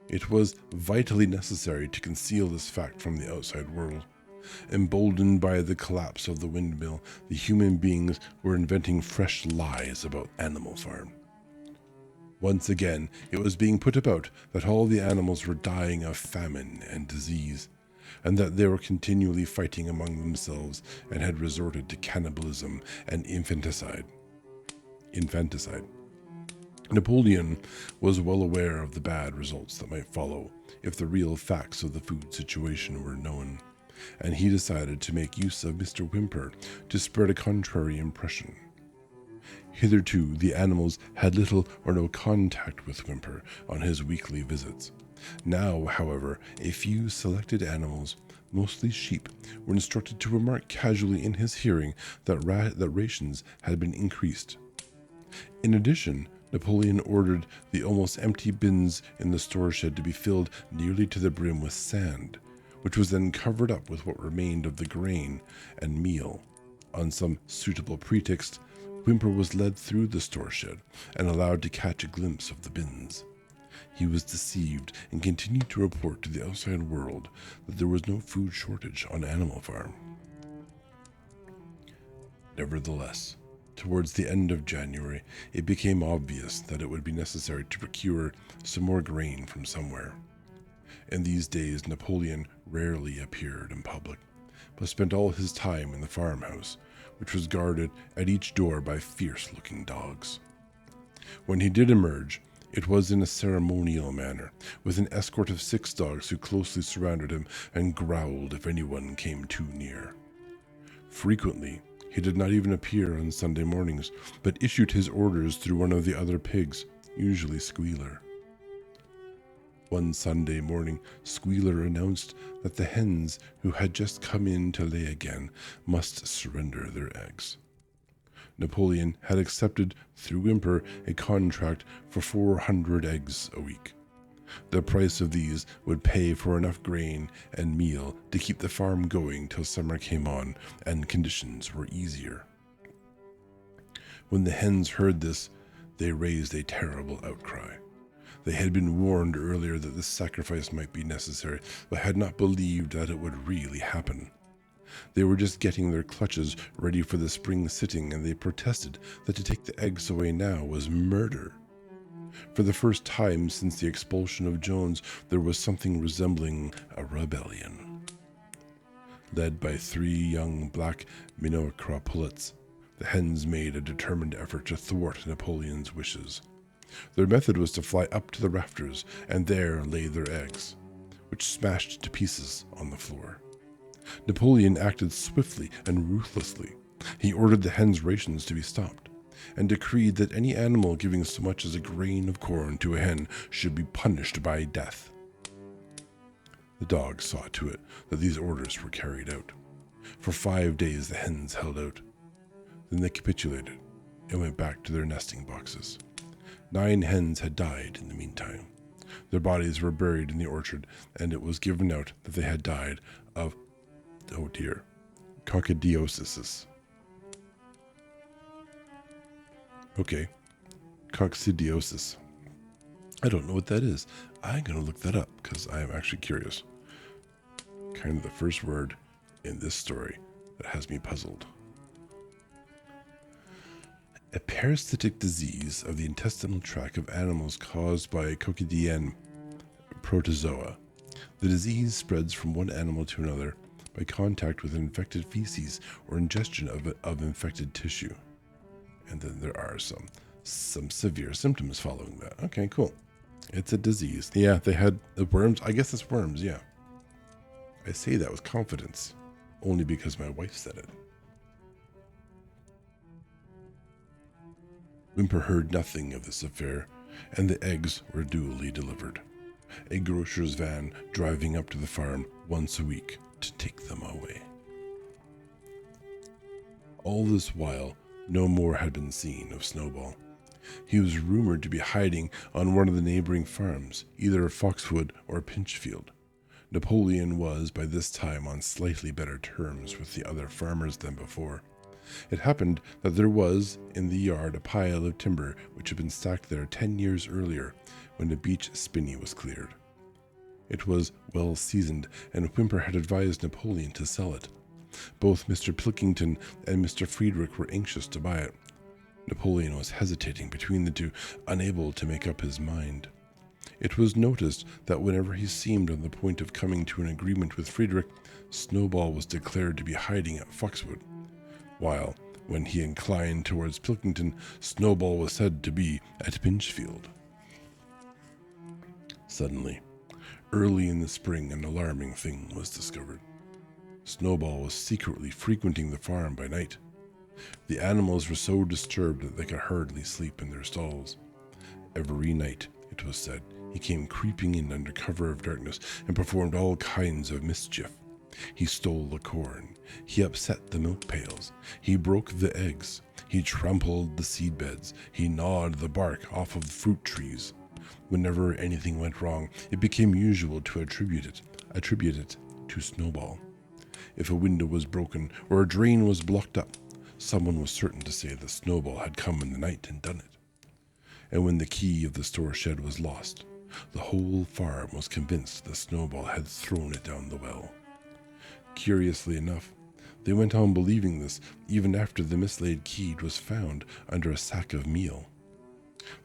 It was vitally necessary to conceal this fact from the outside world. Emboldened by the collapse of the windmill, the human beings were inventing fresh lies about Animal Farm. Once again, it was being put about that all the animals were dying of famine and disease, and that they were continually fighting among themselves and had resorted to cannibalism and infanticide. Napoleon was well aware of the bad results that might follow if the real facts of the food situation were known, and he decided to make use of Mr. Whymper to spread a contrary impression. Hitherto, the animals had little or no contact with Whymper on his weekly visits. Now, however, a few selected animals, mostly sheep, were instructed to remark casually in his hearing that rations had been increased. In addition, Napoleon ordered the almost empty bins in the store shed to be filled nearly to the brim with sand, which was then covered up with what remained of the grain and meal. On some suitable pretext, Whymper was led through the store shed and allowed to catch a glimpse of the bins. He was deceived and continued to report to the outside world that there was no food shortage on Animal Farm. Nevertheless, towards the end of January, it became obvious that it would be necessary to procure some more grain from somewhere. In these days, Napoleon rarely appeared in public, but spent all his time in the farmhouse, which was guarded at each door by fierce-looking dogs. When he did emerge, it was in a ceremonial manner, with an escort of 6 dogs who closely surrounded him and growled if anyone came too near. Frequently, he did not even appear on Sunday mornings, but issued his orders through one of the other pigs, usually Squealer. One Sunday morning, Squealer announced that the hens who had just come in to lay again must surrender their eggs. Napoleon had accepted, through Whymper, a contract for 400 eggs a week. The price of these would pay for enough grain and meal to keep the farm going till summer came on and conditions were easier. When the hens heard this, they raised a terrible outcry. They had been warned earlier that this sacrifice might be necessary, but had not believed that it would really happen. They were just getting their clutches ready for the spring sitting, and they protested that to take the eggs away now was murder. For the first time since the expulsion of Jones, there was something resembling a rebellion. Led by 3 young black meeriart pullets, the hens made a determined effort to thwart Napoleon's wishes. Their method was to fly up to the rafters and there lay their eggs, which smashed to pieces on the floor. Napoleon acted swiftly and ruthlessly. He ordered the hens' rations to be stopped, and decreed that any animal giving so much as a grain of corn to a hen should be punished by death. The dogs saw to it that these orders were carried out. For 5 days the hens held out. Then they capitulated and went back to their nesting boxes. 9 hens had died in the meantime. Their bodies were buried in the orchard, and it was given out that they had died of, coccidiosis. Okay, coccidiosis. I don't know what that is. I'm going to look that up because I am actually curious. Kind of the first word in this story that has me puzzled. A parasitic disease of the intestinal tract of animals caused by coccidian protozoa. The disease spreads from one animal to another by contact with infected feces or ingestion of infected tissue. And then there are some severe symptoms following that. Okay, cool. It's a disease. Yeah, they had the worms. I guess it's worms, yeah. I say that with confidence, only because my wife said it. Whymper heard nothing of this affair, and the eggs were duly delivered. A grocer's van driving up to the farm once a week to take them away. All this while, no more had been seen of Snowball. He was rumored to be hiding on one of the neighboring farms, either Foxwood or Pinchfield. Napoleon was by this time on slightly better terms with the other farmers than before. It happened that there was in the yard a pile of timber which had been stacked there 10 years earlier when the beech spinney was cleared. It was well seasoned, and Whymper had advised Napoleon to sell it. Both Mr. Pilkington and Mr. Friedrich were anxious to buy it. Napoleon was hesitating between the two, unable to make up his mind. It was noticed that whenever he seemed on the point of coming to an agreement with Friedrich, Snowball was declared to be hiding at Foxwood, while, when he inclined towards Pilkington, Snowball was said to be at Pinchfield. Suddenly, early in the spring, an alarming thing was discovered. Snowball was secretly frequenting the farm by night. The animals were so disturbed that they could hardly sleep in their stalls. Every night, it was said, he came creeping in under cover of darkness and performed all kinds of mischief. He stole the corn. He upset the milk pails. He broke the eggs. He trampled the seed beds. He gnawed the bark off of the fruit trees. Whenever anything went wrong, it became usual to attribute it to Snowball. If a window was broken or a drain was blocked up, someone was certain to say that Snowball had come in the night and done it. And when the key of the store shed was lost, the whole farm was convinced that Snowball had thrown it down the well. Curiously enough, they went on believing this even after the mislaid key was found under a sack of meal.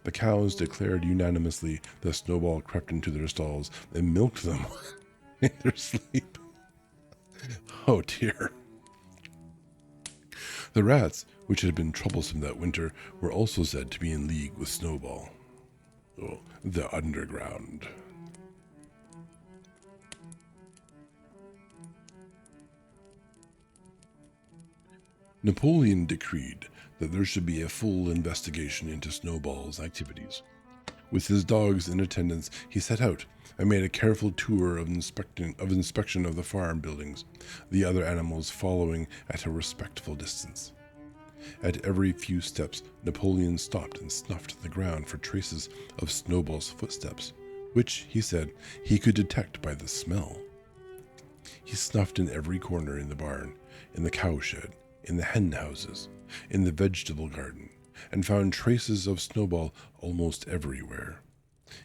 The cows declared unanimously that Snowball crept into their stalls and milked them in their sleep. Oh dear. The rats, which had been troublesome that winter, were also said to be in league with Snowball. Oh, the underground. Napoleon decreed that there should be a full investigation into Snowball's activities. With his dogs in attendance, he set out and made a careful tour of inspection of the farm buildings, the other animals following at a respectful distance. At every few steps, Napoleon stopped and snuffed the ground for traces of Snowball's footsteps, which, he said, he could detect by the smell. He snuffed in every corner in the barn, in the cowshed, in the hen houses, in the vegetable garden, and found traces of Snowball almost everywhere.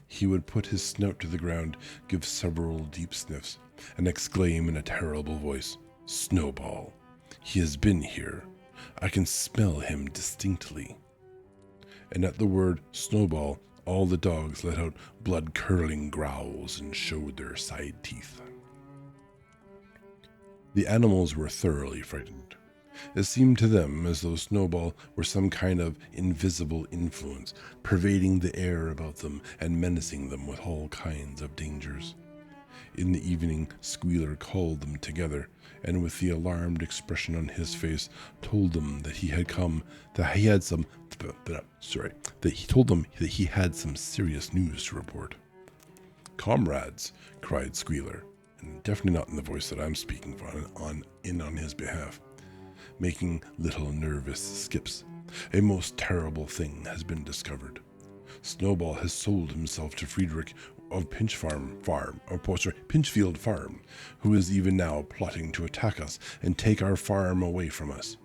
He would put his snout to the ground, give several deep sniffs, and exclaim in a terrible voice, "Snowball! He has been here. I can smell him distinctly." And at the word Snowball, all the dogs let out blood-curdling growls and showed their side teeth. The animals were thoroughly frightened. It seemed to them as though Snowball were some kind of invisible influence, pervading the air about them and menacing them with all kinds of dangers. In the evening, Squealer called them together, and with the alarmed expression on his face, told them that he told them that he had some serious news to report. "Comrades," cried Squealer, and definitely not in the voice that I'm speaking on his behalf, making little nervous skips. "A most terrible thing has been discovered. Snowball has sold himself to Friedrich of Pinchfield Farm, who is even now plotting to attack us and take our farm away from us.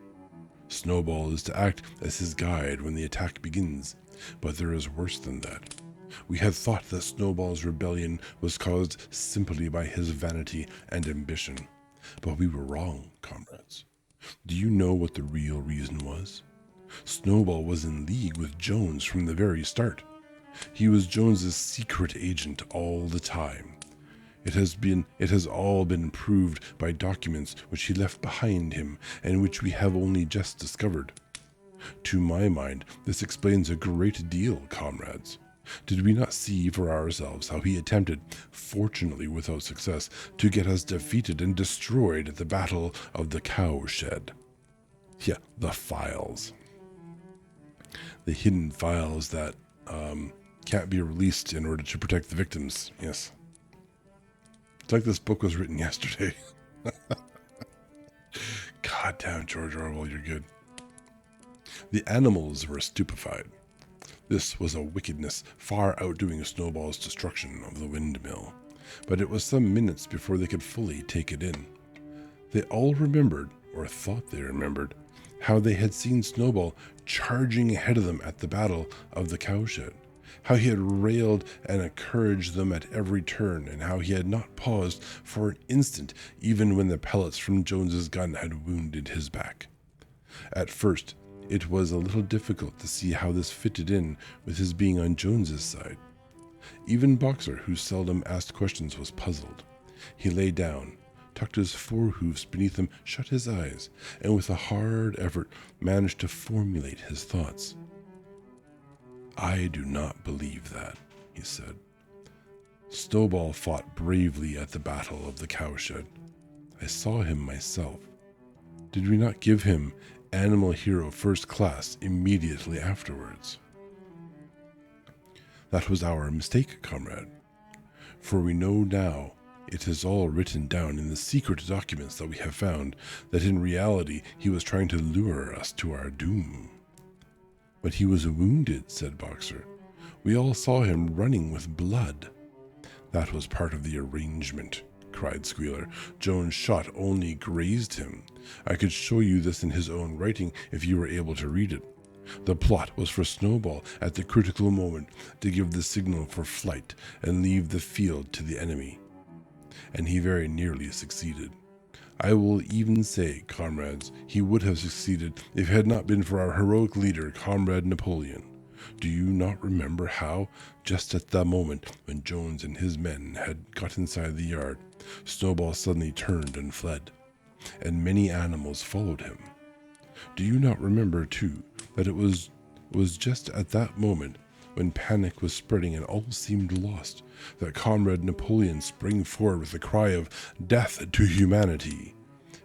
Snowball is to act as his guide when the attack begins, but there is worse than that. We had thought that Snowball's rebellion was caused simply by his vanity and ambition, but we were wrong, comrades. Do you know what the real reason was? Snowball was in league with Jones from the very start. He was Jones's secret agent all the time. It has all been proved by documents which he left behind him and which we have only just discovered. To my mind, this explains a great deal, comrades. Did we not see for ourselves how he attempted, fortunately without success, to get us defeated and destroyed at the Battle of the Cowshed? Yeah, the files. The hidden files that can't be released in order to protect the victims, yes. It's like this book was written yesterday. God damn, George Orwell, you're good. The animals were stupefied. This was a wickedness far outdoing Snowball's destruction of the windmill, but it was some minutes before they could fully take it in. They all remembered, or thought they remembered, how they had seen Snowball charging ahead of them at the Battle of the Cowshed, how he had railed and encouraged them at every turn, and how he had not paused for an instant even when the pellets from Jones's gun had wounded his back. At first, it was a little difficult to see how this fitted in with his being on Jones's side. Even Boxer, who seldom asked questions, was puzzled. He lay down, tucked his forehoofs beneath him, shut his eyes, and with a hard effort managed to formulate his thoughts. "I do not believe that," he said. "Snowball fought bravely at the Battle of the Cowshed. I saw him myself. Did we not give him Animal Hero First Class immediately afterwards? That was our mistake, comrade, for we know now it is all written down in the secret documents that we have found that in reality he was trying to lure us to our doom." "But he was wounded," said Boxer. "We all saw him running with blood." "That was part of the arrangement," cried Squealer. "Jones' shot only grazed him. I could show you this in his own writing if you were able to read it. The plot was for Snowball at the critical moment to give the signal for flight and leave the field to the enemy. And he very nearly succeeded. I will even say, comrades, he would have succeeded if it had not been for our heroic leader, Comrade Napoleon. Do you not remember how, just at the moment when Jones and his men had got inside the yard, Snowball suddenly turned and fled, and many animals followed him? Do you not remember, too, that it was just at that moment, when panic was spreading and all seemed lost, that Comrade Napoleon sprang forward with a cry of 'Death to humanity!'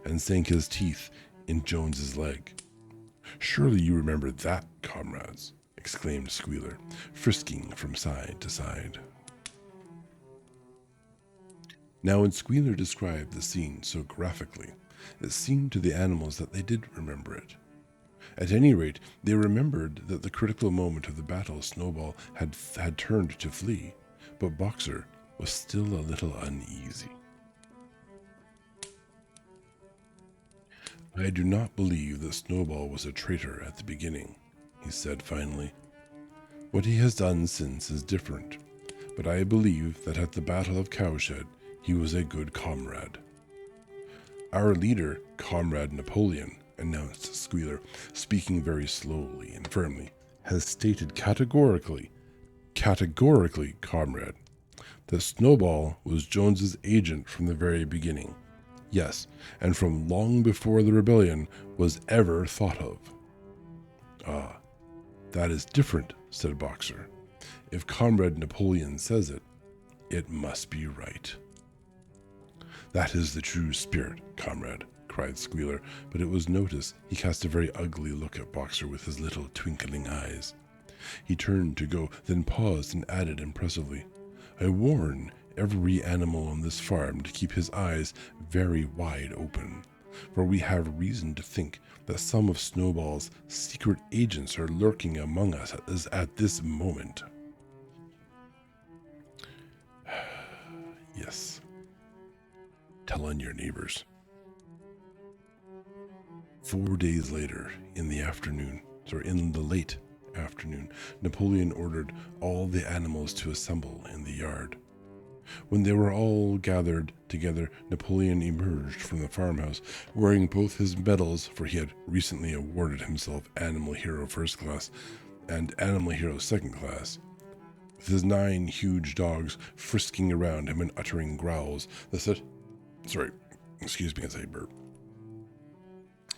and sank his teeth in Jones's leg? Surely you remember that, comrades," exclaimed Squealer, frisking from side to side. Now when Squealer described the scene so graphically, it seemed to the animals that they did remember it. At any rate, they remembered that the critical moment of the battle Snowball had turned to flee, but Boxer was still a little uneasy. "I do not believe that Snowball was a traitor at the beginning," he said finally. "What he has done since is different, but I believe that at the Battle of Cowshed he was a good comrade." "Our leader, Comrade Napoleon," announced Squealer, speaking very slowly and firmly, "has stated categorically, comrade, that Snowball was Jones's agent from the very beginning. Yes, and from long before the rebellion was ever thought of." "Ah, that is different," said Boxer. "If Comrade Napoleon says it, it must be right." "That is the true spirit, comrade," cried Squealer, but it was noticed he cast a very ugly look at Boxer with his little twinkling eyes. He turned to go, then paused and added impressively, "I warn every animal on this farm to keep his eyes very wide open, for we have reason to think that some of Snowball's secret agents are lurking among us at this moment." "Yes. Tell on your neighbors." 4 days later, in the late afternoon, Napoleon ordered all the animals to assemble in the yard. When they were all gathered together, Napoleon emerged from the farmhouse, wearing both his medals, for he had recently awarded himself Animal Hero First Class and Animal Hero Second Class, with his 9 huge dogs frisking around him and uttering growls that said, "Sorry, excuse me as I burp."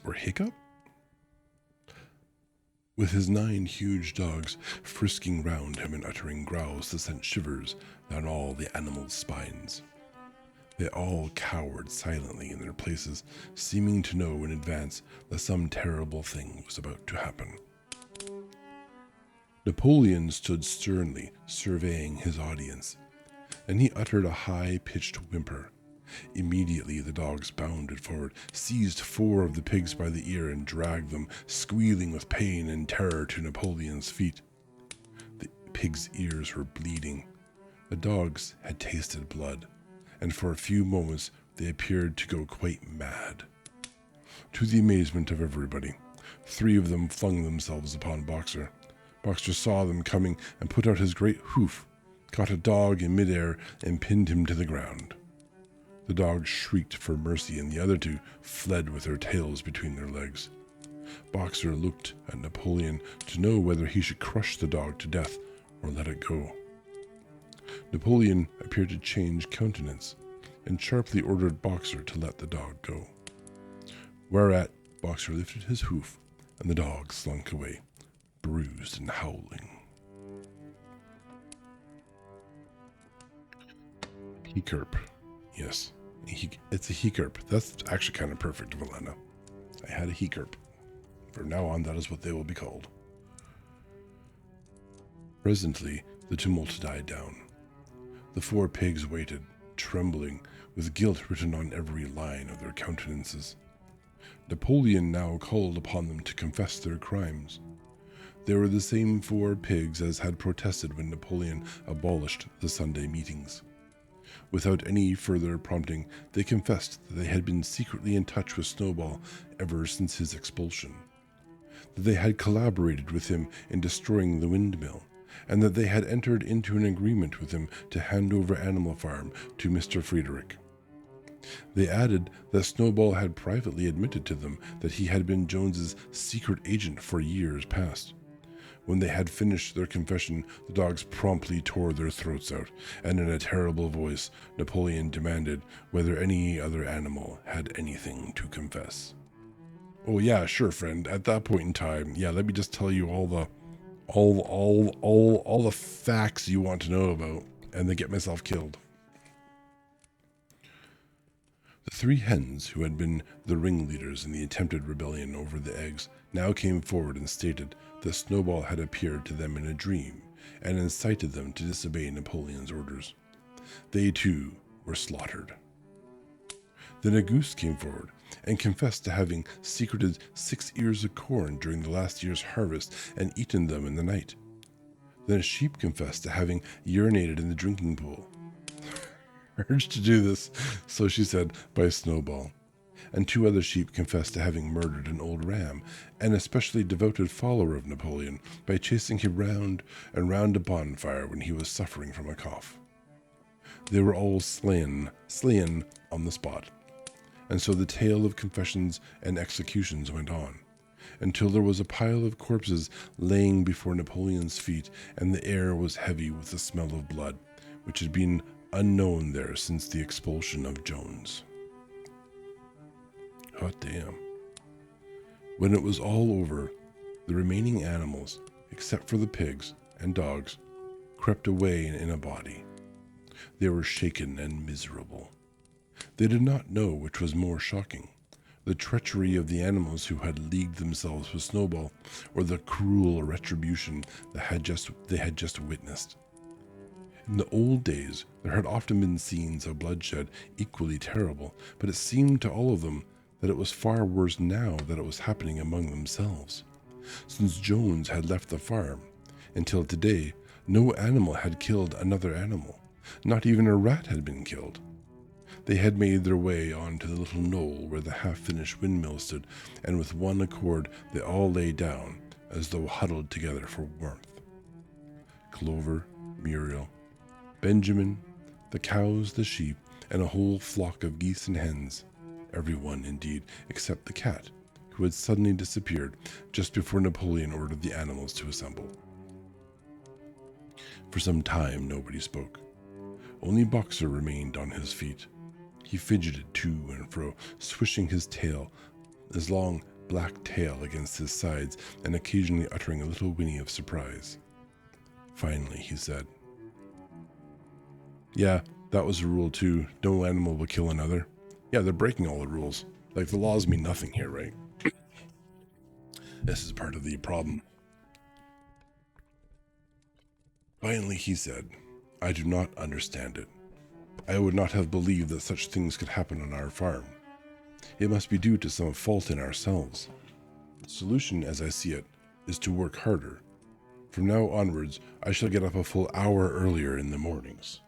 Or hiccup? With his 9 huge dogs frisking round him and uttering growls that sent shivers down all the animals' spines. They all cowered silently in their places, seeming to know in advance that some terrible thing was about to happen. Napoleon stood sternly surveying his audience, and he uttered a high-pitched whimper. Immediately the dogs bounded forward, seized 4 of the pigs by the ear, and dragged them, squealing with pain and terror, to Napoleon's feet. The pigs' ears were bleeding. The dogs had tasted blood, and for a few moments they appeared to go quite mad. To the amazement of everybody, 3 of them flung themselves upon Boxer. Boxer saw them coming and put out his great hoof, caught a dog in midair, and pinned him to the ground. The dogs shrieked for mercy, and the other 2 fled with their tails between their legs. Boxer looked at Napoleon to know whether he should crush the dog to death or let it go. Napoleon appeared to change countenance, and sharply ordered Boxer to let the dog go. Whereat Boxer lifted his hoof, and the dog slunk away, bruised and howling. Hekerp. Yes, it's a hekerp. That's actually kind of perfect, Valena. I had a hekerp. From now on, that is what they will be called. Presently, the tumult died down. The 4 pigs waited, trembling, with guilt written on every line of their countenances. Napoleon now called upon them to confess their crimes. They were the same 4 pigs as had protested when Napoleon abolished the Sunday meetings. Without any further prompting, they confessed that they had been secretly in touch with Snowball ever since his expulsion, that they had collaborated with him in destroying the windmill, and that they had entered into an agreement with him to hand over Animal Farm to Mr. Frederick. They added that Snowball had privately admitted to them that he had been Jones's secret agent for years past. When they had finished their confession, the dogs promptly tore their throats out, and in a terrible voice, Napoleon demanded whether any other animal had anything to confess. "Oh yeah, sure, friend. At that point in time, yeah, let me just tell you all the facts you want to know about, and then get myself killed." The 3 hens who had been the ringleaders in the attempted rebellion over the eggs now came forward and stated that Snowball had appeared to them in a dream and incited them to disobey Napoleon's orders. They too were slaughtered. Then a goose came forward and confessed to having secreted 6 ears of corn during the last year's harvest and eaten them in the night. Then a sheep confessed to having urinated in the drinking pool. Urged to do this, so she said, by Snowball. And 2 other sheep confessed to having murdered an old ram, an especially devoted follower of Napoleon, by chasing him round and round a bonfire when he was suffering from a cough. They were all slain on the spot. And so the tale of confessions and executions went on, until there was a pile of corpses laying before Napoleon's feet, and the air was heavy with the smell of blood, which had been unknown there since the expulsion of Jones. Hot damn. When it was all over, the remaining animals, except for the pigs and dogs, crept away in a body. They were shaken and miserable. They did not know which was more shocking, the treachery of the animals who had leagued themselves with Snowball, or the cruel retribution they had just witnessed. In the old days, there had often been scenes of bloodshed equally terrible, but it seemed to all of them that it was far worse now that it was happening among themselves. Since Jones had left the farm, until today, no animal had killed another animal. Not even a rat had been killed. They had made their way onto the little knoll where the half-finished windmill stood, and with one accord they all lay down, as though huddled together for warmth. Clover, Muriel, Benjamin, the cows, the sheep, and a whole flock of geese and hens. Everyone, indeed, except the cat, who had suddenly disappeared just before Napoleon ordered the animals to assemble. For some time nobody spoke. Only Boxer remained on his feet. He fidgeted to and fro, swishing his long black tail against his sides, and occasionally uttering a little whinny of surprise. Finally he said, "Yeah, that was a rule too. No animal will kill another. Yeah, they're breaking all the rules. Like, the laws mean nothing here, right? This is part of the problem." Finally he said, "I do not understand it. I would not have believed that such things could happen on our farm. It must be due to some fault in ourselves. The solution, as I see it, is to work harder. From now onwards, I shall get up a full hour earlier in the mornings."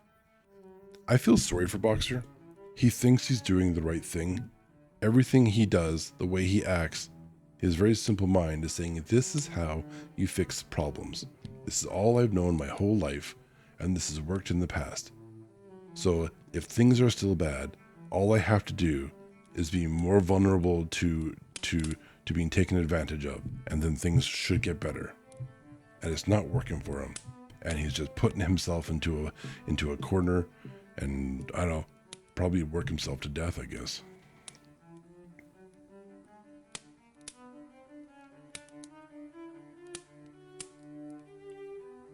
I feel sorry for Boxer. He thinks he's doing the right thing. Everything he does, the way he acts, his very simple mind is saying, this is how you fix problems. This is all I've known my whole life, and this has worked in the past. So if things are still bad, all I have to do is be more vulnerable to being taken advantage of, and then things should get better. And it's not working for him, and he's just putting himself into a corner, and I don't know, probably work himself to death, I guess.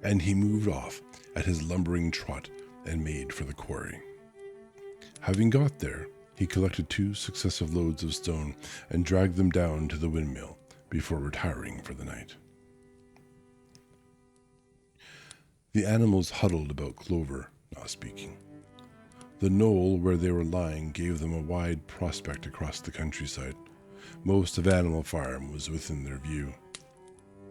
And he moved off at his lumbering trot and made for the quarry. Having got there, he collected 2 successive loads of stone and dragged them down to the windmill before retiring for the night. The animals huddled about Clover, not speaking. The knoll where they were lying gave them a wide prospect across the countryside. Most of Animal Farm was within their view.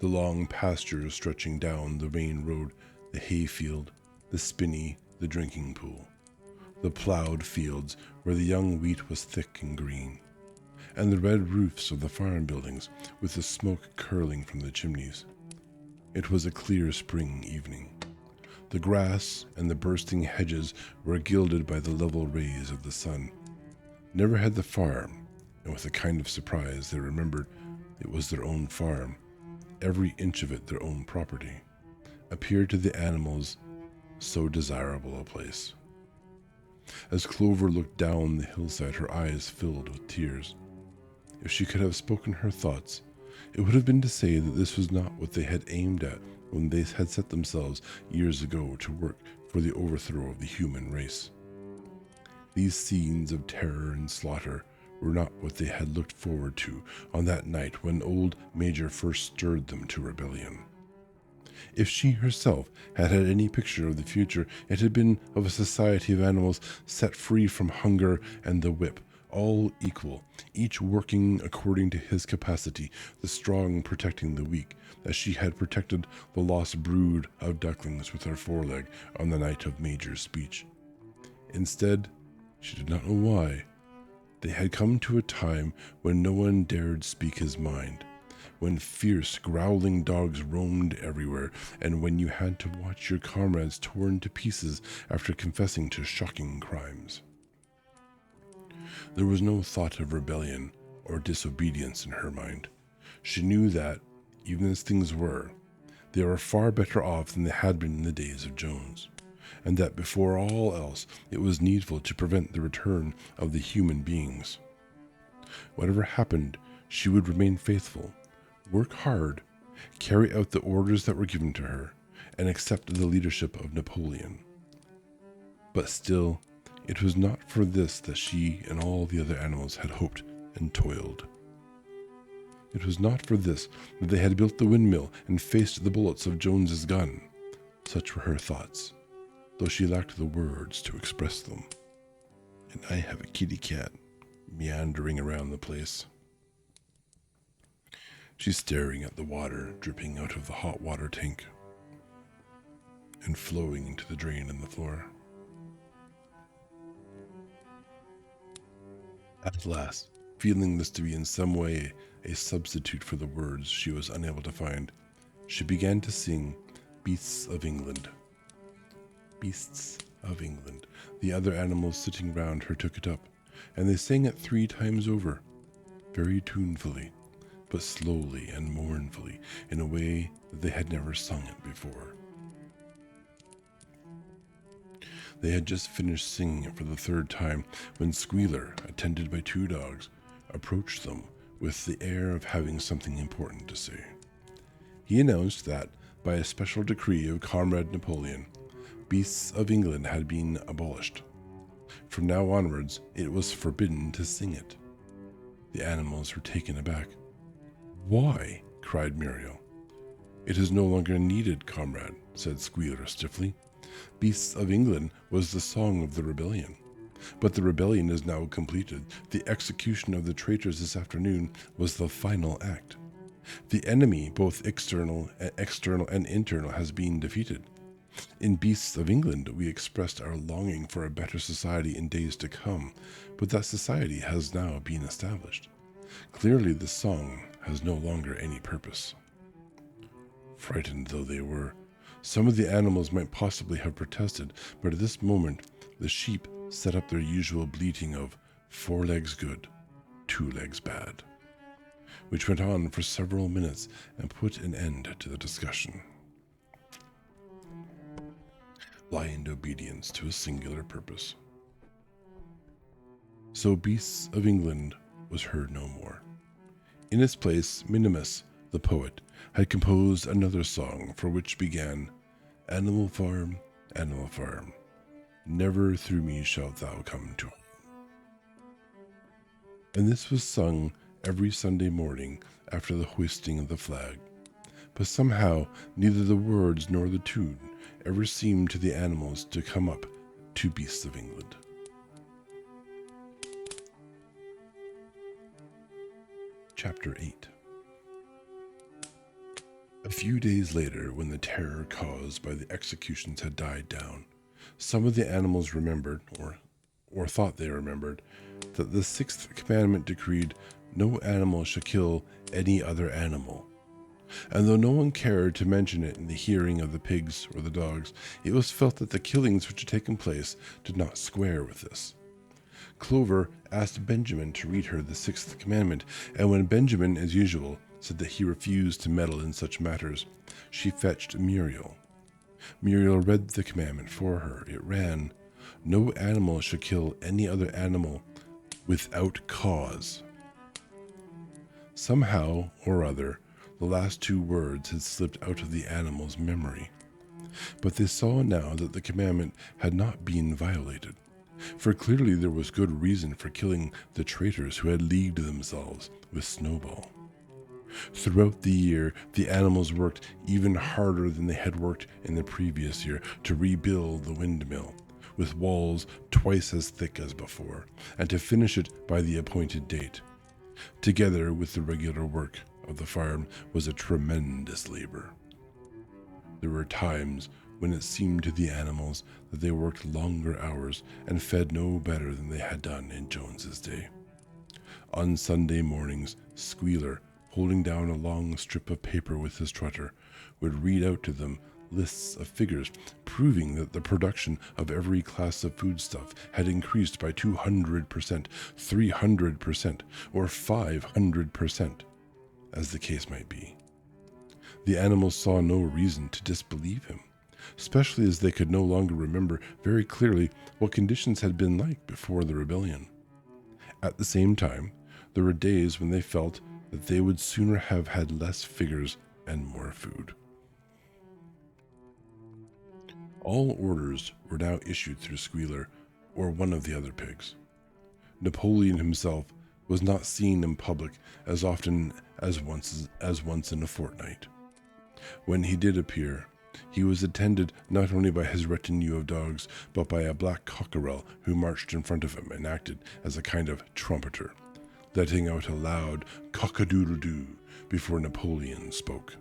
The long pastures stretching down the main road, the hayfield, the spinney, the drinking pool, the plowed fields where the young wheat was thick and green, and the red roofs of the farm buildings with the smoke curling from the chimneys. It was a clear spring evening. The grass and the bursting hedges were gilded by the level rays of the sun. Never had the farm, and with a kind of surprise they remembered it was their own farm, every inch of it their own property, appeared to the animals so desirable a place. As Clover looked down the hillside, her eyes filled with tears. If she could have spoken her thoughts, it would have been to say that this was not what they had aimed at when they had set themselves years ago to work for the overthrow of the human race. These scenes of terror and slaughter were not what they had looked forward to on that night when old Major first stirred them to rebellion. If she herself had had any picture of the future, it had been of a society of animals set free from hunger and the whip, all equal, each working according to his capacity, the strong protecting the weak, as she had protected the lost brood of ducklings with her foreleg on the night of Major's speech. Instead, she did not know why, they had come to a time when no one dared speak his mind, when fierce, growling dogs roamed everywhere, and when you had to watch your comrades torn to pieces after confessing to shocking crimes. There was no thought of rebellion or disobedience in her mind. She knew that, even as things were, they were far better off than they had been in the days of Jones, and that before all else it was needful to prevent the return of the human beings. Whatever happened, she would remain faithful, work hard, carry out the orders that were given to her, and accept the leadership of Napoleon. But still, it was not for this that she and all the other animals had hoped and toiled. It was not for this that they had built the windmill and faced the bullets of Jones's gun. Such were her thoughts, though she lacked the words to express them. And I have a kitty cat meandering around the place. She's staring at the water dripping out of the hot water tank and flowing into the drain in the floor. At last, feeling this to be in some way a substitute for the words she was unable to find, she began to sing Beasts of England. Beasts of England. The other animals sitting round her took it up, and they sang it 3 times over, very tunefully, but slowly and mournfully, in a way that they had never sung it before. They had just finished singing it for the 3rd time when Squealer, attended by 2 dogs, approached them with the air of having something important to say. He announced that, by a special decree of Comrade Napoleon, Beasts of England had been abolished. From now onwards, it was forbidden to sing it. The animals were taken aback. "Why?" cried Muriel. "It is no longer needed, comrade," said Squealer stiffly. "Beasts of England was the song of the rebellion. But the rebellion is now completed. The execution of the traitors this afternoon was the final act. The enemy, both external and internal, has been defeated. In Beasts of England, we expressed our longing for a better society in days to come, but that society has now been established. Clearly, this song has no longer any purpose." Frightened though they were, some of the animals might possibly have protested, but at this moment, the sheep set up their usual bleating of 4 legs good, 2 legs bad, which went on for several minutes and put an end to the discussion. Blind obedience to a singular purpose. So Beasts of England was heard no more. In its place, Minimus, the poet, had composed another song for which began, Animal farm, never through me shalt thou come to. And this was sung every Sunday morning after the hoisting of the flag. But somehow neither the words nor the tune ever seemed to the animals to come up to Beasts of England. Chapter 8. A few days later, when the terror caused by the executions had died down, some of the animals remembered, or thought they remembered, that the 6th commandment decreed, "No animal shall kill any other animal." And though no one cared to mention it in the hearing of the pigs or the dogs, it was felt that the killings which had taken place did not square with this. Clover asked Benjamin to read her the 6th commandment, and when Benjamin, as usual, said that he refused to meddle in such matters, she fetched Muriel. Muriel read the commandment for her. It ran, "No animal shall kill any other animal without cause." Somehow or other, the last 2 words had slipped out of the animals' memory. But they saw now that the commandment had not been violated, for clearly there was good reason for killing the traitors who had leagued themselves with Snowball. Throughout the year, the animals worked even harder than they had worked in the previous year to rebuild the windmill, with walls twice as thick as before, and to finish it by the appointed date. Together with the regular work of the farm was a tremendous labor. There were times when it seemed to the animals that they worked longer hours and fed no better than they had done in Jones's day. On Sunday mornings, Squealer, holding down a long strip of paper with his trotter, would read out to them lists of figures proving that the production of every class of foodstuff had increased by 200%, 300%, or 500%, as the case might be. The animals saw no reason to disbelieve him, especially as they could no longer remember very clearly what conditions had been like before the rebellion. At the same time, there were days when they felt that they would sooner have had less figures and more food. All orders were now issued through Squealer or one of the other pigs. Napoleon himself was not seen in public as often as once in a fortnight. When he did appear, he was attended not only by his retinue of dogs, but by a black cockerel who marched in front of him and acted as a kind of trumpeter, letting out a loud cock-a-doodle-doo before Napoleon spoke.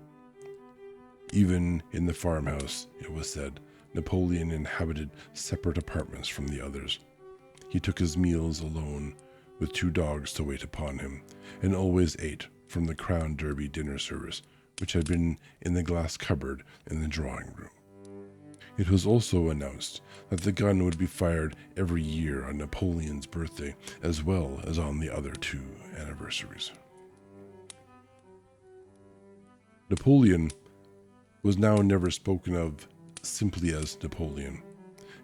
Even in the farmhouse, it was said, Napoleon inhabited separate apartments from the others. He took his meals alone, with 2 dogs to wait upon him, and always ate from the Crown Derby dinner service, which had been in the glass cupboard in the drawing room. It was also announced that the gun would be fired every year on Napoleon's birthday, as well as on the other 2 anniversaries. Napoleon was now never spoken of simply as Napoleon.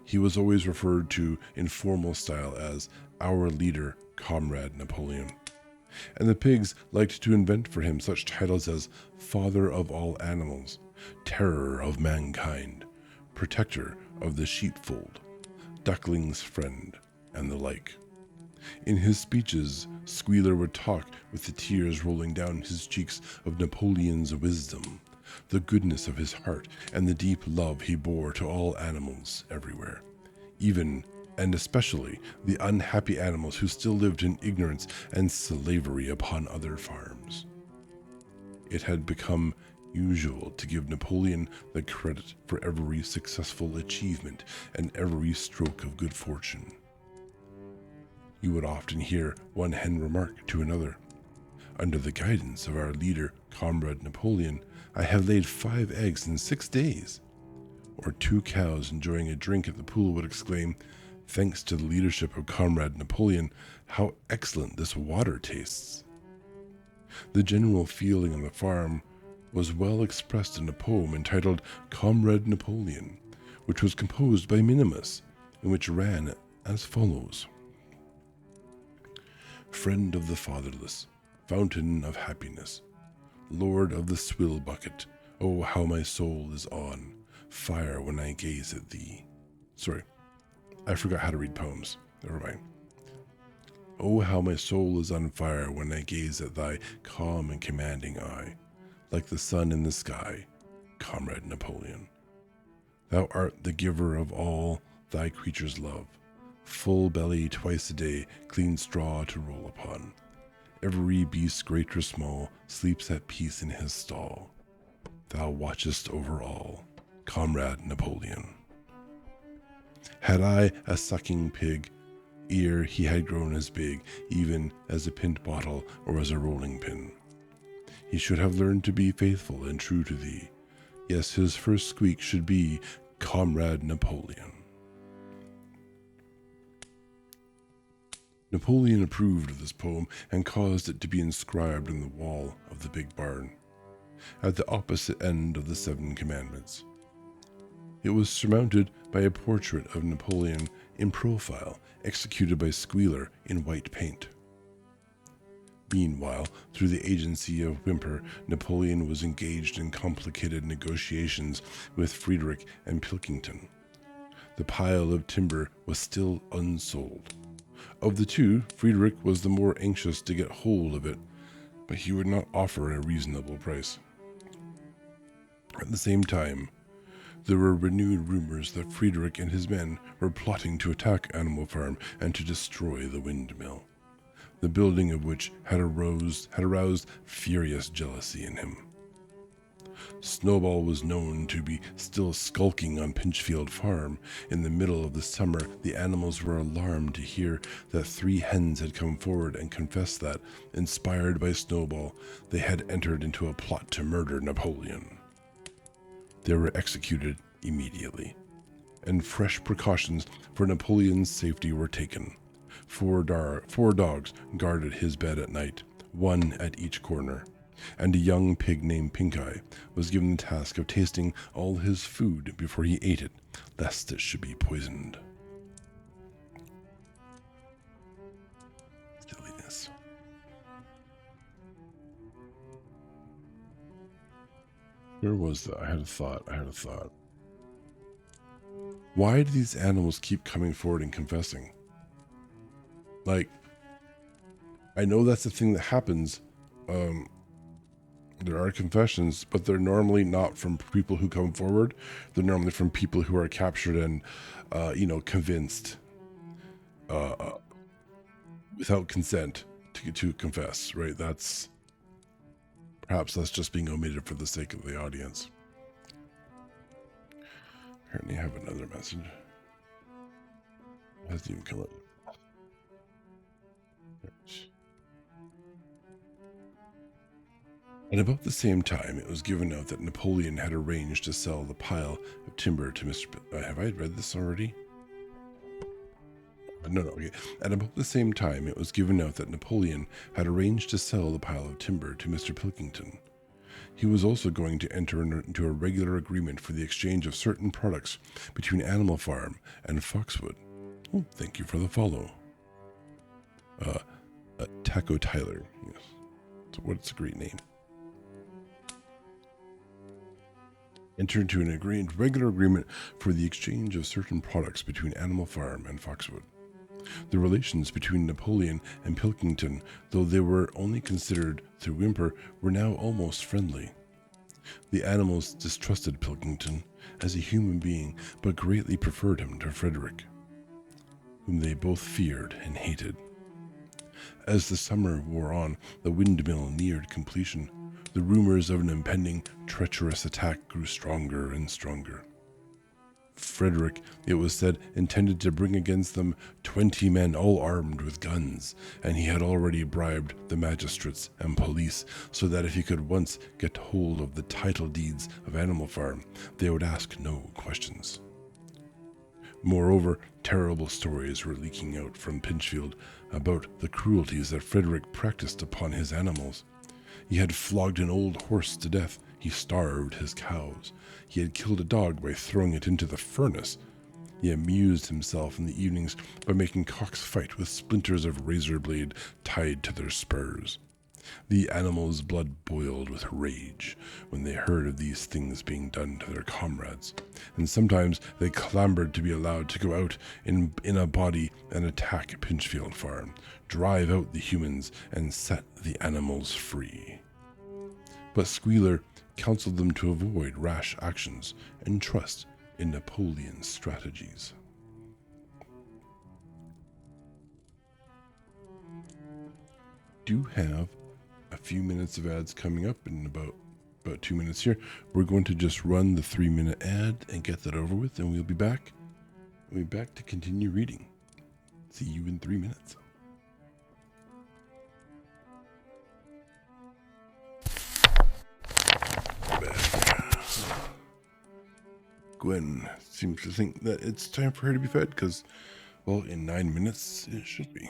He was always referred to in formal style as our leader, Comrade Napoleon. And the pigs liked to invent for him such titles as Father of all animals, Terror of mankind, Protector of the sheepfold, Duckling's friend, and the like. In his speeches, Squealer would talk with the tears rolling down his cheeks of Napoleon's wisdom, the goodness of his heart, and the deep love he bore to all animals everywhere, even and especially the unhappy animals who still lived in ignorance and slavery upon other farms. It had become usual to give Napoleon the credit for every successful achievement and every stroke of good fortune. You would often hear one hen remark to another, "Under the guidance of our leader, Comrade Napoleon, I have laid 5 eggs in 6 days." Or 2 cows enjoying a drink at the pool would exclaim, "Thanks to the leadership of Comrade Napoleon, how excellent this water tastes." The general feeling on the farm was well expressed in a poem entitled Comrade Napoleon, which was composed by Minimus, and which ran as follows. Friend of the fatherless, fountain of happiness, Lord of the swill bucket, oh how my soul is on fire when I gaze at thee. Sorry, I forgot how to read poems. Never mind. Oh how my soul is on fire when I gaze at thy calm and commanding eye, like the sun in the sky, Comrade Napoleon. Thou art the giver of all thy creatures love, full belly twice a day, clean straw to roll upon. Every beast, great or small, sleeps at peace in his stall. Thou watchest over all, Comrade Napoleon. Had I a sucking pig, ere he had grown as big, even as a pint bottle or as a rolling pin, he should have learned to be faithful and true to thee. Yes, his first squeak should be, Comrade Napoleon. Napoleon approved of this poem and caused it to be inscribed on the wall of the big barn, at the opposite end of the 7 commandments. It was surmounted by a portrait of Napoleon in profile, executed by Squealer in white paint. Meanwhile, through the agency of Whymper, Napoleon was engaged in complicated negotiations with Frederick and Pilkington. The pile of timber was still unsold. Of the 2, Frederick was the more anxious to get hold of it, but he would not offer a reasonable price. At the same time, There were renewed rumors that Friedrich and his men were plotting to attack Animal Farm and to destroy the windmill, the building of which had aroused furious jealousy in him. Snowball was known to be still skulking on Pinchfield Farm. In the middle of the summer, the animals were alarmed to hear that 3 hens had come forward and confessed that, inspired by Snowball, they had entered into a plot to murder Napoleon. They were executed immediately, and fresh precautions for Napoleon's safety were taken. 4 dogs guarded his bed at night, 1 at each corner, and a young pig named Pink Eye was given the task of tasting all his food before he ate it, lest it should be poisoned. Silliness. Where was that? I had a thought. Why do these animals keep coming forward and confessing? Like, I know that's the thing that happens. There are confessions, but they're normally not from people who come forward. They're normally from people who are captured and, convinced without consent to confess, right? Perhaps that's just being omitted for the sake of the audience. Apparently I have another message. It hasn't even come up. At about the same time, it was given out that Napoleon had arranged to sell the pile of timber to Mr. Have I read this already? No, okay. At about the same time, it was given out that Napoleon had arranged to sell the pile of timber to Mr. Pilkington. He was also going to enter into a regular agreement for the exchange of certain products between Animal Farm and Foxwood. Oh, thank you for the follow. Taco Tyler. Yes. What's a great name? Enter into an regular agreement for the exchange of certain products between Animal Farm and Foxwood. The relations between Napoleon and Pilkington, though they were only considered through Whymper, were now almost friendly. The animals distrusted Pilkington as a human being, but greatly preferred him to Frederick, whom they both feared and hated. As the summer wore on, the windmill neared completion. The rumors of an impending, treacherous attack grew stronger and stronger. Frederick, it was said, intended to bring against them 20 men all armed with guns, and he had already bribed the magistrates and police so that if he could once get hold of the title deeds of Animal Farm, they would ask no questions. Moreover, terrible stories were leaking out from Pinchfield about the cruelties that Frederick practiced upon his animals. He had flogged an old horse to death. He starved his cows. He had killed a dog by throwing it into the furnace. He amused himself in the evenings by making cocks fight with splinters of razor blade tied to their spurs. The animals' blood boiled with rage when they heard of these things being done to their comrades, and sometimes they clamored to be allowed to go out in a body and attack Pinchfield Farm, drive out the humans, and set the animals free. But Squealer counseled them to avoid rash actions and trust in Napoleon's strategies. Do have a few minutes of ads coming up in about 2 minutes here. We're going to just run the 3-minute ad and get that over with, and we'll be back. We'll be back to continue reading. See you in 3 minutes. Gwen seems to think that it's time for her to be fed because, well, in 9 minutes it should be.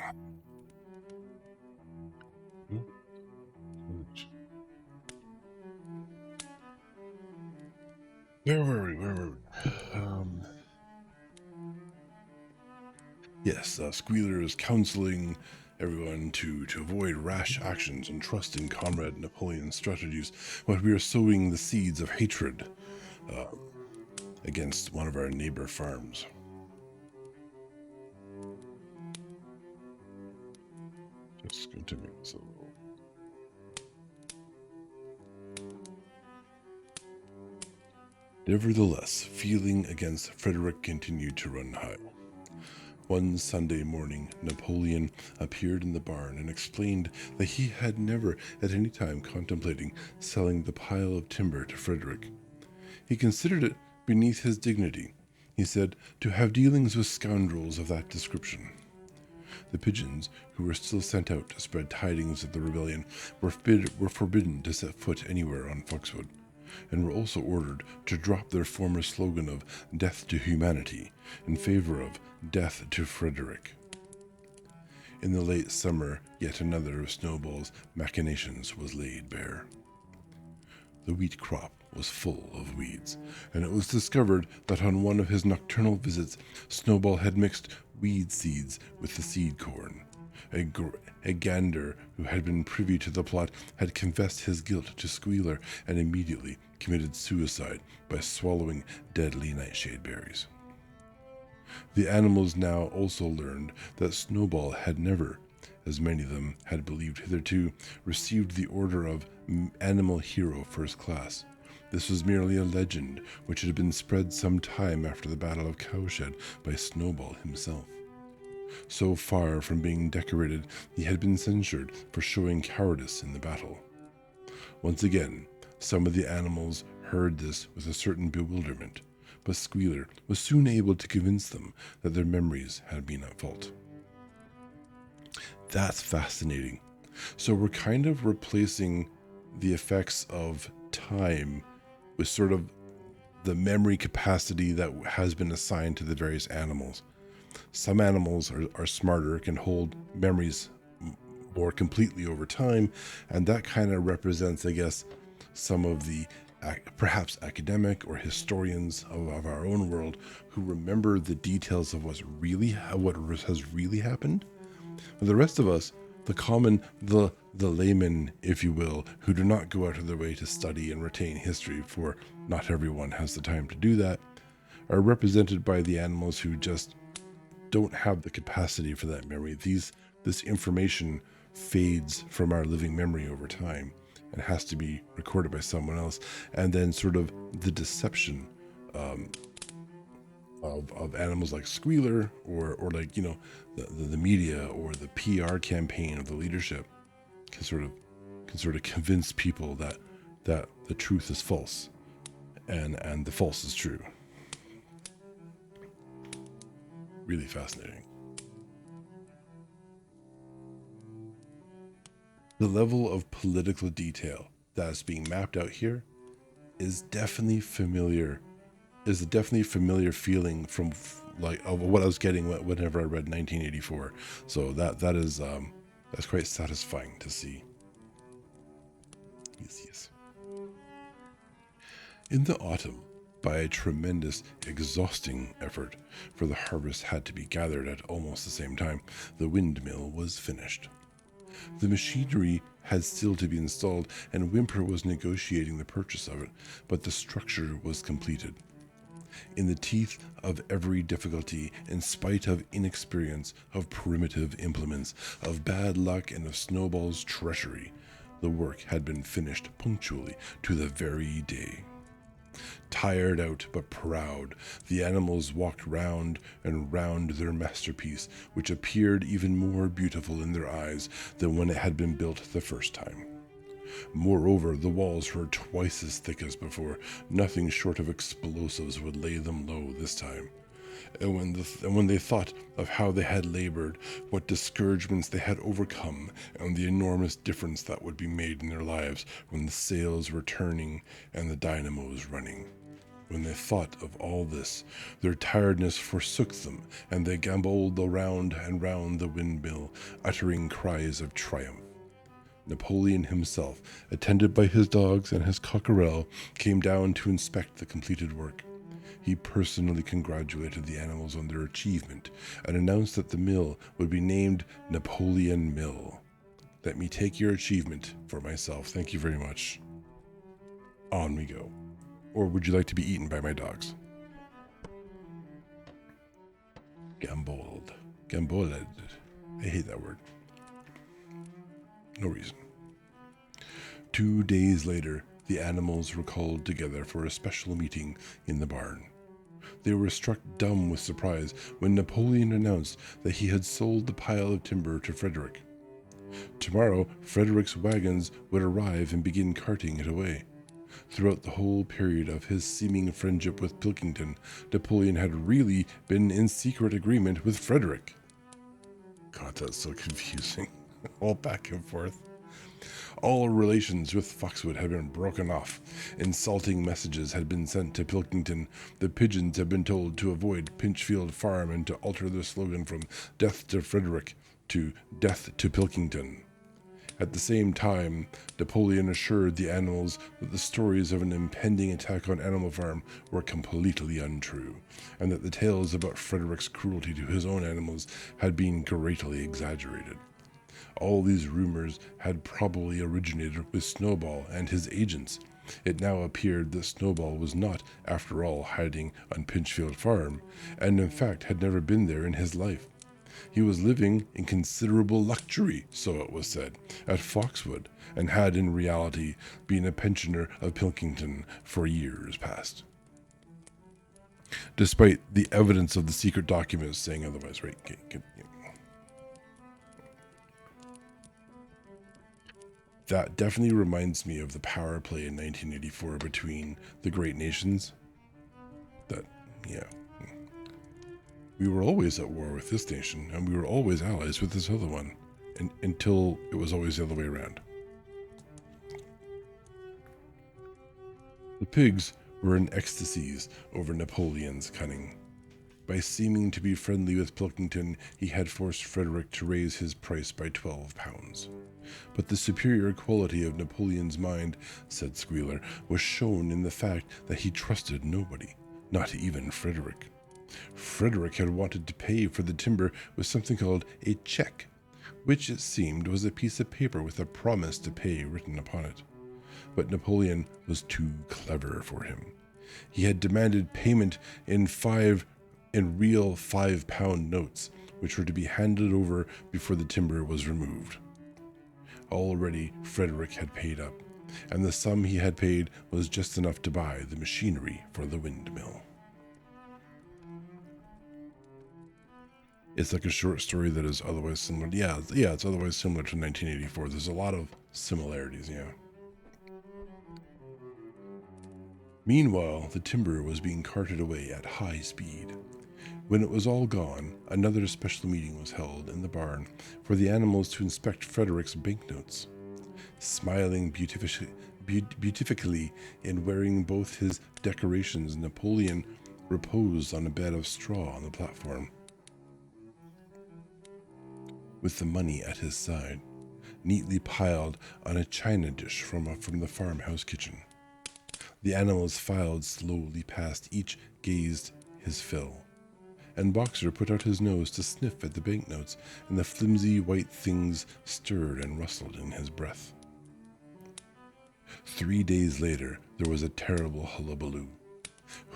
Where were we? Yes, Squealer is counseling everyone to avoid rash actions and trust in Comrade Napoleon's strategies, but we are sowing the seeds of hatred against one of our neighbor farms. Just going to make this a little... Nevertheless, feeling against Frederick continued to run high. One Sunday morning, Napoleon appeared in the barn and explained that he had never at any time contemplating selling the pile of timber to Frederick. He considered it beneath his dignity, he said, to have dealings with scoundrels of that description. The pigeons, who were still sent out to spread tidings of the rebellion, were forbidden to set foot anywhere on Foxwood, and were also ordered to drop their former slogan of "Death to Humanity" in favor of "Death to Frederick." In the late summer, yet another of Snowball's machinations was laid bare. The wheat crop was full of weeds, and it was discovered that on one of his nocturnal visits, Snowball had mixed weed seeds with the seed corn. A gander who had been privy to the plot had confessed his guilt to Squealer and immediately committed suicide by swallowing deadly nightshade berries. The animals now also learned that Snowball had never, as many of them had believed hitherto, received the order of Animal Hero First Class. This was merely a legend which had been spread some time after the Battle of Cowshed by Snowball himself. So far from being decorated, he had been censured for showing cowardice in the battle. Once again, some of the animals heard this with a certain bewilderment, but Squealer was soon able to convince them that their memories had been at fault. That's fascinating. So we're kind of replacing the effects of time with sort of the memory capacity that has been assigned to the various animals. Some animals are smarter, can hold memories more completely over time, and that kind of represents, I guess, some of the perhaps academic or historians of our own world who remember the details of what has really happened. But the rest of us, the laymen, if you will, who do not go out of their way to study and retain history, for not everyone has the time to do that, are represented by the animals who just don't have the capacity for that memory. This information fades from our living memory over time and has to be recorded by someone else. And then sort of the deception of animals like Squealer or like, you know, the media or the PR campaign of the leadership can sort of convince people that the truth is false and the false is true. Really fascinating. The level of political detail that is being mapped out here is definitely familiar. Is a definitely familiar feeling from like of what I was getting whenever I read 1984. So that's quite satisfying to see. Yes. In the autumn, by a tremendous, exhausting effort, for the harvest had to be gathered at almost the same time, the windmill was finished. The machinery had still to be installed, and Whymper was negotiating the purchase of it, but the structure was completed. In the teeth of every difficulty, in spite of inexperience, of primitive implements, of bad luck, and of Snowball's treachery, the work had been finished punctually to the very day. Tired out but proud, the animals walked round and round their masterpiece, which appeared even more beautiful in their eyes than when it had been built the first time. Moreover, the walls were twice as thick as before. Nothing short of explosives would lay them low this time. And when they thought of how they had labored, what discouragements they had overcome, and the enormous difference that would be made in their lives when the sails were turning and the dynamos running. When they thought of all this, their tiredness forsook them, and they gamboled around and round the windmill, uttering cries of triumph. Napoleon himself, attended by his dogs and his cockerel, came down to inspect the completed work. He personally congratulated the animals on their achievement and announced that the mill would be named Napoleon Mill. Let me take your achievement for myself. Thank you very much. On we go. Or would you like to be eaten by my dogs? Gamboled. Gamboled. I hate that word. No reason. 2 days later, The animals were called together for a special meeting in the barn. They were struck dumb with surprise when Napoleon announced that he had sold the pile of timber to Frederick. Tomorrow, Frederick's wagons would arrive and begin carting it away. Throughout the whole period of his seeming friendship with Pilkington, Napoleon had really been in secret agreement with Frederick. God, that's so confusing. All back and forth. All relations with Foxwood had been broken off. Insulting messages had been sent to Pilkington. The pigeons had been told to avoid Pinchfield Farm and to alter their slogan from Death to Frederick to Death to Pilkington. At the same time, Napoleon assured the animals that the stories of an impending attack on Animal Farm were completely untrue, and that the tales about Frederick's cruelty to his own animals had been greatly exaggerated. All these rumors had probably originated with Snowball and his agents. It now appeared that Snowball was not, after all, hiding on Pinchfield Farm, and in fact had never been there in his life. He was living in considerable luxury, so it was said, at Foxwood, and had in reality been a pensioner of Pilkington for years past. Despite the evidence of the secret documents saying otherwise, right? That definitely reminds me of the power play in 1984 between the great nations. We were always at war with this nation, and we were always allies with this other one, until it was always the other way around. The pigs were in ecstasies over Napoleon's cunning. By seeming to be friendly with Pilkington, he had forced Frederick to raise his price by 12 pounds. But the superior quality of Napoleon's mind, said Squealer, was shown in the fact that he trusted nobody, not even Frederick. Frederick had wanted to pay for the timber with something called a check, which it seemed was a piece of paper with a promise to pay written upon it. But Napoleon was too clever for him. He had demanded payment in real 5-pound notes, which were to be handed over before the timber was removed. Already Frederick had paid up, and the sum he had paid was just enough to buy the machinery for the windmill. It's like a short story that is otherwise similar. Yeah, it's otherwise similar to 1984. There's a lot of similarities, yeah. Meanwhile, the timber was being carted away at high speed. When it was all gone, another special meeting was held in the barn for the animals to inspect Frederick's banknotes. Smiling beatifically and wearing both his decorations, Napoleon reposed on a bed of straw on the platform, with the money at his side, neatly piled on a china dish from the farmhouse kitchen. The animals filed slowly past, each gazed his fill, and Boxer put out his nose to sniff at the banknotes, and the flimsy white things stirred and rustled in his breath. 3 days later, there was a terrible hullabaloo.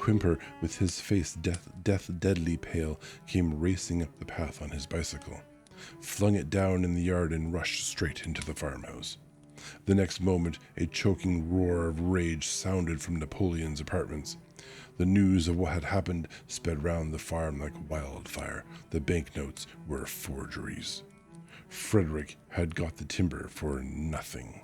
Whimper, with his face deathly pale, came racing up the path on his bicycle, flung it down in the yard, and rushed straight into the farmhouse. The next moment, a choking roar of rage sounded from Napoleon's apartments. The news of what had happened sped round the farm like wildfire. The banknotes were forgeries. Frederick had got the timber for nothing.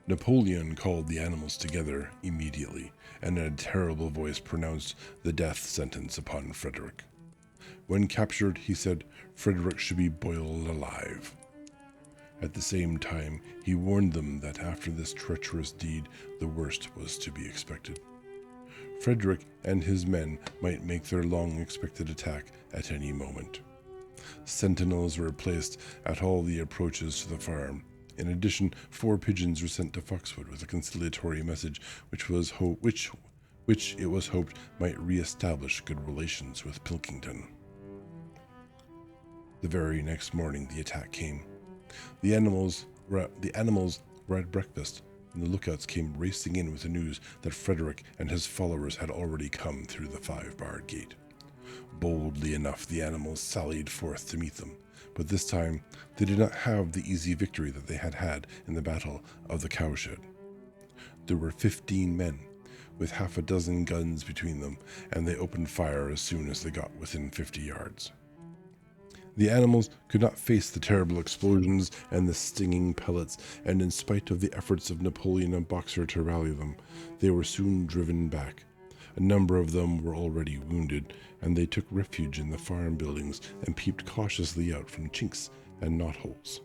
Napoleon called the animals together immediately, and in a terrible voice pronounced the death sentence upon Frederick. When captured, he said Frederick should be boiled alive. At the same time, he warned them that after this treacherous deed, the worst was to be expected. Frederick and his men might make their long-expected attack at any moment. Sentinels were placed at all the approaches to the farm. In addition, 4 pigeons were sent to Foxwood with a conciliatory message, which it was hoped might re-establish good relations with Pilkington. The very next morning, the attack came. The animals were at breakfast, and the lookouts came racing in with the news that Frederick and his followers had already come through the 5-barred gate. Boldly enough, the animals sallied forth to meet them, but this time they did not have the easy victory that they had had in the Battle of the Cowshed. There were 15 men, with half a dozen guns between them, and they opened fire as soon as they got within 50 yards. The animals could not face the terrible explosions and the stinging pellets, and in spite of the efforts of Napoleon and Boxer to rally them, they were soon driven back. A number of them were already wounded, and they took refuge in the farm buildings and peeped cautiously out from chinks and knotholes.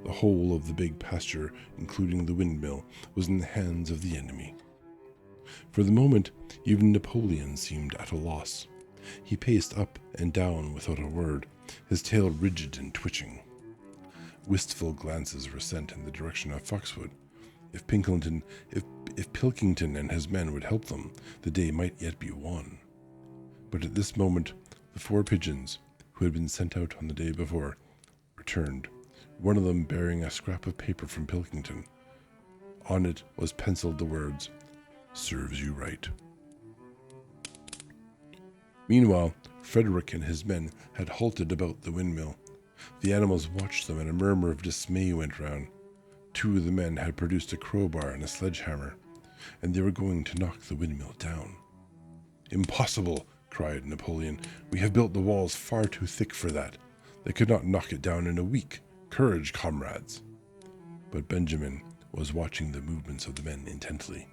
The whole of the big pasture, including the windmill, was in the hands of the enemy. For the moment, even Napoleon seemed at a loss. He paced up and down without a word, his tail rigid and twitching. Wistful glances were sent in the direction of Foxwood. If Pilkington and his men would help them, the day might yet be won. But at this moment, the 4 pigeons, who had been sent out on the day before, returned, one of them bearing a scrap of paper from Pilkington. On it was penciled the words, "Serves you right." Meanwhile, Frederick and his men had halted about the windmill. The animals watched them, and a murmur of dismay went round. 2 of the men had produced a crowbar and a sledgehammer, and they were going to knock the windmill down. "Impossible!" cried Napoleon. "We have built the walls far too thick for that. They could not knock it down in a week. Courage, comrades!" But Benjamin was watching the movements of the men intently.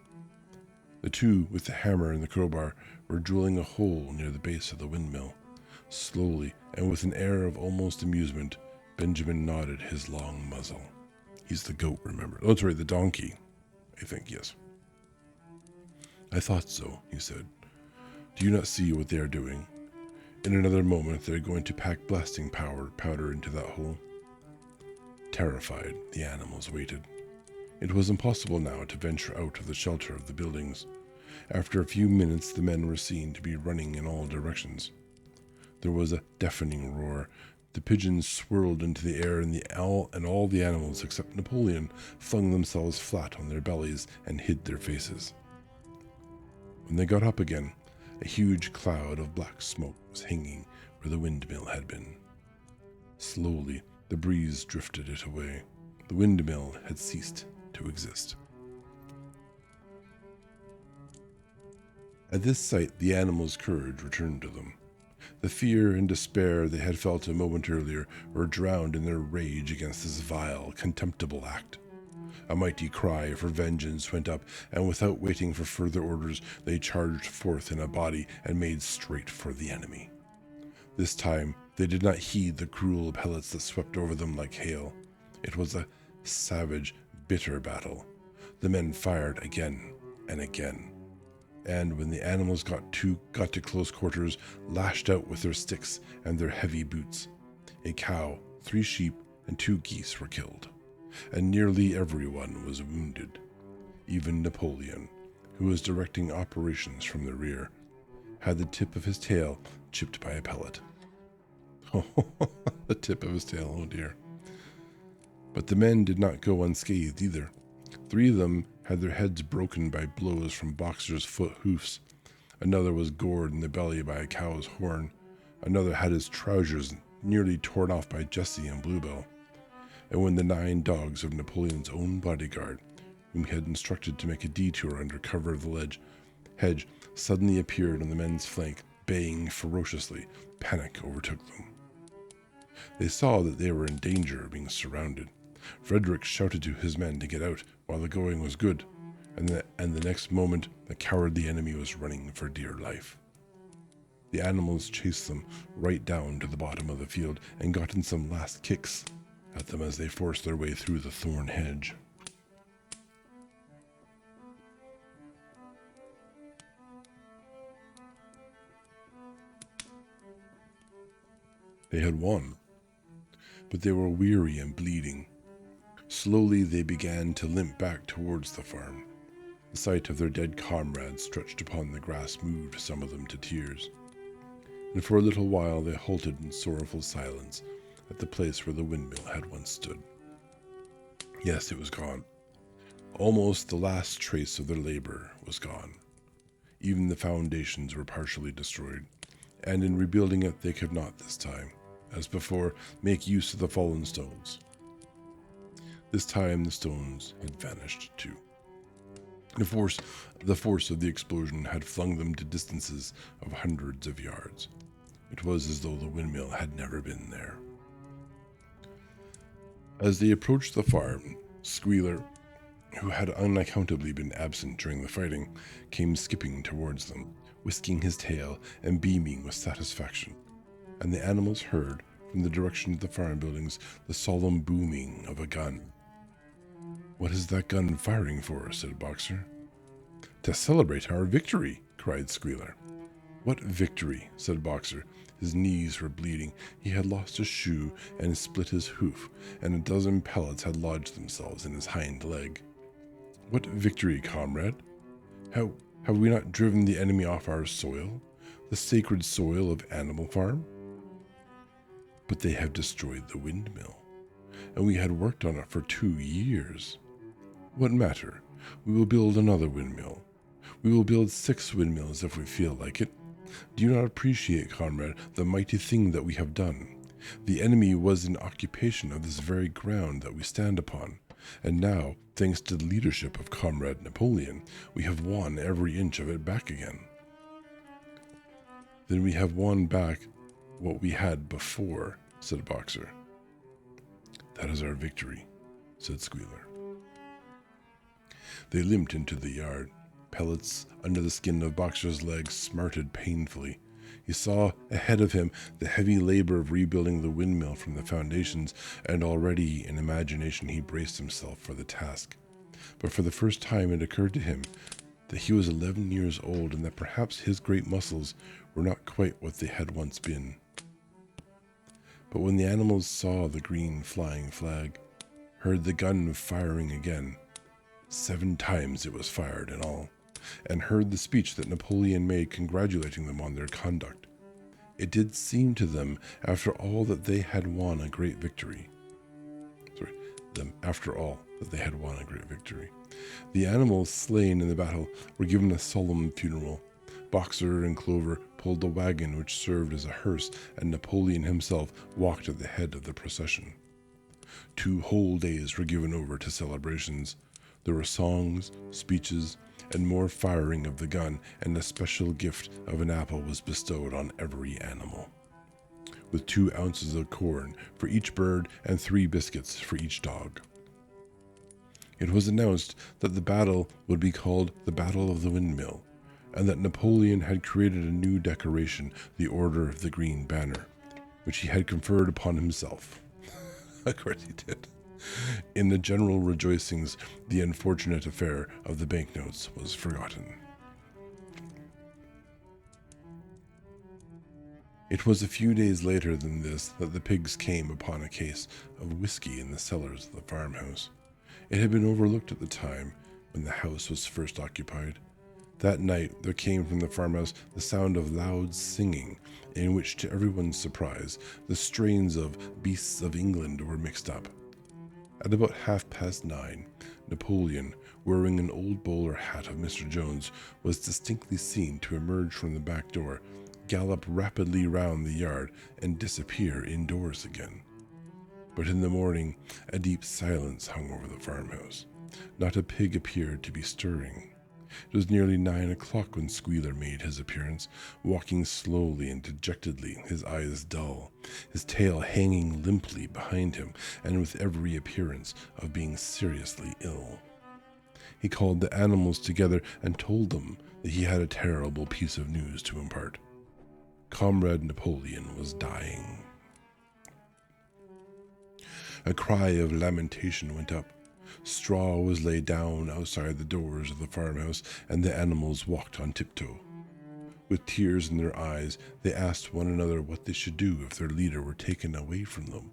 The 2 with the hammer and the crowbar were drilling a hole near the base of the windmill. Slowly, and with an air of almost amusement, Benjamin nodded his long muzzle. He's the goat, remember? Oh, sorry, the donkey. I think, yes. "I thought so," he said. "Do you not see what they are doing? In another moment, they're going to pack blasting powder into that hole." Terrified, the animals waited. It was impossible now to venture out of the shelter of the buildings. After a few minutes, the men were seen to be running in all directions. There was a deafening roar. The pigeons swirled into the air, and all the animals except Napoleon flung themselves flat on their bellies and hid their faces. When they got up again, a huge cloud of black smoke was hanging where the windmill had been. Slowly, the breeze drifted it away. The windmill had ceased to exist. At this sight, the animals' courage returned to them. The fear and despair they had felt a moment earlier were drowned in their rage against this vile, contemptible act. A mighty cry for vengeance went up, and without waiting for further orders, they charged forth in a body and made straight for the enemy. This time, they did not heed the cruel pellets that swept over them like hail. It was a savage, bitter battle. The men fired again and again, and when the animals got to close quarters, lashed out with their sticks and their heavy boots. A cow, 3 sheep, and 2 geese were killed, and nearly everyone was wounded. Even Napoleon, who was directing operations from the rear, had the tip of his tail chipped by a pellet. The tip of his tail, oh dear. But the men did not go unscathed either. 3 of them had their heads broken by blows from Boxer's hoofs. Another was gored in the belly by a cow's horn. Another had his trousers nearly torn off by Jessie and Bluebell. And when the 9 dogs of Napoleon's own bodyguard, whom he had instructed to make a detour under cover of the hedge, suddenly appeared on the men's flank, baying ferociously, panic overtook them. They saw that they were in danger of being surrounded. Frederick shouted to his men to get out while the going was good, and the next moment the cowardly enemy was running for dear life. The animals chased them right down to the bottom of the field and got in some last kicks at them as they forced their way through the thorn hedge. They had won, but they were weary and bleeding. Slowly they began to limp back towards the farm. The sight of their dead comrades stretched upon the grass moved some of them to tears, and for a little while they halted in sorrowful silence at the place where the windmill had once stood. Yes, it was gone. Almost the last trace of their labor was gone. Even the foundations were partially destroyed, and in rebuilding it they could not this time, as before, make use of the fallen stones. This time the stones had vanished too. The force of the explosion had flung them to distances of hundreds of yards. It was as though the windmill had never been there. As they approached the farm, Squealer, who had unaccountably been absent during the fighting, came skipping towards them, whisking his tail and beaming with satisfaction, and the animals heard, from the direction of the farm buildings, the solemn booming of a gun. "What is that gun firing for?" said Boxer. "To celebrate our victory," cried Squealer. "What victory?" said Boxer. His knees were bleeding, he had lost a shoe and split his hoof, and a dozen pellets had lodged themselves in his hind leg. "What victory, comrade? Have we not driven the enemy off our soil, the sacred soil of Animal Farm?" "But they have destroyed the windmill, and we had worked on it for 2 years. What matter? We will build another windmill. We will build 6 windmills if we feel like it. Do you not appreciate, comrade, the mighty thing that we have done? The enemy was in occupation of this very ground that we stand upon, and now, thanks to the leadership of Comrade Napoleon, we have won every inch of it back again." "Then we have won back what we had before," said Boxer. "That is our victory," said Squealer. They limped into the yard. Pellets under the skin of Boxer's legs smarted painfully. He saw ahead of him the heavy labor of rebuilding the windmill from the foundations, and already in imagination he braced himself for the task. But for the first time it occurred to him that he was 11 years old, and that perhaps his great muscles were not quite what they had once been. But when the animals saw the green flying flag, heard the gun firing again, 7 times it was fired in all, and heard the speech that Napoleon made congratulating them on their conduct, it did seem to them, after all, that they had won a great victory. The animals slain in the battle were given a solemn funeral. Boxer and Clover pulled the wagon which served as a hearse, and Napoleon himself walked at the head of the procession. 2 whole days were given over to celebrations. There were songs, speeches, and more firing of the gun, and a special gift of an apple was bestowed on every animal, with 2 ounces of corn for each bird and 3 biscuits for each dog. It was announced that the battle would be called the Battle of the Windmill, and that Napoleon had created a new decoration, the Order of the Green Banner, which he had conferred upon himself. Of course he did. In the general rejoicings, the unfortunate affair of the banknotes was forgotten. It was a few days later than this that the pigs came upon a case of whiskey in the cellars of the farmhouse. It had been overlooked at the time when the house was first occupied. That night there came from the farmhouse the sound of loud singing, in which, to everyone's surprise, the strains of Beasts of England were mixed up. At about 9:30, Napoleon, wearing an old bowler hat of Mr. Jones, was distinctly seen to emerge from the back door, gallop rapidly round the yard, and disappear indoors again. But in the morning, a deep silence hung over the farmhouse. Not a pig appeared to be stirring. It was nearly 9 o'clock when Squealer made his appearance, walking slowly and dejectedly, his eyes dull, his tail hanging limply behind him, and with every appearance of being seriously ill. He called the animals together and told them that he had a terrible piece of news to impart. Comrade Napoleon was dying. A cry of lamentation went up. Straw was laid down outside the doors of the farmhouse, and the animals walked on tiptoe. With tears in their eyes, they asked one another what they should do if their leader were taken away from them.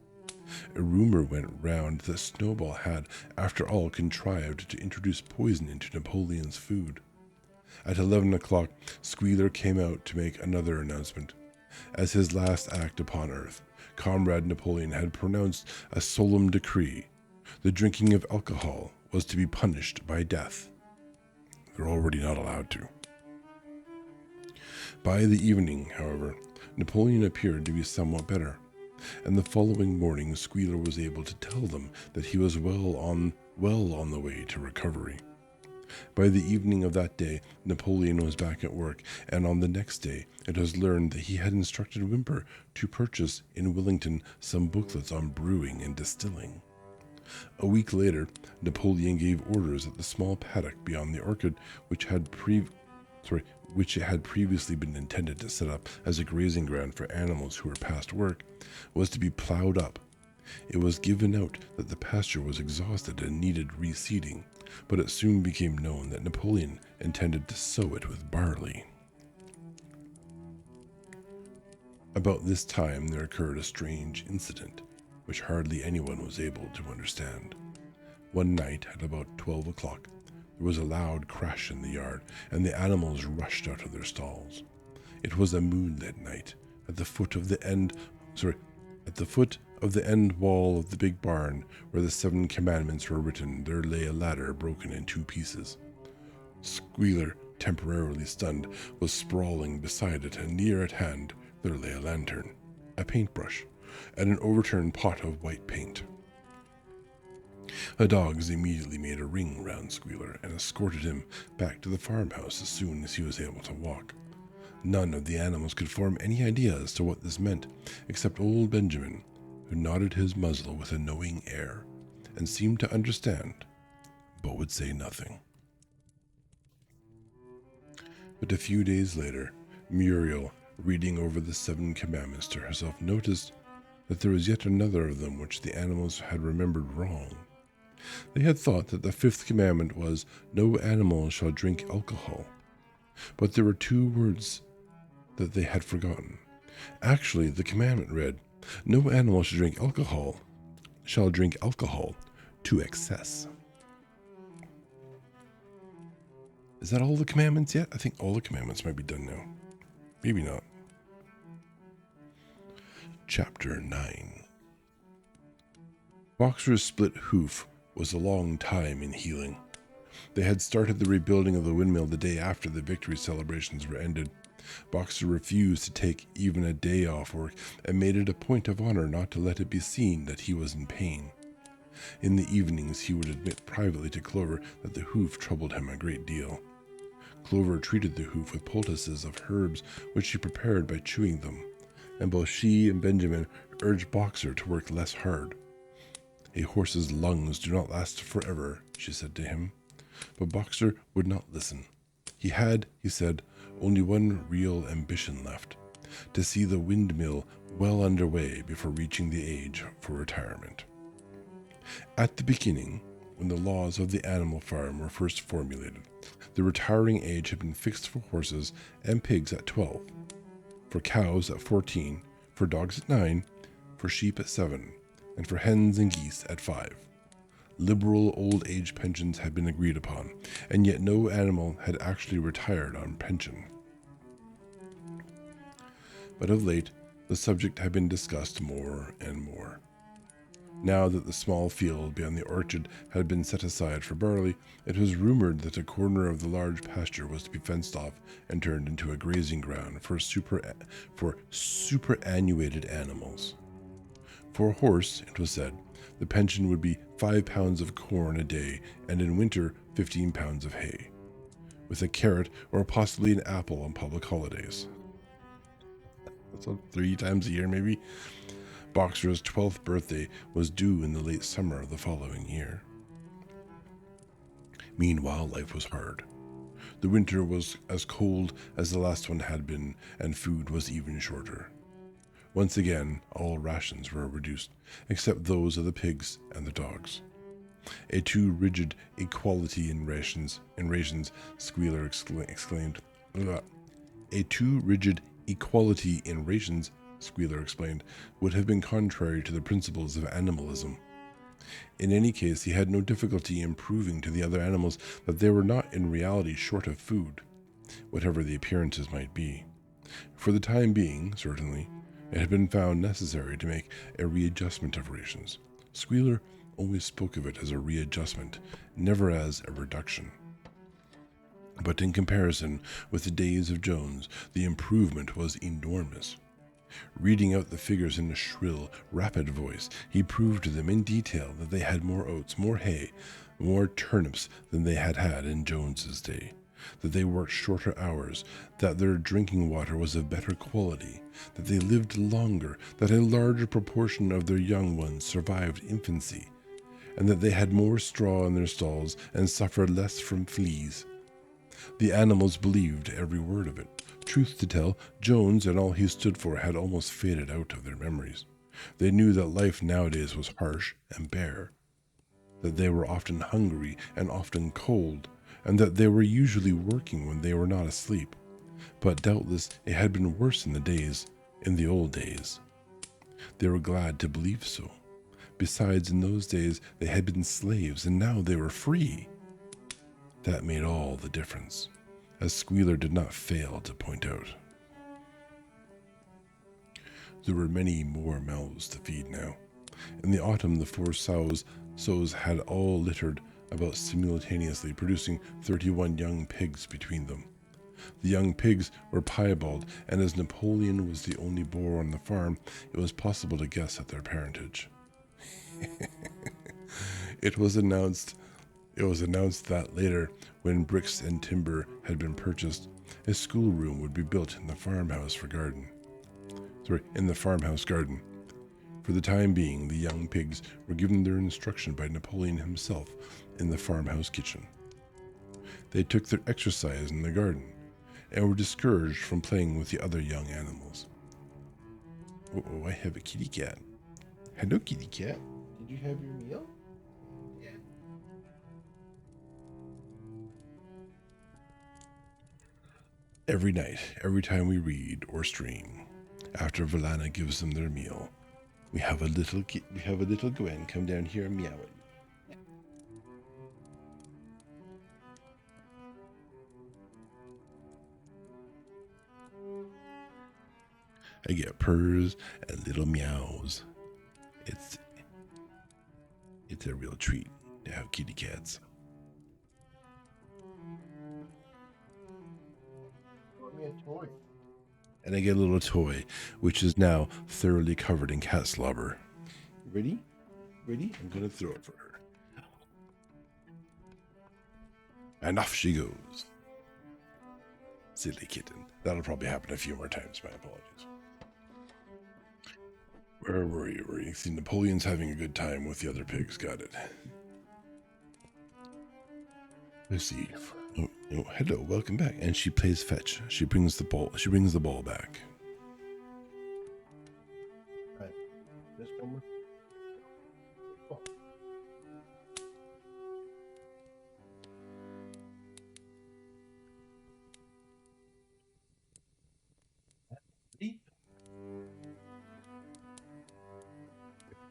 A rumor went round that Snowball had, after all, contrived to introduce poison into Napoleon's food. At 11 o'clock, Squealer came out to make another announcement. As his last act upon earth, Comrade Napoleon had pronounced a solemn decree. The drinking of alcohol was to be punished by death. They're already not allowed to. By the evening, however, Napoleon appeared to be somewhat better, and the following morning Squealer was able to tell them that he was well on the way to recovery. By the evening of that day, Napoleon was back at work, and on the next day it was learned that he had instructed Whymper to purchase in Wellington some booklets on brewing and distilling. A week later, Napoleon gave orders that the small paddock beyond the orchard, which had previously been intended to set up as a grazing ground for animals who were past work, was to be plowed up. It was given out that the pasture was exhausted and needed reseeding, but it soon became known that Napoleon intended to sow it with barley. About this time there occurred a strange incident, which hardly anyone was able to understand. One night at about 12 o'clock, there was a loud crash in the yard, and the animals rushed out of their stalls. It was a moonlit night. At the foot of the end wall of the big barn, where the 7 commandments were written, there lay a ladder broken in 2 pieces. Squealer, temporarily stunned, was sprawling beside it, and near at hand there lay a lantern, a paintbrush, and an overturned pot of white paint. The dogs immediately made a ring round Squealer and escorted him back to the farmhouse as soon as he was able to walk. None of the animals could form any idea as to what this meant, except old Benjamin, who nodded his muzzle with a knowing air, and seemed to understand, but would say nothing. But a few days later, Muriel, reading over the 7 commandments to herself, noticed that there was yet another of them which the animals had remembered wrong. They had thought that the 5th commandment was, "No animal shall drink alcohol," but there were 2 words that they had forgotten. Actually, the commandment read, "No animal shall drink alcohol to excess." Is that all the commandments yet? I think all the commandments might be done now. Maybe not. Chapter 9. Boxer's split hoof was a long time in healing. They had started the rebuilding of the windmill the day after the victory celebrations were ended. Boxer refused to take even a day off work and made it a point of honor not to let it be seen that he was in pain. In the evenings he would admit privately to Clover that the hoof troubled him a great deal. Clover treated the hoof with poultices of herbs which she prepared by chewing them, and both she and Benjamin urged Boxer to work less hard. "A horse's lungs do not last forever," she said to him. But Boxer would not listen. He had, he said, only one real ambition left: to see the windmill well underway before reaching the age for retirement. At the beginning, when the laws of the animal farm were first formulated, the retiring age had been fixed for horses and pigs at 12, for cows at 14, for dogs at 9, for sheep at 7, and for hens and geese at 5. Liberal old age pensions had been agreed upon, and yet no animal had actually retired on pension. But of late, the subject had been discussed more and more. Now that the small field beyond the orchard had been set aside for barley, it was rumored that a corner of the large pasture was to be fenced off and turned into a grazing ground for superannuated animals. For a horse, it was said, the pension would be 5 pounds of corn a day, and in winter 15 pounds of hay, with a carrot or possibly an apple on public holidays. So 3 times a year, maybe. Boxer's 12th birthday was due in the late summer of the following year. Meanwhile, life was hard. The winter was as cold as the last one had been, and food was even shorter. Once again, all rations were reduced, except those of the pigs and the dogs. A too rigid equality in rations, Squealer exclaimed. A too rigid equality in rations, Squealer explained, would have been contrary to the principles of animalism. In any case, he had no difficulty in proving to the other animals that they were not in reality short of food, whatever the appearances might be. For the time being, certainly, it had been found necessary to make a readjustment of rations. Squealer always spoke of it as a readjustment, never as a reduction. But in comparison with the days of Jones, the improvement was enormous. Reading out the figures in a shrill, rapid voice, he proved to them in detail that they had more oats, more hay, more turnips than they had had in Jones's day, that they worked shorter hours, that their drinking water was of better quality, that they lived longer, that a larger proportion of their young ones survived infancy, and that they had more straw in their stalls and suffered less from fleas. The animals believed every word of it. Truth to tell, Jones and all he stood for had almost faded out of their memories. They knew that life nowadays was harsh and bare, that they were often hungry and often cold, and that they were usually working when they were not asleep. But doubtless it had been worse in the old days. They were glad to believe so. Besides, in those days they had been slaves, and now they were free. That made all the difference, as Squealer did not fail to point out. There were many more mouths to feed now. In the autumn, the four sows had all littered about simultaneously, producing 31 young pigs between them. The young pigs were piebald, and as Napoleon was the only boar on the farm, it was possible to guess at their parentage. It was announced that later, when bricks and timber had been purchased, a schoolroom would be built in the farmhouse garden. For the time being, the young pigs were given their instruction by Napoleon himself in the farmhouse kitchen. They took their exercise in the garden, and were discouraged from playing with the other young animals. Oh, I have a kitty cat. Hello, kitty cat. Did you have your meal? Yeah. Every night, every time we read or stream, after Valana gives them their meal, we have a little Gwen come down here and meow it. I get purrs and little meows. It's a real treat to have kitty cats. Brought me a toy. And I get a little toy, which is now thoroughly covered in cat slobber. Ready? Ready? I'm gonna throw it for her. And off she goes. Silly kitten. That'll probably happen a few more times. My apologies. Where were you? See, Napoleon's having a good time with the other pigs. Got it. Let's see. Oh, hello, welcome back. And she plays fetch. She brings the ball. She brings the ball back. Right. This one more. Oh.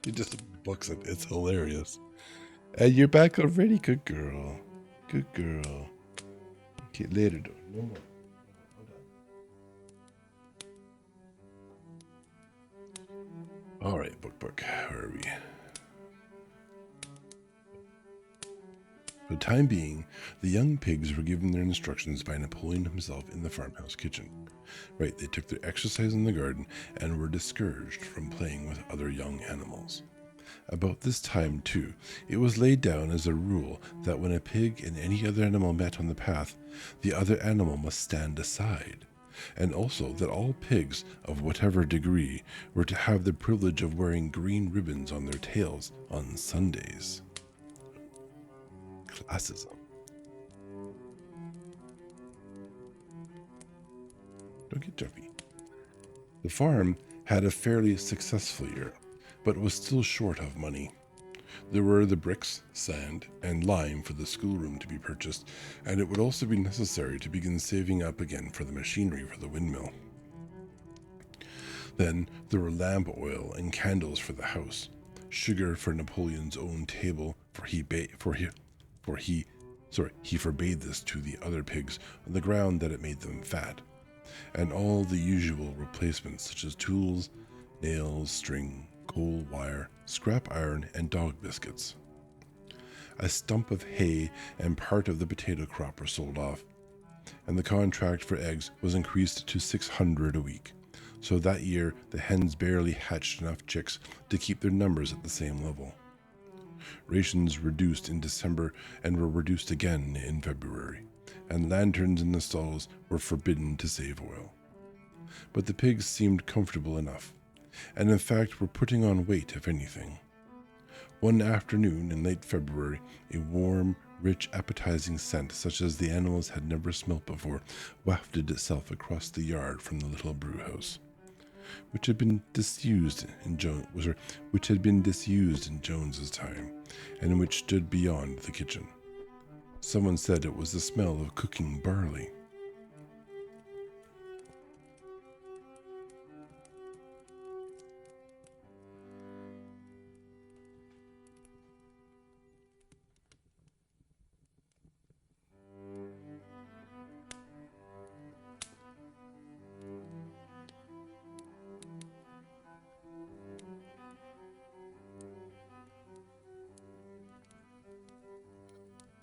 He just books it. It's hilarious. And you're back already. Good girl. Good girl. Okay, later though. No more. All right, book. Where are we? For the time being, the young pigs were given their instructions by Napoleon himself in the farmhouse kitchen. Right, they took their exercise in the garden and were discouraged from playing with other young animals. About this time, too, it was laid down as a rule that when a pig and any other animal met on the path, the other animal must stand aside, and also that all pigs, of whatever degree, were to have the privilege of wearing green ribbons on their tails on Sundays. Classism. Don't get jumpy. The farm had a fairly successful year, but was still short of money. There were the bricks, sand, and lime for the schoolroom to be purchased, and it would also be necessary to begin saving up again for the machinery for the windmill. Then there were lamp oil and candles for the house, sugar for Napoleon's own table, for he forbade this to the other pigs on the ground that it made them fat, and all the usual replacements such as tools, nails, string, coal wire, scrap iron, and dog biscuits. A stump of hay and part of the potato crop were sold off, and the contract for eggs was increased to 600 a week, So that year, the hens barely hatched enough chicks to keep their numbers at the same level. Rations reduced in December and were reduced again in February, and lanterns in the stalls were forbidden to save oil. But the pigs seemed comfortable enough, and in fact were putting on weight if anything. One afternoon in late February, a warm, rich, appetizing scent such as the animals had never smelt before wafted itself across the yard from the little brew house, which had been disused in Jones's time, and which stood beyond the kitchen. Someone said it was the smell of cooking barley.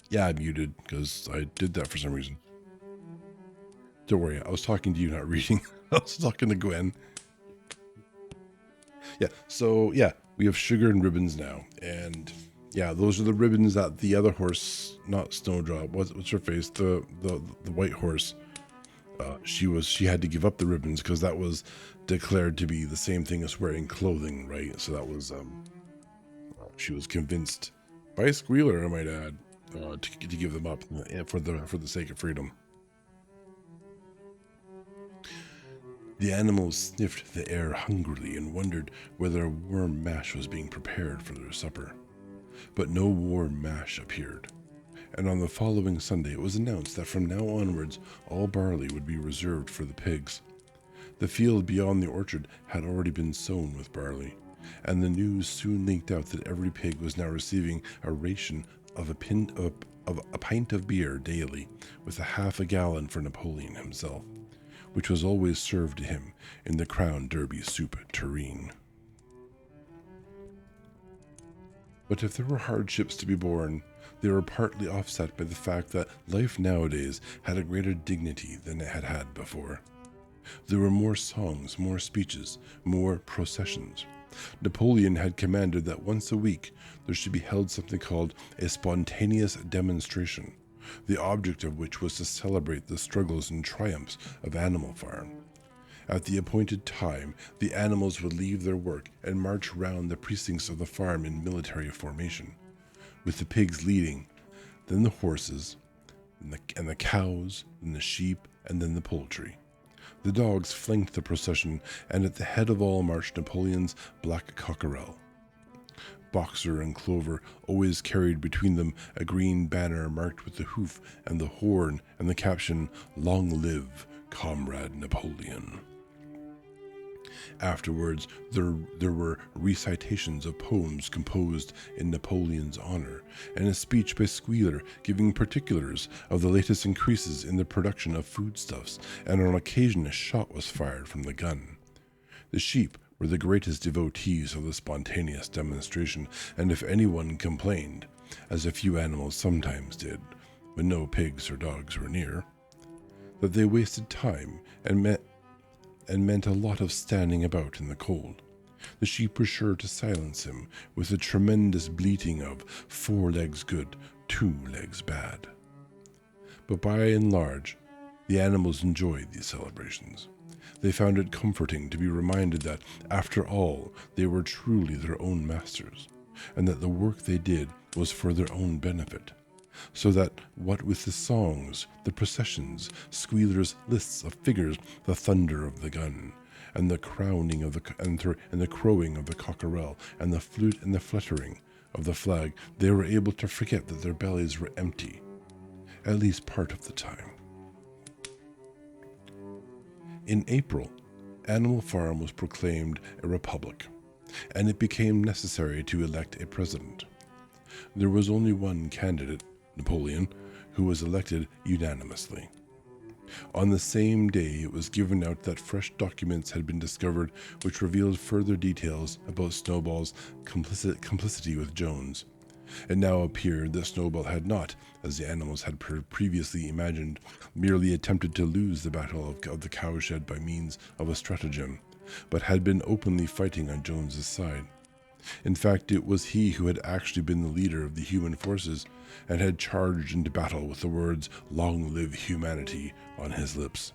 Yeah, I muted because I did that for some reason. Don't worry, I was talking to you, not reading. I was talking to Gwen. Yeah, so yeah, we have sugar and ribbons now, and yeah, those are the ribbons that the other horse, not Snowdrop, what's her face, the white horse, she had to give up the ribbons because that was declared to be the same thing as wearing clothing, right? So that was she was convinced by Squealer, I might add, to give them up for the sake of freedom. The animals sniffed the air hungrily and wondered whether a warm mash was being prepared for their supper. But no warm mash appeared, and on the following Sunday it was announced that from now onwards all barley would be reserved for the pigs. The field beyond the orchard had already been sown with barley, and the news soon leaked out that every pig was now receiving a ration of a pint of beer daily, with a half a gallon for Napoleon himself, which was always served to him in the Crown Derby soup tureen. But if there were hardships to be borne, they were partly offset by the fact that life nowadays had a greater dignity than it had had before. There were more songs, more speeches, more processions. Napoleon had commanded that once a week there should be held something called a spontaneous demonstration, the object of which was to celebrate the struggles and triumphs of Animal Farm. At the appointed time, the animals would leave their work and march round the precincts of the farm in military formation, with the pigs leading, then the horses, and the cows, then the sheep, and then the poultry. The dogs flanked the procession, and at the head of all marched Napoleon's black cockerel. Boxer and Clover always carried between them a green banner marked with the hoof and the horn and the caption, "Long live Comrade Napoleon." Afterwards, there were recitations of poems composed in Napoleon's honor, and a speech by Squealer giving particulars of the latest increases in the production of foodstuffs, and on occasion a shot was fired from the gun. The sheep were the greatest devotees of the spontaneous demonstration, and if anyone complained, as a few animals sometimes did, when no pigs or dogs were near, that they wasted time and meant a lot of standing about in the cold, the sheep were sure to silence him with a tremendous bleating of 4 legs good, 2 legs bad. But by and large, the animals enjoyed these celebrations. They found it comforting to be reminded that, after all, they were truly their own masters, and that the work they did was for their own benefit. So that, what with the songs, the processions, Squealer's lists of figures, the thunder of the gun, and the crowing of the crowing of the cockerel, and the flute and the fluttering of the flag, they were able to forget that their bellies were empty, at least part of the time. In April, Animal Farm was proclaimed a republic, and it became necessary to elect a president. There was only one candidate, Napoleon, who was elected unanimously. On the same day, it was given out that fresh documents had been discovered which revealed further details about Snowball's complicity with Jones. It now appeared that Snowball had not, as the animals had previously imagined, merely attempted to lose the battle of the cowshed by means of a stratagem, but had been openly fighting on Jones's side. In fact, it was he who had actually been the leader of the human forces and had charged into battle with the words "Long live humanity" on his lips.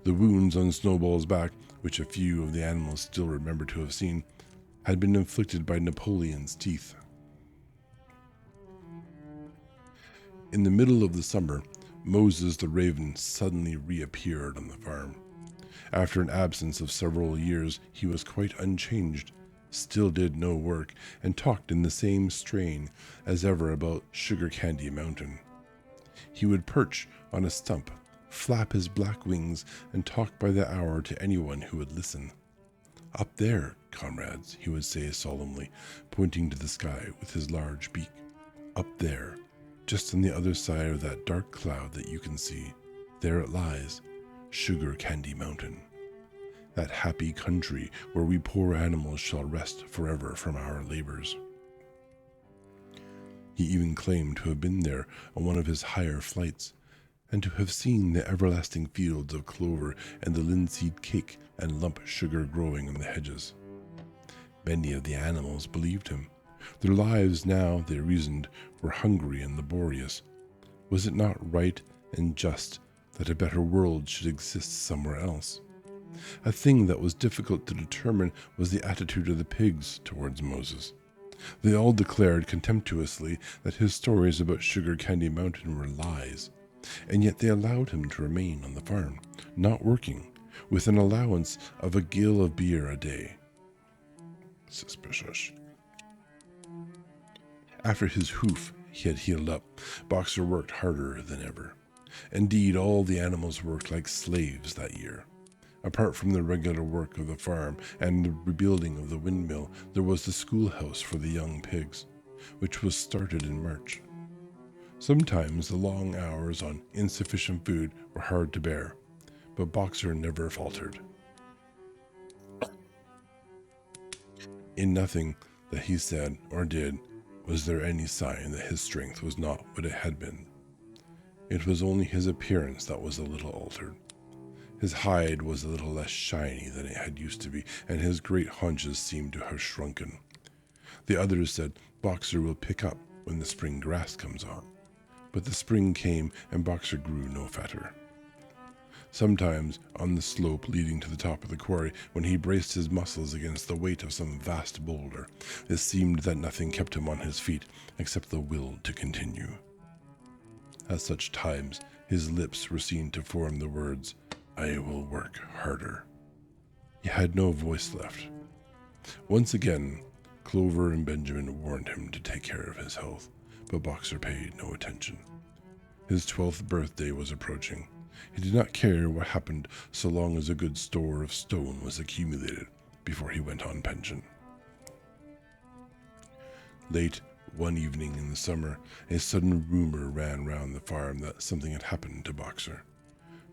The wounds on Snowball's back, which a few of the animals still remembered to have seen, had been inflicted by Napoleon's teeth. In the middle of the summer, Moses the raven suddenly reappeared on the farm. After an absence of several years, he was quite unchanged, still did no work, and talked in the same strain as ever about Sugar Candy Mountain. He would perch on a stump, flap his black wings, and talk by the hour to anyone who would listen. "Up there, comrades," he would say solemnly, pointing to the sky with his large beak. "Up there, just on the other side of that dark cloud that you can see, there it lies, Sugar Candy Mountain. That happy country where we poor animals shall rest forever from our labors." He even claimed to have been there on one of his higher flights, and to have seen the everlasting fields of clover and the linseed cake and lump sugar growing on the hedges. Many of the animals believed him. Their lives now, they reasoned, were hungry and laborious. Was it not right and just that a better world should exist somewhere else? A thing that was difficult to determine was the attitude of the pigs towards Moses. They all declared contemptuously that his stories about Sugar Candy Mountain were lies, and yet they allowed him to remain on the farm, not working, with an allowance of a gill of beer a day. Suspicious. After his hoof had healed up, Boxer worked harder than ever. Indeed, all the animals worked like slaves that year. Apart from the regular work of the farm and the rebuilding of the windmill, there was the schoolhouse for the young pigs, which was started in March. Sometimes the long hours on insufficient food were hard to bear, but Boxer never faltered. In nothing that he said or did was there any sign that his strength was not what it had been. It was only his appearance that was a little altered. His hide was a little less shiny than it had used to be, and his great haunches seemed to have shrunken. The others said Boxer will pick up when the spring grass comes on. But the spring came and Boxer grew no fatter. Sometimes, on the slope leading to the top of the quarry, when he braced his muscles against the weight of some vast boulder, it seemed that nothing kept him on his feet except the will to continue. At such times, his lips were seen to form the words, "I will work harder." He had no voice left. Once again, Clover and Benjamin warned him to take care of his health, but Boxer paid no attention. His 12th birthday was approaching. He did not care what happened so long as a good store of stone was accumulated before he went on pension. Late one evening in the summer, a sudden rumor ran round the farm that something had happened to Boxer.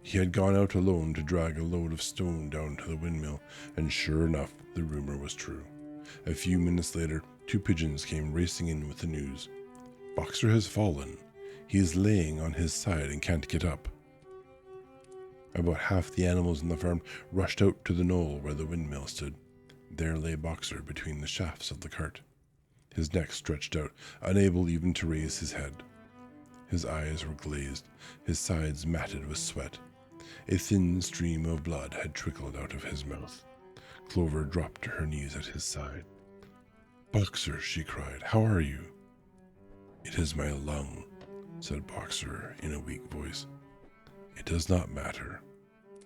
He had gone out alone to drag a load of stone down to the windmill, and sure enough, the rumor was true. A few minutes later, 2 pigeons came racing in with the news. "Boxer has fallen. He is laying on his side and can't get up." About half the animals in the farm rushed out to the knoll where the windmill stood. There lay Boxer between the shafts of the cart. His neck stretched out, unable even to raise his head. His eyes were glazed, his sides matted with sweat. A thin stream of blood had trickled out of his mouth. Clover dropped to her knees at his side. "Boxer," she cried, "how are you?" "It is my lung," said Boxer in a weak voice. "It does not matter.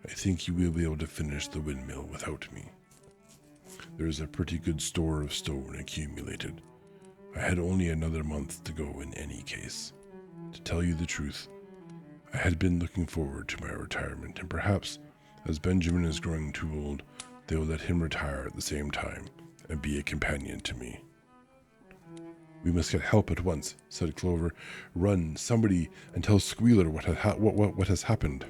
I think you will be able to finish the windmill without me. There is a pretty good store of stone accumulated. I had only another month to go in any case. To tell you the truth, I had been looking forward to my retirement, and perhaps, as Benjamin is growing too old, they will let him retire at the same time and be a companion to me." "We must get help at once," said Clover. "Run, somebody, and tell Squealer what has happened."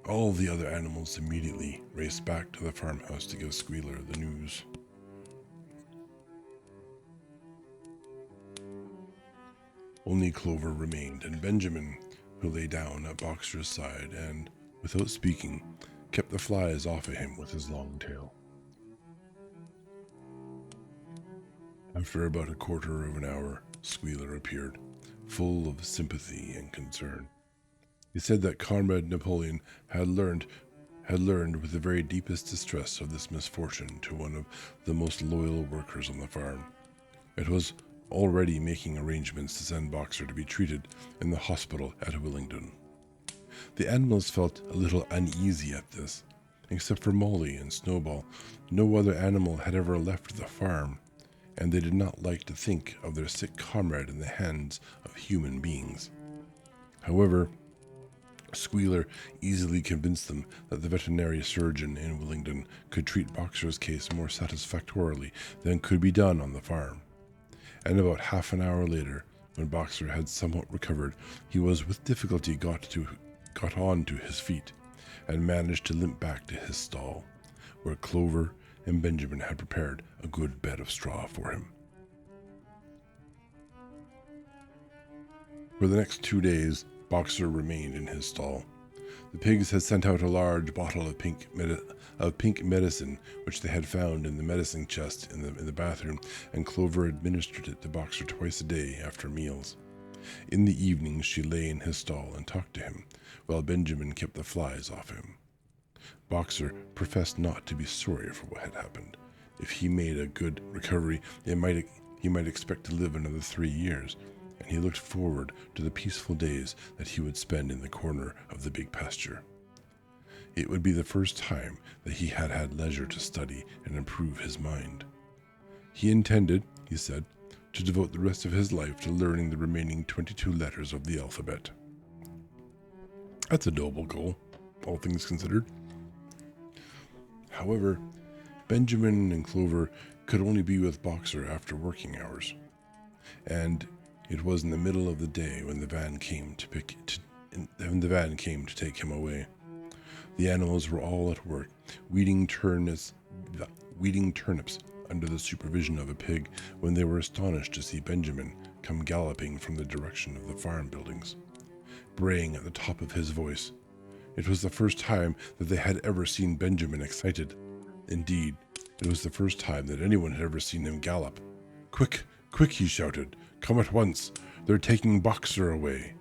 All the other animals immediately raced back to the farmhouse to give Squealer the news. Only Clover remained, and Benjamin, who lay down at Boxer's side and, without speaking, kept the flies off of him with his long tail. After about a quarter of an hour, Squealer appeared, full of sympathy and concern. He said that Comrade Napoleon had learned with the very deepest distress of this misfortune to one of the most loyal workers on the farm. It was already making arrangements to send Boxer to be treated in the hospital at Willingdon. The animals felt a little uneasy at this. Except for Molly and Snowball, no other animal had ever left the farm, and they did not like to think of their sick comrade in the hands of human beings. However, Squealer easily convinced them that the veterinary surgeon in Willingdon could treat Boxer's case more satisfactorily than could be done on the farm. And about half an hour later, when Boxer had somewhat recovered, he was with difficulty got on to his feet, and managed to limp back to his stall, where Clover and Benjamin had prepared a good bed of straw for him. For the next 2 days, Boxer remained in his stall. The pigs had sent out a large bottle of pink medicine, which they had found in the medicine chest in the bathroom, and Clover administered it to Boxer twice a day after meals. In the evenings, she lay in his stall and talked to him, while Benjamin kept the flies off him. Boxer professed not to be sorry for what had happened. If he made a good recovery, he might expect to live another 3 years, and he looked forward to the peaceful days that he would spend in the corner of the big pasture. It would be the first time that he had had leisure to study and improve his mind. He intended, he said, to devote the rest of his life to learning the remaining 22 letters of the alphabet. That's a noble goal, all things considered. However, Benjamin and Clover could only be with Boxer after working hours, and it was in the middle of the day when the van came to take him away. The animals were all at work, weeding turnips under the supervision of a pig, when they were astonished to see Benjamin come galloping from the direction of the farm buildings, braying at the top of his voice. It was the first time that they had ever seen Benjamin excited. Indeed, it was the first time that anyone had ever seen him gallop. "Quick, quick," he shouted. "Come at once. They're taking Boxer away."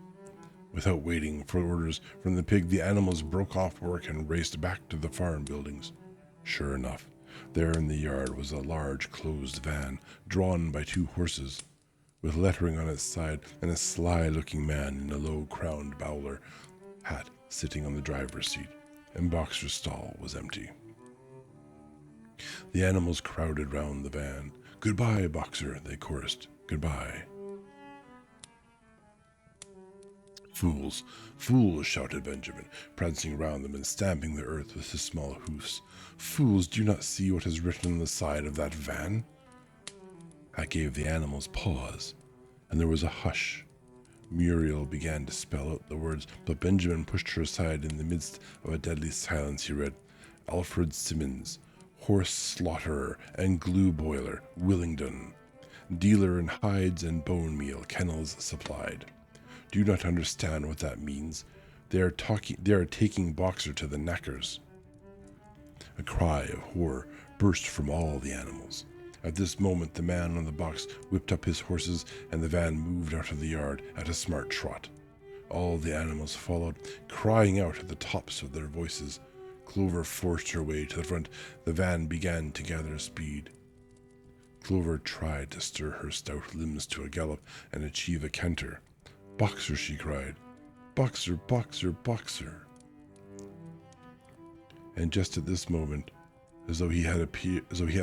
Without waiting for orders from the pig, the animals broke off work and raced back to the farm buildings. Sure enough, there in the yard was a large closed van, drawn by 2 horses, with lettering on its side, and a sly-looking man in a low-crowned bowler hat sitting on the driver's seat, and Boxer's stall was empty. The animals crowded round the van. "Goodbye, Boxer," they chorused. "Goodbye." "Fools, fools," shouted Benjamin, prancing round them and stamping the earth with his small hoofs. "Fools, do you not see what is written on the side of that van?" That gave the animals pause, and there was a hush. Muriel began to spell out the words, but Benjamin pushed her aside. In the midst of a deadly silence, he read, "Alfred Simmons, horse slaughterer and glue boiler, Willingdon. Dealer in hides and bone meal, kennels supplied. Do you not understand what that means? They are taking Boxer to the knackers." A cry of horror burst from all the animals. At this moment, the man on the box whipped up his horses, and the van moved out of the yard at a smart trot. All the animals followed, crying out at the tops of their voices. Clover forced her way to the front. The van began to gather speed. Clover tried to stir her stout limbs to a gallop and achieve a canter. "Boxer," she cried. "Boxer, Boxer, Boxer." And just at this moment, as though he had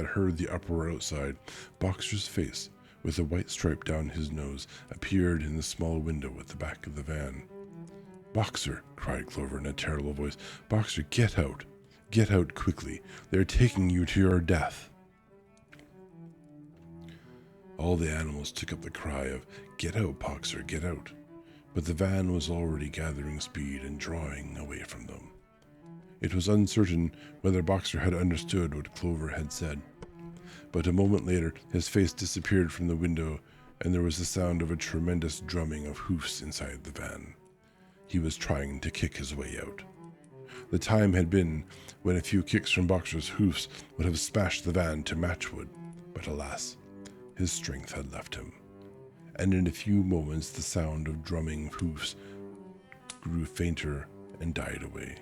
heard the uproar outside, Boxer's face, with a white stripe down his nose, appeared in the small window at the back of the van. "Boxer," cried Clover in a terrible voice. "Boxer, get out. Get out quickly. They're taking you to your death." All the animals took up the cry of, "Get out, Boxer, get out." But the van was already gathering speed and drawing away from them. It was uncertain whether Boxer had understood what Clover had said. But a moment later, his face disappeared from the window, and there was the sound of a tremendous drumming of hoofs inside the van. He was trying to kick his way out. The time had been when a few kicks from Boxer's hoofs would have smashed the van to matchwood, but alas, his strength had left him, and in a few moments the sound of drumming hoofs grew fainter and died away.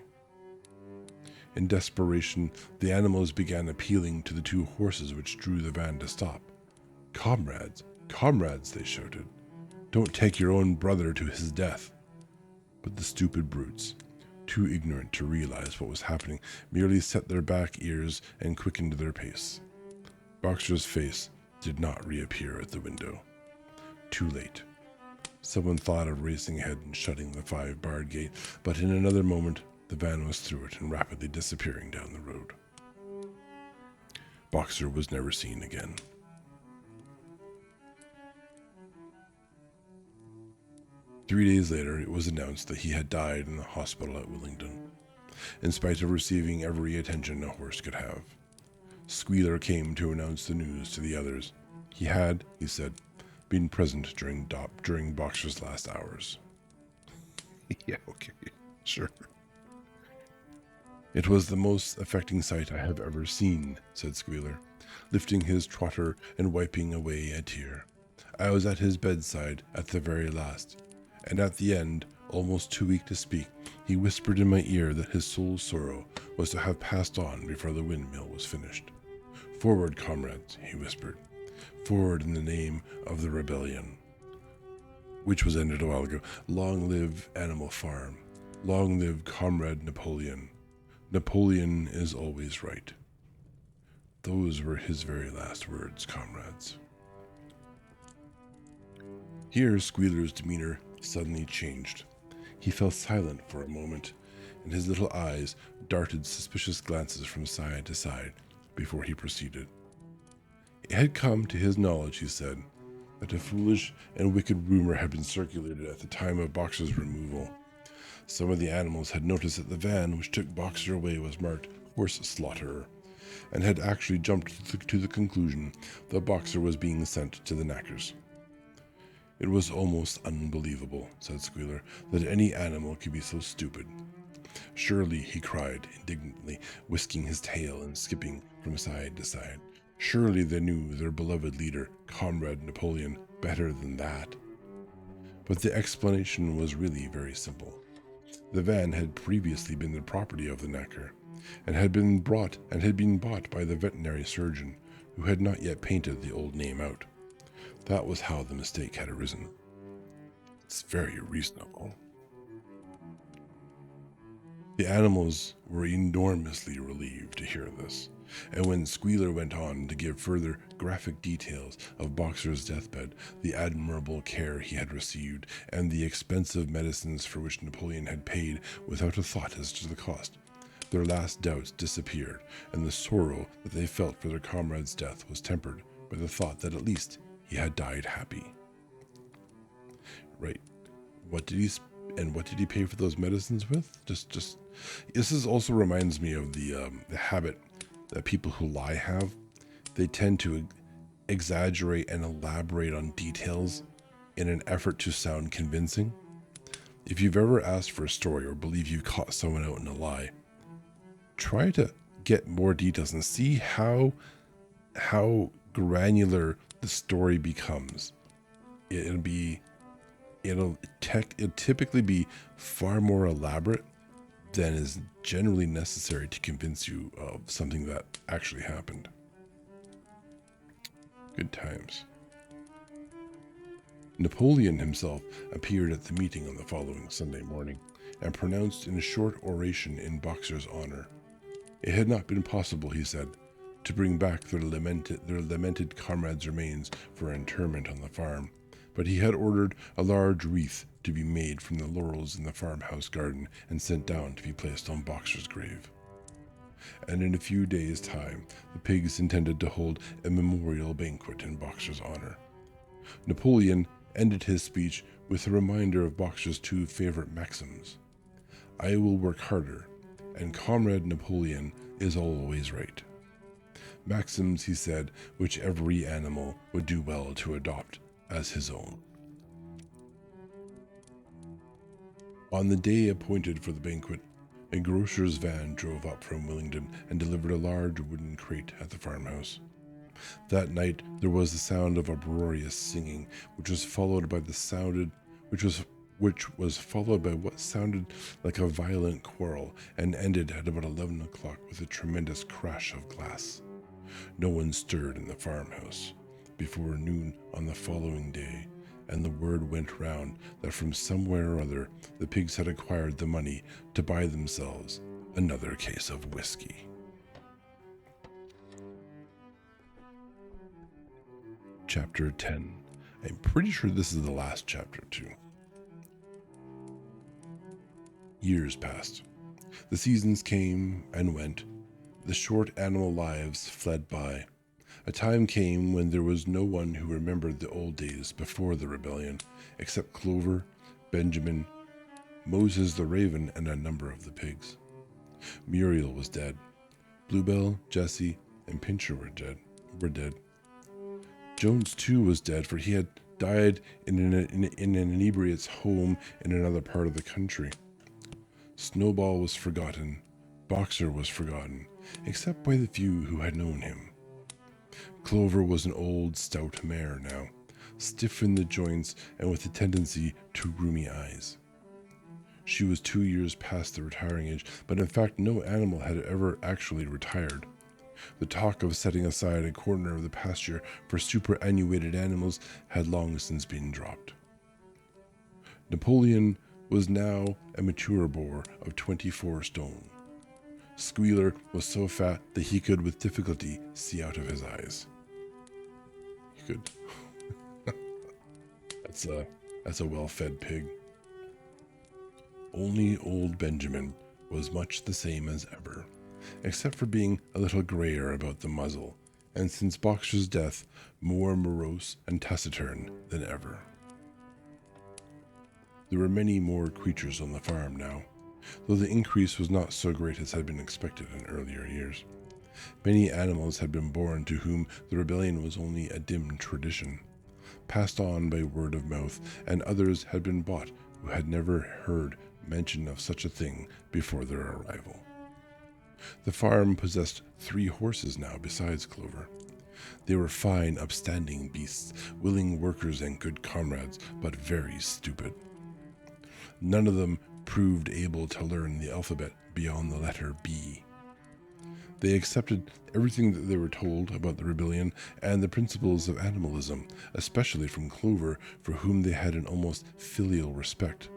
In desperation, the animals began appealing to the two horses which drew the van to stop. "Comrades, comrades," they shouted, "don't take your own brother to his death." But the stupid brutes, too ignorant to realize what was happening, merely set their back ears and quickened their pace. Boxer's face did not reappear at the window. Too late. Someone thought of racing ahead and shutting the 5-barred gate, but in another moment the van was through it and rapidly disappearing down the road. Boxer was never seen again. Three days later, it was announced that he had died in the hospital at Willingdon, in spite of receiving every attention a horse could have. Squealer came to announce the news to the others. He had, he said, been present during Boxer's last hours. Yeah, okay, sure. "It was the most affecting sight I have ever seen," said Squealer, lifting his trotter and wiping away a tear. "I was at his bedside at the very last, and at the end, almost too weak to speak, he whispered in my ear that his soul's sorrow was to have passed on before the windmill was finished. 'Forward, comrades,' he whispered. 'Forward in the name of the rebellion,' which was ended a while ago. 'Long live Animal Farm. Long live Comrade Napoleon. Napoleon is always right.' Those were his very last words, comrades." Here Squealer's demeanor suddenly changed. He fell silent for a moment, and his little eyes darted suspicious glances from side to side before he proceeded. It had come to his knowledge, he said, that a foolish and wicked rumor had been circulated at the time of Boxer's removal. Some of the animals had noticed that the van which took Boxer away was marked "Horse Slaughterer," and had actually jumped to the conclusion that Boxer was being sent to the knackers. "It was almost unbelievable," said Squealer, "that any animal could be so stupid. Surely," he cried indignantly, whisking his tail and skipping from side to side, "surely they knew their beloved leader, Comrade Napoleon, better than that." But the explanation was really very simple. The van had previously been the property of the knacker, and had been bought by the veterinary surgeon, who had not yet painted the old name out. That was how the mistake had arisen. It's very reasonable. The animals were enormously relieved to hear this, and when Squealer went on to give further graphic details of Boxer's deathbed, the admirable care he had received, and the expensive medicines for which Napoleon had paid without a thought as to the cost, their last doubts disappeared, and the sorrow that they felt for their comrade's death was tempered by the thought that at least he had died happy. Right. What did he pay for those medicines with? Just this also reminds me of the habit that people who lie have. They tend to exaggerate and elaborate on details in an effort to sound convincing. If you've ever asked for a story or believe you've caught someone out in a lie, try to get more details and see how granular the story becomes. It'll typically be far more elaborate than is generally necessary to convince you of something that actually happened. Good times. Napoleon himself appeared at the meeting on the following Sunday morning and pronounced in a short oration in Boxer's honor. It had not been possible, he said, to bring back their lamented comrade's remains for interment on the farm, but he had ordered a large wreath to be made from the laurels in the farmhouse garden and sent down to be placed on Boxer's grave. And in a few days' time, the pigs intended to hold a memorial banquet in Boxer's honor. Napoleon ended his speech with a reminder of Boxer's two favorite maxims: "I will work harder," and "Comrade Napoleon is always right." Maxims, he said, which every animal would do well to adopt as his own. On the day appointed for the banquet, A grocer's van drove up from Willingdon and delivered a large wooden crate at the farmhouse. That night there was the sound of uproarious singing, which was followed by what sounded like a violent quarrel and ended at about 11 o'clock with a tremendous crash of glass. No one stirred in the farmhouse before noon on the following day, and the word went round that from somewhere or other the pigs had acquired the money to buy themselves another case of whiskey. Chapter 10. I'm pretty sure this is the last chapter, too. Years passed. The seasons came and went. The short animal lives fled by. A time came when there was no one who remembered the old days before the rebellion, except Clover, Benjamin, Moses the raven, and a number of the pigs. Muriel was dead. Bluebell, Jessie, and Pincher were dead. Jones too was dead, for he had died in an inebriate's home in another part of the country. Snowball was forgotten. Boxer was forgotten, except by the few who had known him. Clover was an old, stout mare now, stiff in the joints and with a tendency to rheumy eyes. She was 2 years past the retiring age, but in fact no animal had ever actually retired. The talk of setting aside a corner of the pasture for superannuated animals had long since been dropped. Napoleon was now a mature boar of 24 stone. Squealer was so fat that he could with difficulty see out of his eyes. He could. That's a well-fed pig. Only old Benjamin was much the same as ever, except for being a little grayer about the muzzle, and since Boxer's death, more morose and taciturn than ever. There were many more creatures on the farm now, though the increase was not so great as had been expected in earlier years. Many animals had been born to whom the rebellion was only a dim tradition, passed on by word of mouth, and others had been bought who had never heard mention of such a thing before their arrival. The farm possessed 3 horses now besides Clover. They were fine, upstanding beasts, willing workers and good comrades, but very stupid. None of them proved able to learn the alphabet beyond the letter B. They accepted everything that they were told about the rebellion and the principles of animalism, especially from Clover, for whom they had an almost filial respect,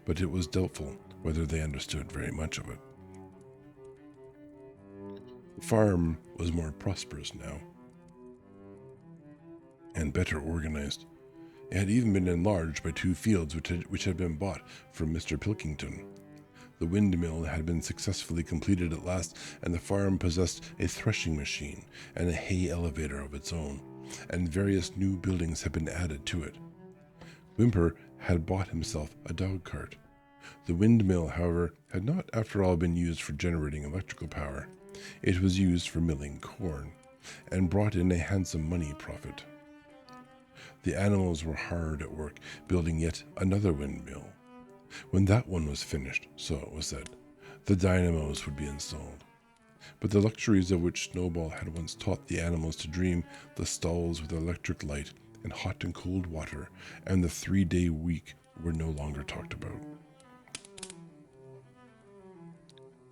but it was doubtful whether they understood very much of it. The farm was more prosperous now, and better organized. It had even been enlarged by 2 fields which had been bought from Mr. Pilkington. The windmill had been successfully completed at last, and the farm possessed a threshing machine and a hay elevator of its own, and various new buildings had been added to it. Whymper had bought himself a dog cart. The windmill, however, had not after all been used for generating electrical power. It was used for milling corn, and brought in a handsome money profit. The animals were hard at work building yet another windmill. When that one was finished, so it was said, the dynamos would be installed. But the luxuries of which Snowball had once taught the animals to dream, the stalls with electric light and hot and cold water, and the 3-day week were no longer talked about.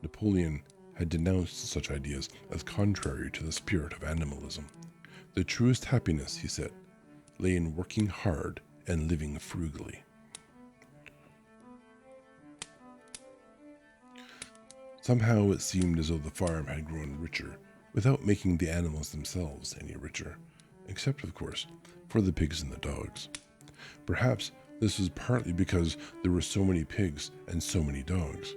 Napoleon had denounced such ideas as contrary to the spirit of animalism. The truest happiness, he said, lay in working hard and living frugally. Somehow it seemed as though the farm had grown richer, without making the animals themselves any richer, except, of course, for the pigs and the dogs. Perhaps this was partly because there were so many pigs and so many dogs.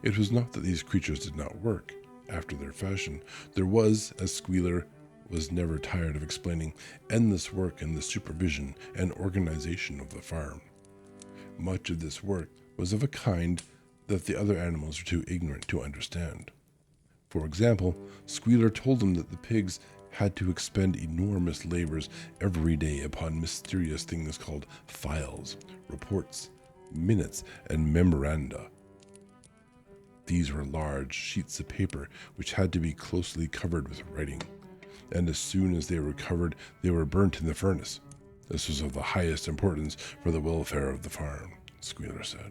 It was not that these creatures did not work, after their fashion. There was, as Squealer was never tired of explaining, endless work in the supervision and organization of the farm. Much of this work was of a kind that the other animals were too ignorant to understand. For example, Squealer told them that the pigs had to expend enormous labors every day upon mysterious things called files, reports, minutes, and memoranda. These were large sheets of paper which had to be closely covered with writing, and as soon as they were covered, they were burnt in the furnace. This was of the highest importance for the welfare of the farm, Squealer said.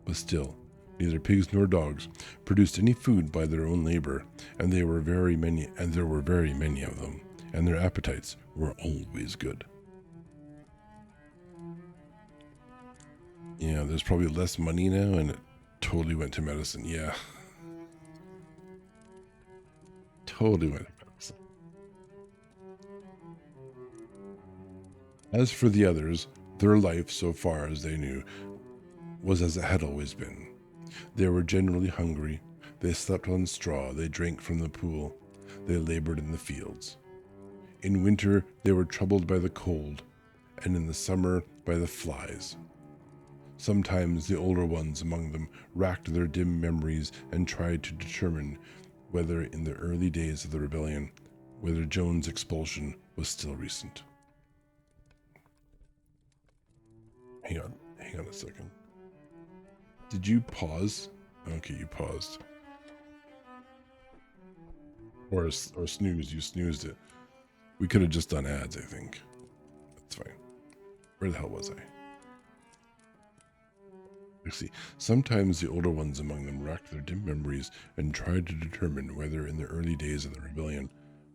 But still, neither pigs nor dogs produced any food by their own labor, and there were very many of them, and their appetites were always good. Yeah, there's probably less money now, and it totally went to medicine. Yeah. Totally went to medicine. As for the others, their life, so far as they knew, was as it had always been. They were generally hungry, they slept on straw, they drank from the pool, they labored in the fields. In winter, they were troubled by the cold, and in the summer by the flies. Sometimes the older ones among them racked their dim memories and tried to determine whether in the early days of the rebellion, whether Joan's expulsion was still recent. Hang on a second. Did you pause? Okay, you paused. Or snooze, you snoozed it. We could have just done ads, I think. That's fine. Where the hell was I? Let's see. Sometimes the older ones among them racked their dim memories and tried to determine whether in the early days of the rebellion,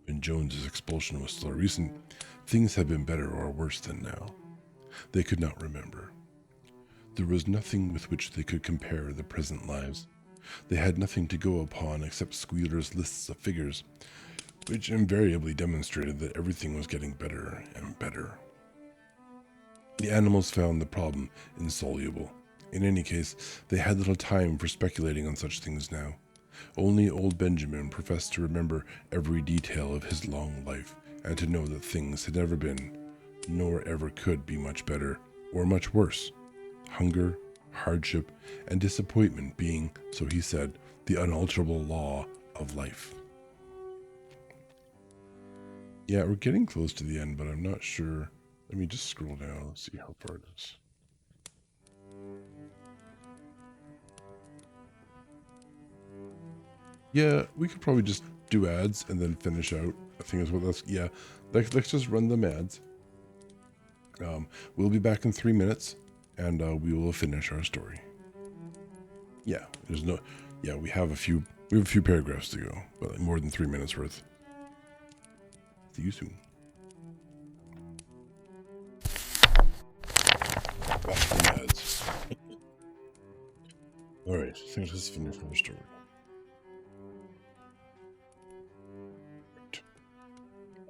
when Jones's expulsion was still recent, things had been better or worse than now. They could not remember. There was nothing with which they could compare the present lives. They had nothing to go upon except Squealer's lists of figures, which invariably demonstrated that everything was getting better and better. The animals found the problem insoluble. In any case, they had little time for speculating on such things now. Only old Benjamin professed to remember every detail of his long life, and to know that things had never been, nor ever could be much better, or much worse. Hunger, hardship, and disappointment being, so he said, the unalterable law of life. Yeah, we're getting close to the end, but I'm not sure. Let me just scroll down and see how far it is. Yeah, we could probably just do ads and then finish out. I think is what that's, yeah. Let's just run them ads. We'll be back in 3 minutes, and we will finish our story. Yeah, we have a few paragraphs to go, but like more than 3 minutes worth. See you soon. Back from ads. All right, I think let's finish our story.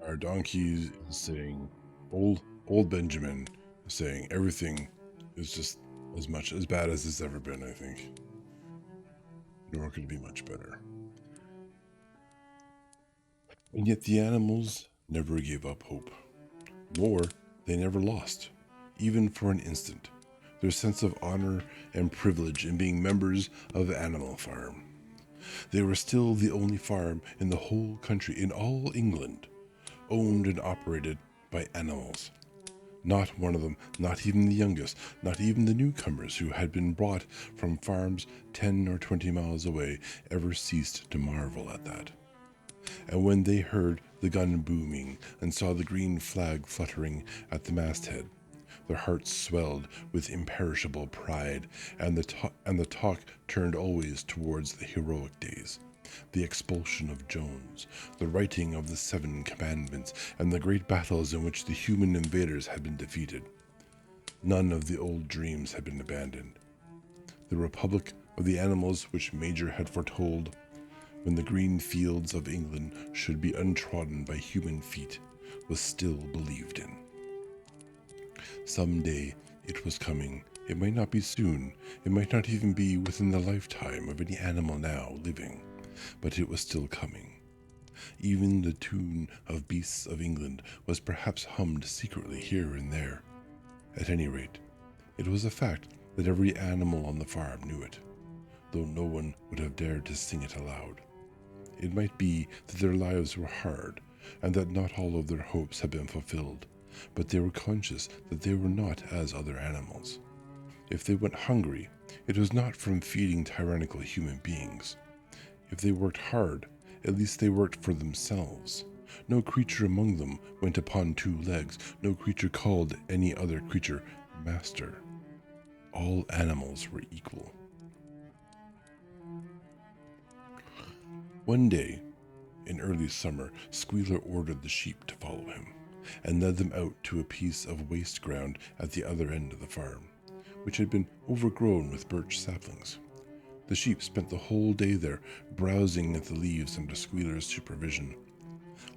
Our donkeys is saying, old Benjamin is saying everything is just as bad as it's ever been, I think. Nor could it be much better. And yet the animals never gave up hope. Nor they never lost, even for an instant, their sense of honor and privilege in being members of Animal Farm. They were still the only farm in the whole country, in all England, owned and operated by animals. Not one of them, not even the youngest, not even the newcomers who had been brought from farms 10 or 20 miles away, ever ceased to marvel at that. And when they heard the gun booming and saw the green flag fluttering at the masthead, their hearts swelled with imperishable pride, and the talk turned always towards the heroic days, the expulsion of Jones, the writing of the 7 commandments, and the great battles in which the human invaders had been defeated. None of the old dreams had been abandoned. The republic of the animals which Major had foretold, when the green fields of England should be untrodden by human feet, was still believed in. Some day it was coming. It might not be soon. It might not even be within the lifetime of any animal now living, but it was still coming. Even the tune of Beasts of England was perhaps hummed secretly here and there. At any rate, it was a fact that every animal on the farm knew it, though no one would have dared to sing it aloud. It might be that their lives were hard, and that not all of their hopes had been fulfilled, but they were conscious that they were not as other animals. If they went hungry, it was not from feeding tyrannical human beings. If they worked hard, at least they worked for themselves. No creature among them went upon two legs. No creature called any other creature master. All animals were equal. One day, in early summer, Squealer ordered the sheep to follow him, and led them out to a piece of waste ground at the other end of the farm, which had been overgrown with birch saplings. The sheep spent the whole day there, browsing at the leaves under Squealer's supervision.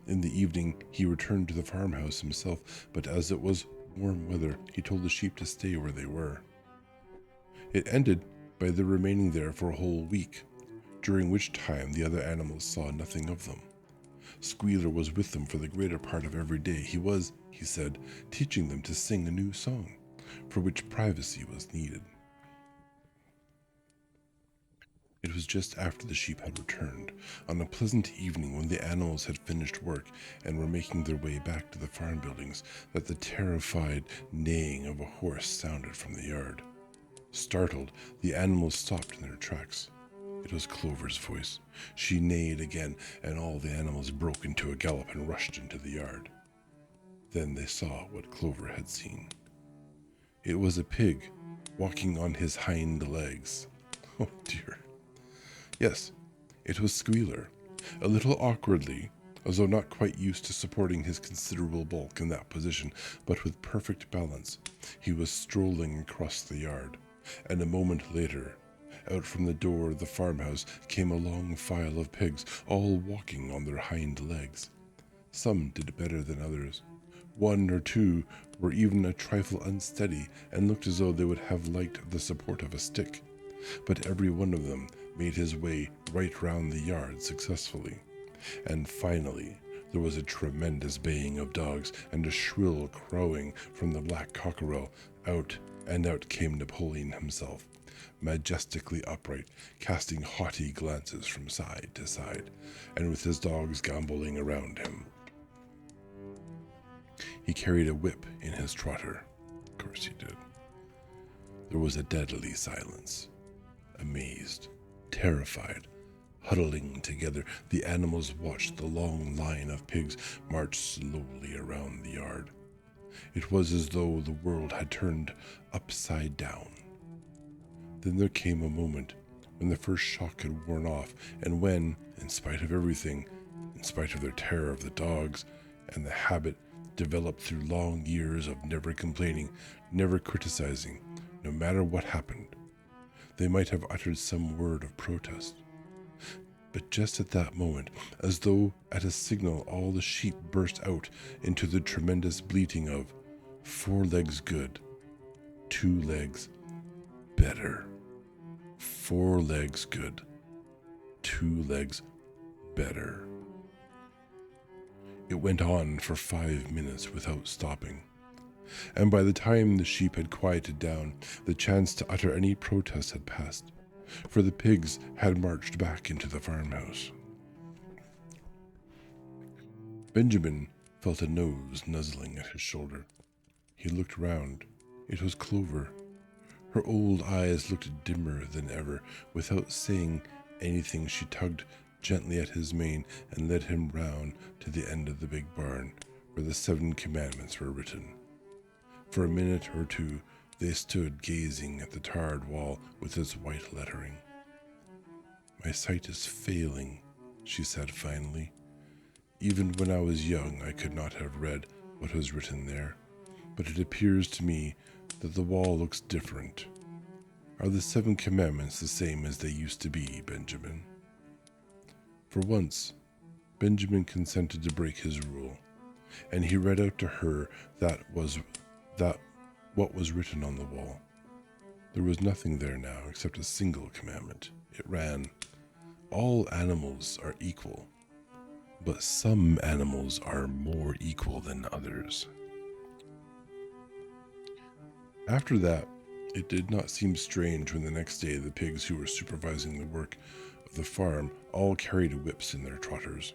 In the evening, he returned to the farmhouse himself, but as it was warm weather, he told the sheep to stay where they were. It ended by their remaining there for a whole week, during which time the other animals saw nothing of them. Squealer was with them for the greater part of every day. He was, he said, teaching them to sing a new song, for which privacy was needed. It was just after the sheep had returned, on a pleasant evening when the animals had finished work and were making their way back to the farm buildings, that the terrified neighing of a horse sounded from the yard. Startled, the animals stopped in their tracks. It was Clover's voice. She neighed again, and all the animals broke into a gallop and rushed into the yard. Then they saw what Clover had seen. It was a pig walking on his hind legs. Oh dear. Yes, it was Squealer. A little awkwardly, as though not quite used to supporting his considerable bulk in that position, but with perfect balance, he was strolling across the yard, and a moment later, out from the door of the farmhouse came a long file of pigs, all walking on their hind legs. Some did better than others. One or two were even a trifle unsteady and looked as though they would have liked the support of a stick. But every one of them made his way right round the yard successfully. And finally, there was a tremendous baying of dogs and a shrill crowing from the black cockerel. Out came Napoleon himself, majestically upright, casting haughty glances from side to side, and with his dogs gambolling around him. He carried a whip in his trotter. Of course he did. There was a deadly silence. Amazed, terrified, huddling together, the animals watched the long line of pigs march slowly around the yard. It was as though the world had turned upside down. Then there came a moment when the first shock had worn off, and when, in spite of everything, in spite of their terror of the dogs, and the habit developed through long years of never complaining, never criticizing, no matter what happened, they might have uttered some word of protest. But just at that moment, as though at a signal, all the sheep burst out into the tremendous bleating of 4 legs good, 2 legs better. 4 legs good, 2 legs better. It went on for 5 minutes without stopping. And by the time the sheep had quieted down, the chance to utter any protest had passed, for the pigs had marched back into the farmhouse. Benjamin felt a nose nuzzling at his shoulder. He looked round. It was Clover. Her old eyes looked dimmer than ever. Without saying anything, she tugged gently at his mane and led him round to the end of the big barn, where the 7 commandments were written. For a minute or two, they stood gazing at the tarred wall with its white lettering. "My sight is failing," she said finally. "Even when I was young, I could not have read what was written there, but it appears to me that the wall looks different. Are the 7 commandments the same as they used to be, Benjamin?" For once, Benjamin consented to break his rule, and he read out to her what was written on the wall. There was nothing there now except a single commandment. It ran, "All animals are equal, but some animals are more equal than others." After that, it did not seem strange when the next day the pigs who were supervising the work of the farm all carried whips in their trotters.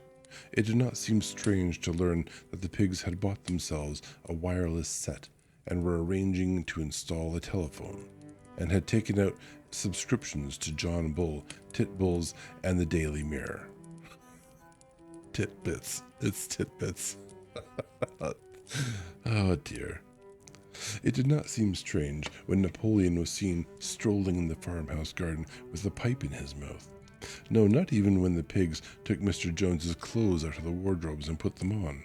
It did not seem strange to learn that the pigs had bought themselves a wireless set and were arranging to install a telephone. and had taken out subscriptions to John Bull, Tit Bulls, and the Daily Mirror. Titbits. It's titbits. Oh dear. It did not seem strange when Napoleon was seen strolling in the farmhouse garden with a pipe in his mouth. No, not even when the pigs took Mr. Jones's clothes out of the wardrobes and put them on.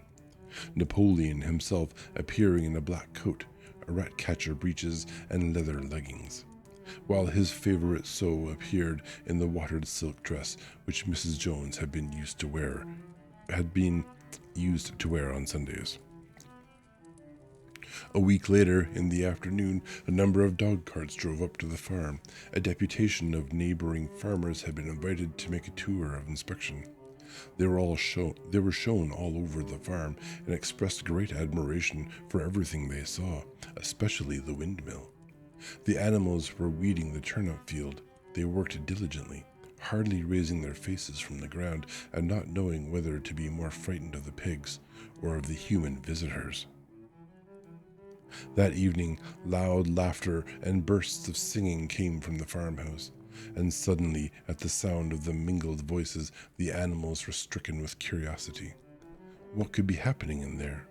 Napoleon himself appearing in a black coat, a rat-catcher breeches, and leather leggings, while his favorite Sue appeared in the watered silk dress which Mrs. Jones had been used to wear on Sundays. A week later, in the afternoon, a number of dog carts drove up to the farm. A deputation of neighboring farmers had been invited to make a tour of inspection. They were shown all over the farm and expressed great admiration for everything they saw, especially the windmill. The animals were weeding the turnip field. They worked diligently, hardly raising their faces from the ground and not knowing whether to be more frightened of the pigs or of the human visitors. That evening, loud laughter and bursts of singing came from the farmhouse, and suddenly, at the sound of the mingled voices, the animals were stricken with curiosity. What could be happening in there?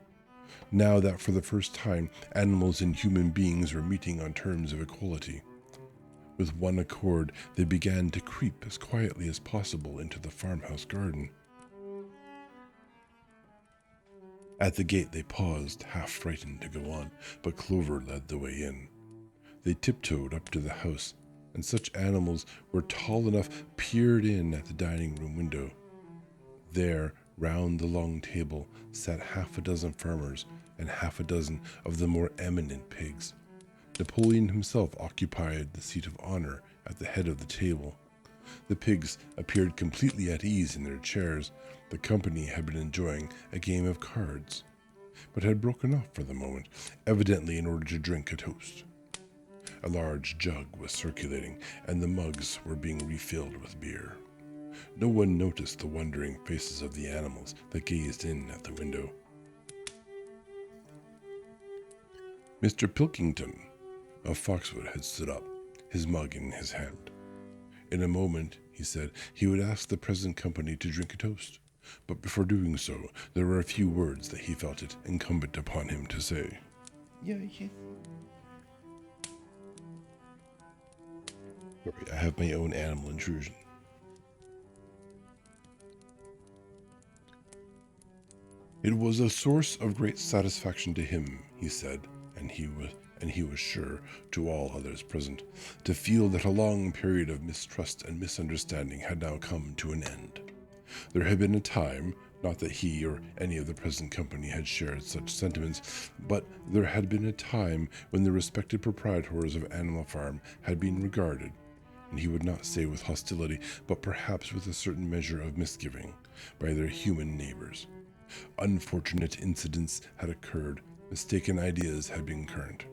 Now that for the first time, animals and human beings were meeting on terms of equality. With one accord, they began to creep as quietly as possible into the farmhouse garden. At the gate they paused, half frightened to go on, but Clover led the way in. They tiptoed up to the house, and such animals were tall enough peered in at the dining room window. There, round the long table, sat half a dozen farmers and half a dozen of the more eminent pigs. Napoleon himself occupied the seat of honor at the head of the table. The pigs appeared completely at ease in their chairs. The company had been enjoying a game of cards, but had broken off for the moment, evidently in order to drink a toast. A large jug was circulating, and the mugs were being refilled with beer. No one noticed the wondering faces of the animals that gazed in at the window. Mr. Pilkington of Foxwood had stood up, his mug in his hand. In a moment, he said, he would ask the present company to drink a toast, but before doing so, there were a few words that he felt it incumbent upon him to say. Sorry, I have my own animal intrusion. It was a source of great satisfaction to him, he said, and he was sure, to all others present, to feel that a long period of mistrust and misunderstanding had now come to an end. There had been a time, not that he or any of the present company had shared such sentiments, but there had been a time when the respected proprietors of Animal Farm had been regarded, and he would not say with hostility, but perhaps with a certain measure of misgiving, by their human neighbors. Unfortunate incidents had occurred, mistaken ideas had been current.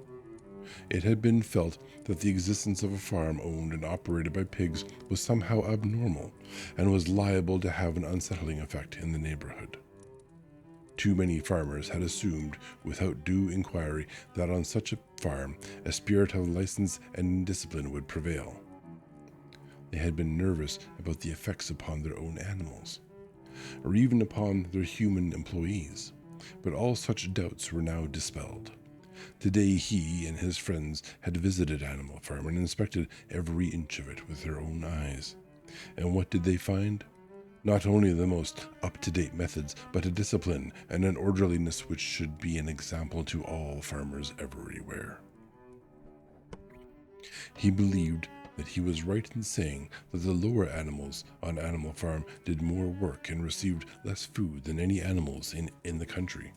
It had been felt that the existence of a farm owned and operated by pigs was somehow abnormal and was liable to have an unsettling effect in the neighborhood. Too many farmers had assumed, without due inquiry, that on such a farm a spirit of license and discipline would prevail. They had been nervous about the effects upon their own animals, or even upon their human employees, but all such doubts were now dispelled. Today he and his friends had visited Animal Farm and inspected every inch of it with their own eyes. And what did they find? Not only the most up-to-date methods, but a discipline and an orderliness which should be an example to all farmers everywhere. He believed that he was right in saying that the lower animals on Animal Farm did more work and received less food than any animals in the country.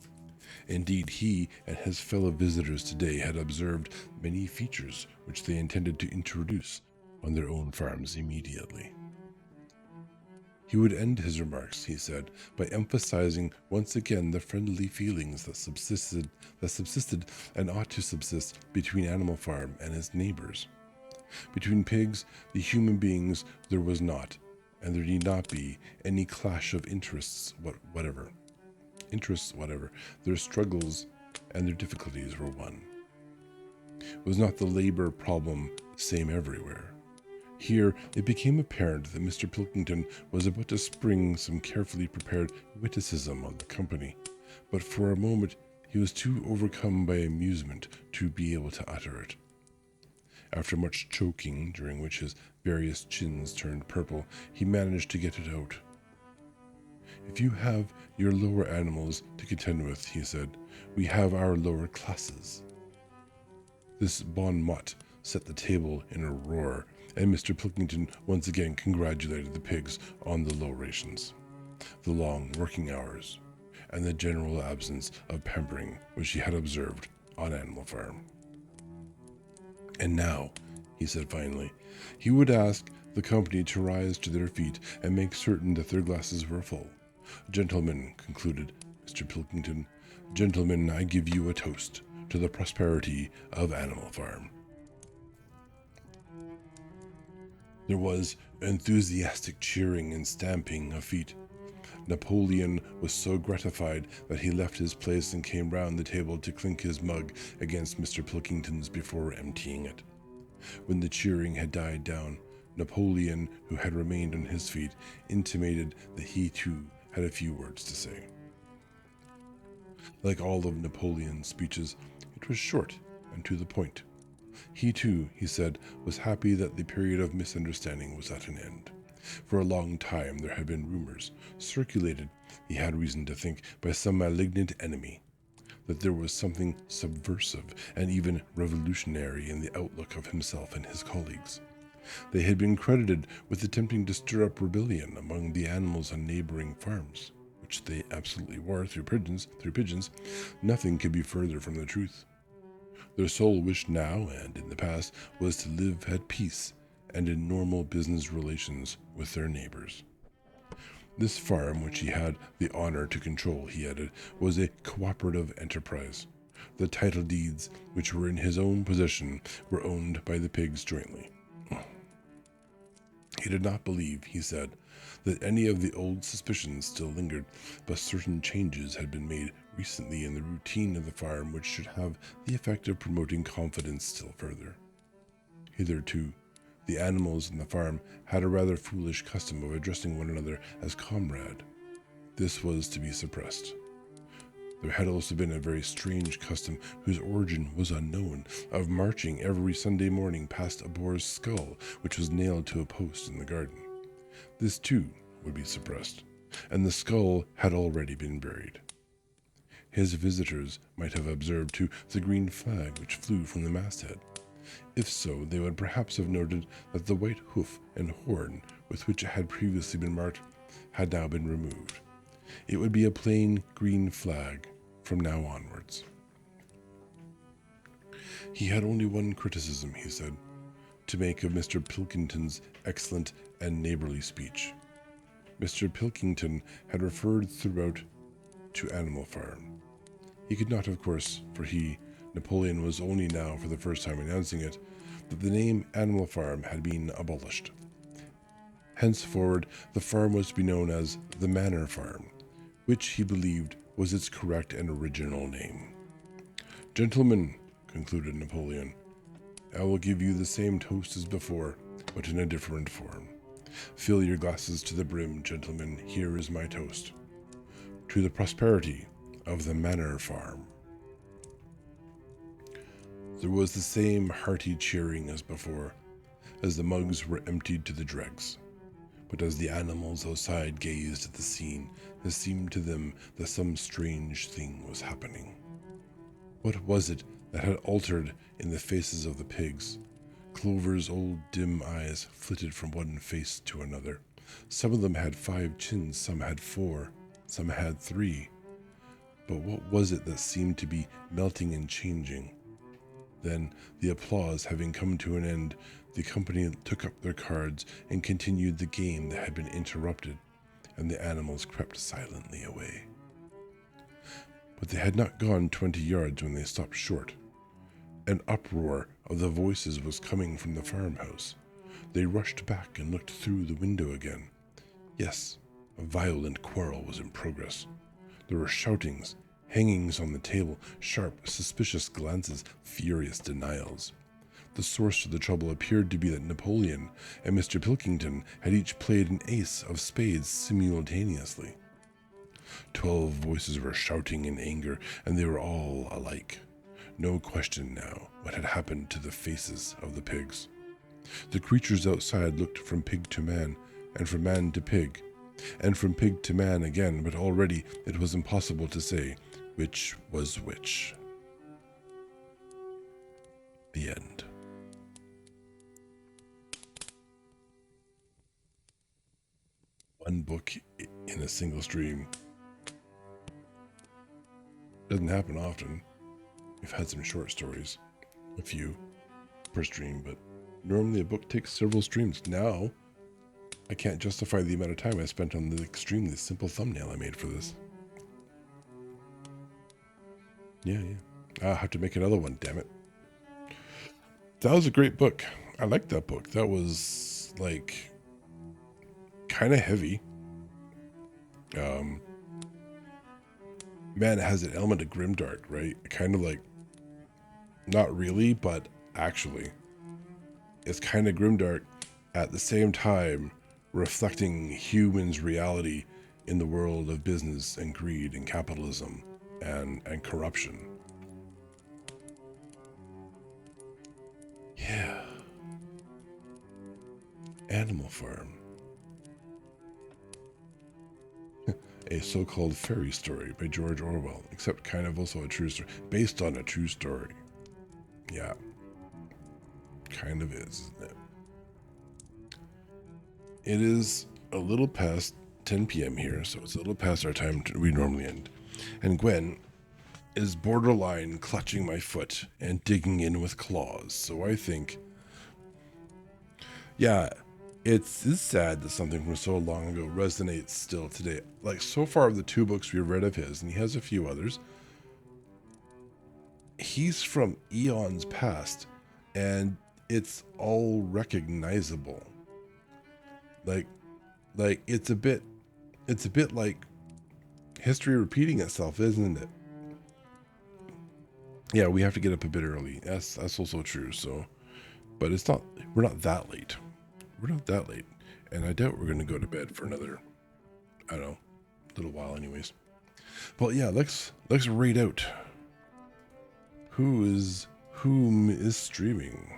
Indeed, he and his fellow visitors today had observed many features which they intended to introduce on their own farms immediately. He would end his remarks, he said, by emphasizing once again the friendly feelings that subsisted and ought to subsist between Animal Farm and its neighbors. Between pigs, the human beings, there was not, and there need not be, any clash of interests whatever. Their struggles and their difficulties were one. Was not the labor problem the same everywhere? Here, it became apparent that Mr. Pilkington was about to spring some carefully prepared witticism on the company, but for a moment he was too overcome by amusement to be able to utter it. After much choking, during which his various chins turned purple, he managed to get it out. "If you have your lower animals to contend with," he said, "we have our lower classes." This bon mot set the table in a roar, and Mr. Pilkington once again congratulated the pigs on the low rations, the long working hours, and the general absence of pampering which he had observed on Animal Farm. And now, he said finally, he would ask the company to rise to their feet and make certain that their glasses were full. "Gentlemen," concluded Mr. Pilkington, "gentlemen, I give you a toast to the prosperity of Animal Farm." There was enthusiastic cheering and stamping of feet. Napoleon was so gratified that he left his place and came round the table to clink his mug against Mr. Pilkington's before emptying it. When the cheering had died down, Napoleon, who had remained on his feet, intimated that he too had a few words to say. Like all of Napoleon's speeches, it was short and to the point. He too, he said, was happy that the period of misunderstanding was at an end. For a long time there had been rumors, circulated, he had reason to think, by some malignant enemy, that there was something subversive and even revolutionary in the outlook of himself and his colleagues. They had been credited with attempting to stir up rebellion among the animals on neighboring farms, which they absolutely were through pigeons. Nothing could be further from the truth. Their sole wish now and in the past was to live at peace and in normal business relations with their neighbors. This farm, which he had the honor to control, he added, was a cooperative enterprise. The title deeds, which were in his own possession, were owned by the pigs jointly. He did not believe, he said, that any of the old suspicions still lingered, but certain changes had been made recently in the routine of the farm which should have the effect of promoting confidence still further. Hitherto, the animals in the farm had a rather foolish custom of addressing one another as comrade. This was to be suppressed. There had also been a very strange custom, whose origin was unknown, of marching every Sunday morning past a boar's skull, which was nailed to a post in the garden. This too would be suppressed, and the skull had already been buried. His visitors might have observed too the green flag which flew from the masthead. If so, they would perhaps have noted that the white hoof and horn with which it had previously been marked had now been removed. It would be a plain green flag from now onwards. He had only one criticism, he said, to make of Mr. Pilkington's excellent and neighborly speech. Mr. Pilkington had referred throughout to Animal Farm. He could not, of course, for he, Napoleon, was only now for the first time announcing it, that the name Animal Farm had been abolished. Henceforward, the farm was to be known as the Manor Farm, which he believed was its correct and original name. "Gentlemen," concluded Napoleon, "I will give you the same toast as before, but in a different form. Fill your glasses to the brim, gentlemen. Here is my toast. To the prosperity of the Manor Farm." There was the same hearty cheering as before, as the mugs were emptied to the dregs. But as the animals outside gazed at the scene, it seemed to them that some strange thing was happening. What was it that had altered in the faces of the pigs? Clover's old dim eyes flitted from one face to another. Some of them had 5 chins, some had 4, some had 3. But what was it that seemed to be melting and changing? Then, the applause having come to an end, the company took up their cards and continued the game that had been interrupted, and the animals crept silently away. But they had not gone 20 yards when they stopped short. An uproar of the voices was coming from the farmhouse. They rushed back and looked through the window again. Yes, a violent quarrel was in progress. There were shoutings Hangings on the table, sharp, suspicious glances, furious denials. The source of the trouble appeared to be that Napoleon and Mr. Pilkington had each played an ace of spades simultaneously. 12 voices were shouting in anger, and they were all alike. No question now what had happened to the faces of the pigs. The creatures outside looked from pig to man, and from man to pig, and from pig to man again, but already it was impossible to say which was which. The end. One book in a single stream. Doesn't happen often. We've had some short stories, a few per stream, but normally a book takes several streams. Now, I can't justify the amount of time I spent on the extremely simple thumbnail I made for this. Yeah. I'll have to make another one, damn it. That was a great book. I liked that book. That was, like, kind of heavy. Man, it has an element of grimdark, right? Kind of like, not really, but actually. It's kind of grimdark at the same time reflecting humans' reality in the world of business and greed and capitalism and corruption. Yeah. Animal Farm. A so-called fairy story by George Orwell, except kind of also a true story, based on a true story. Yeah. Kind of is, isn't it? It is a little past 10 p.m. here, so it's a little past our time we normally end. And Gwen is borderline clutching my foot and digging in with claws, so I think... Yeah, it's sad that something from so long ago resonates still today. Like, so far of the 2 books we've read of his, and he has a few others, he's from eons past, and it's all recognizable. Like it's a bit like history repeating itself, isn't it? Yeah, we have to get up a bit early. That's also true. So, but we're not that late. We're not that late, and I doubt we're gonna go to bed for another, I don't know, little while, anyways. But yeah, let's read out whom is streaming.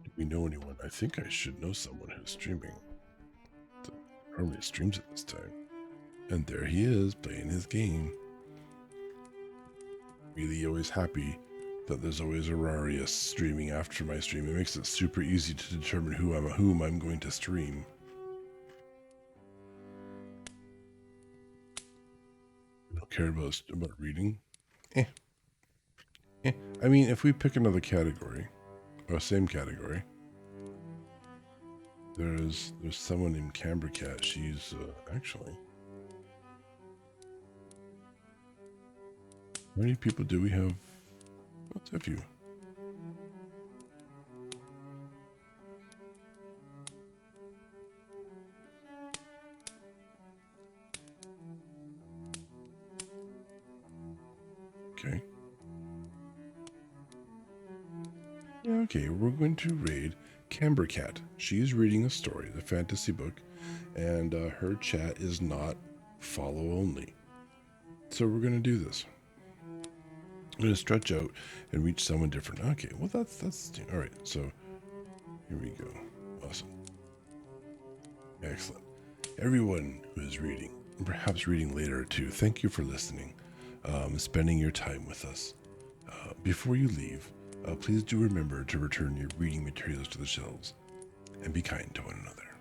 Do we know anyone? I think I should know someone who's streaming. Normally streams at this time. And there he is, playing his game. Really always happy that there's always Ararius streaming after my stream. It makes it super easy to determine whom I'm going to stream. I don't care about reading. I mean, if we pick another category, or same category, there's someone named Cambercat. She's actually... How many people do we have? What's a few? Okay. Okay, we're going to raid Cambercat. She's reading a story, the fantasy book, and her chat is not follow only. So we're going to do this. I'm going to stretch out and reach someone different. Okay, well that's all right. So here we go. Awesome. Excellent. Everyone who is reading, and perhaps reading later too, thank you for listening, spending your time with us. Before you leave, please do remember to return your reading materials to the shelves and be kind to one another.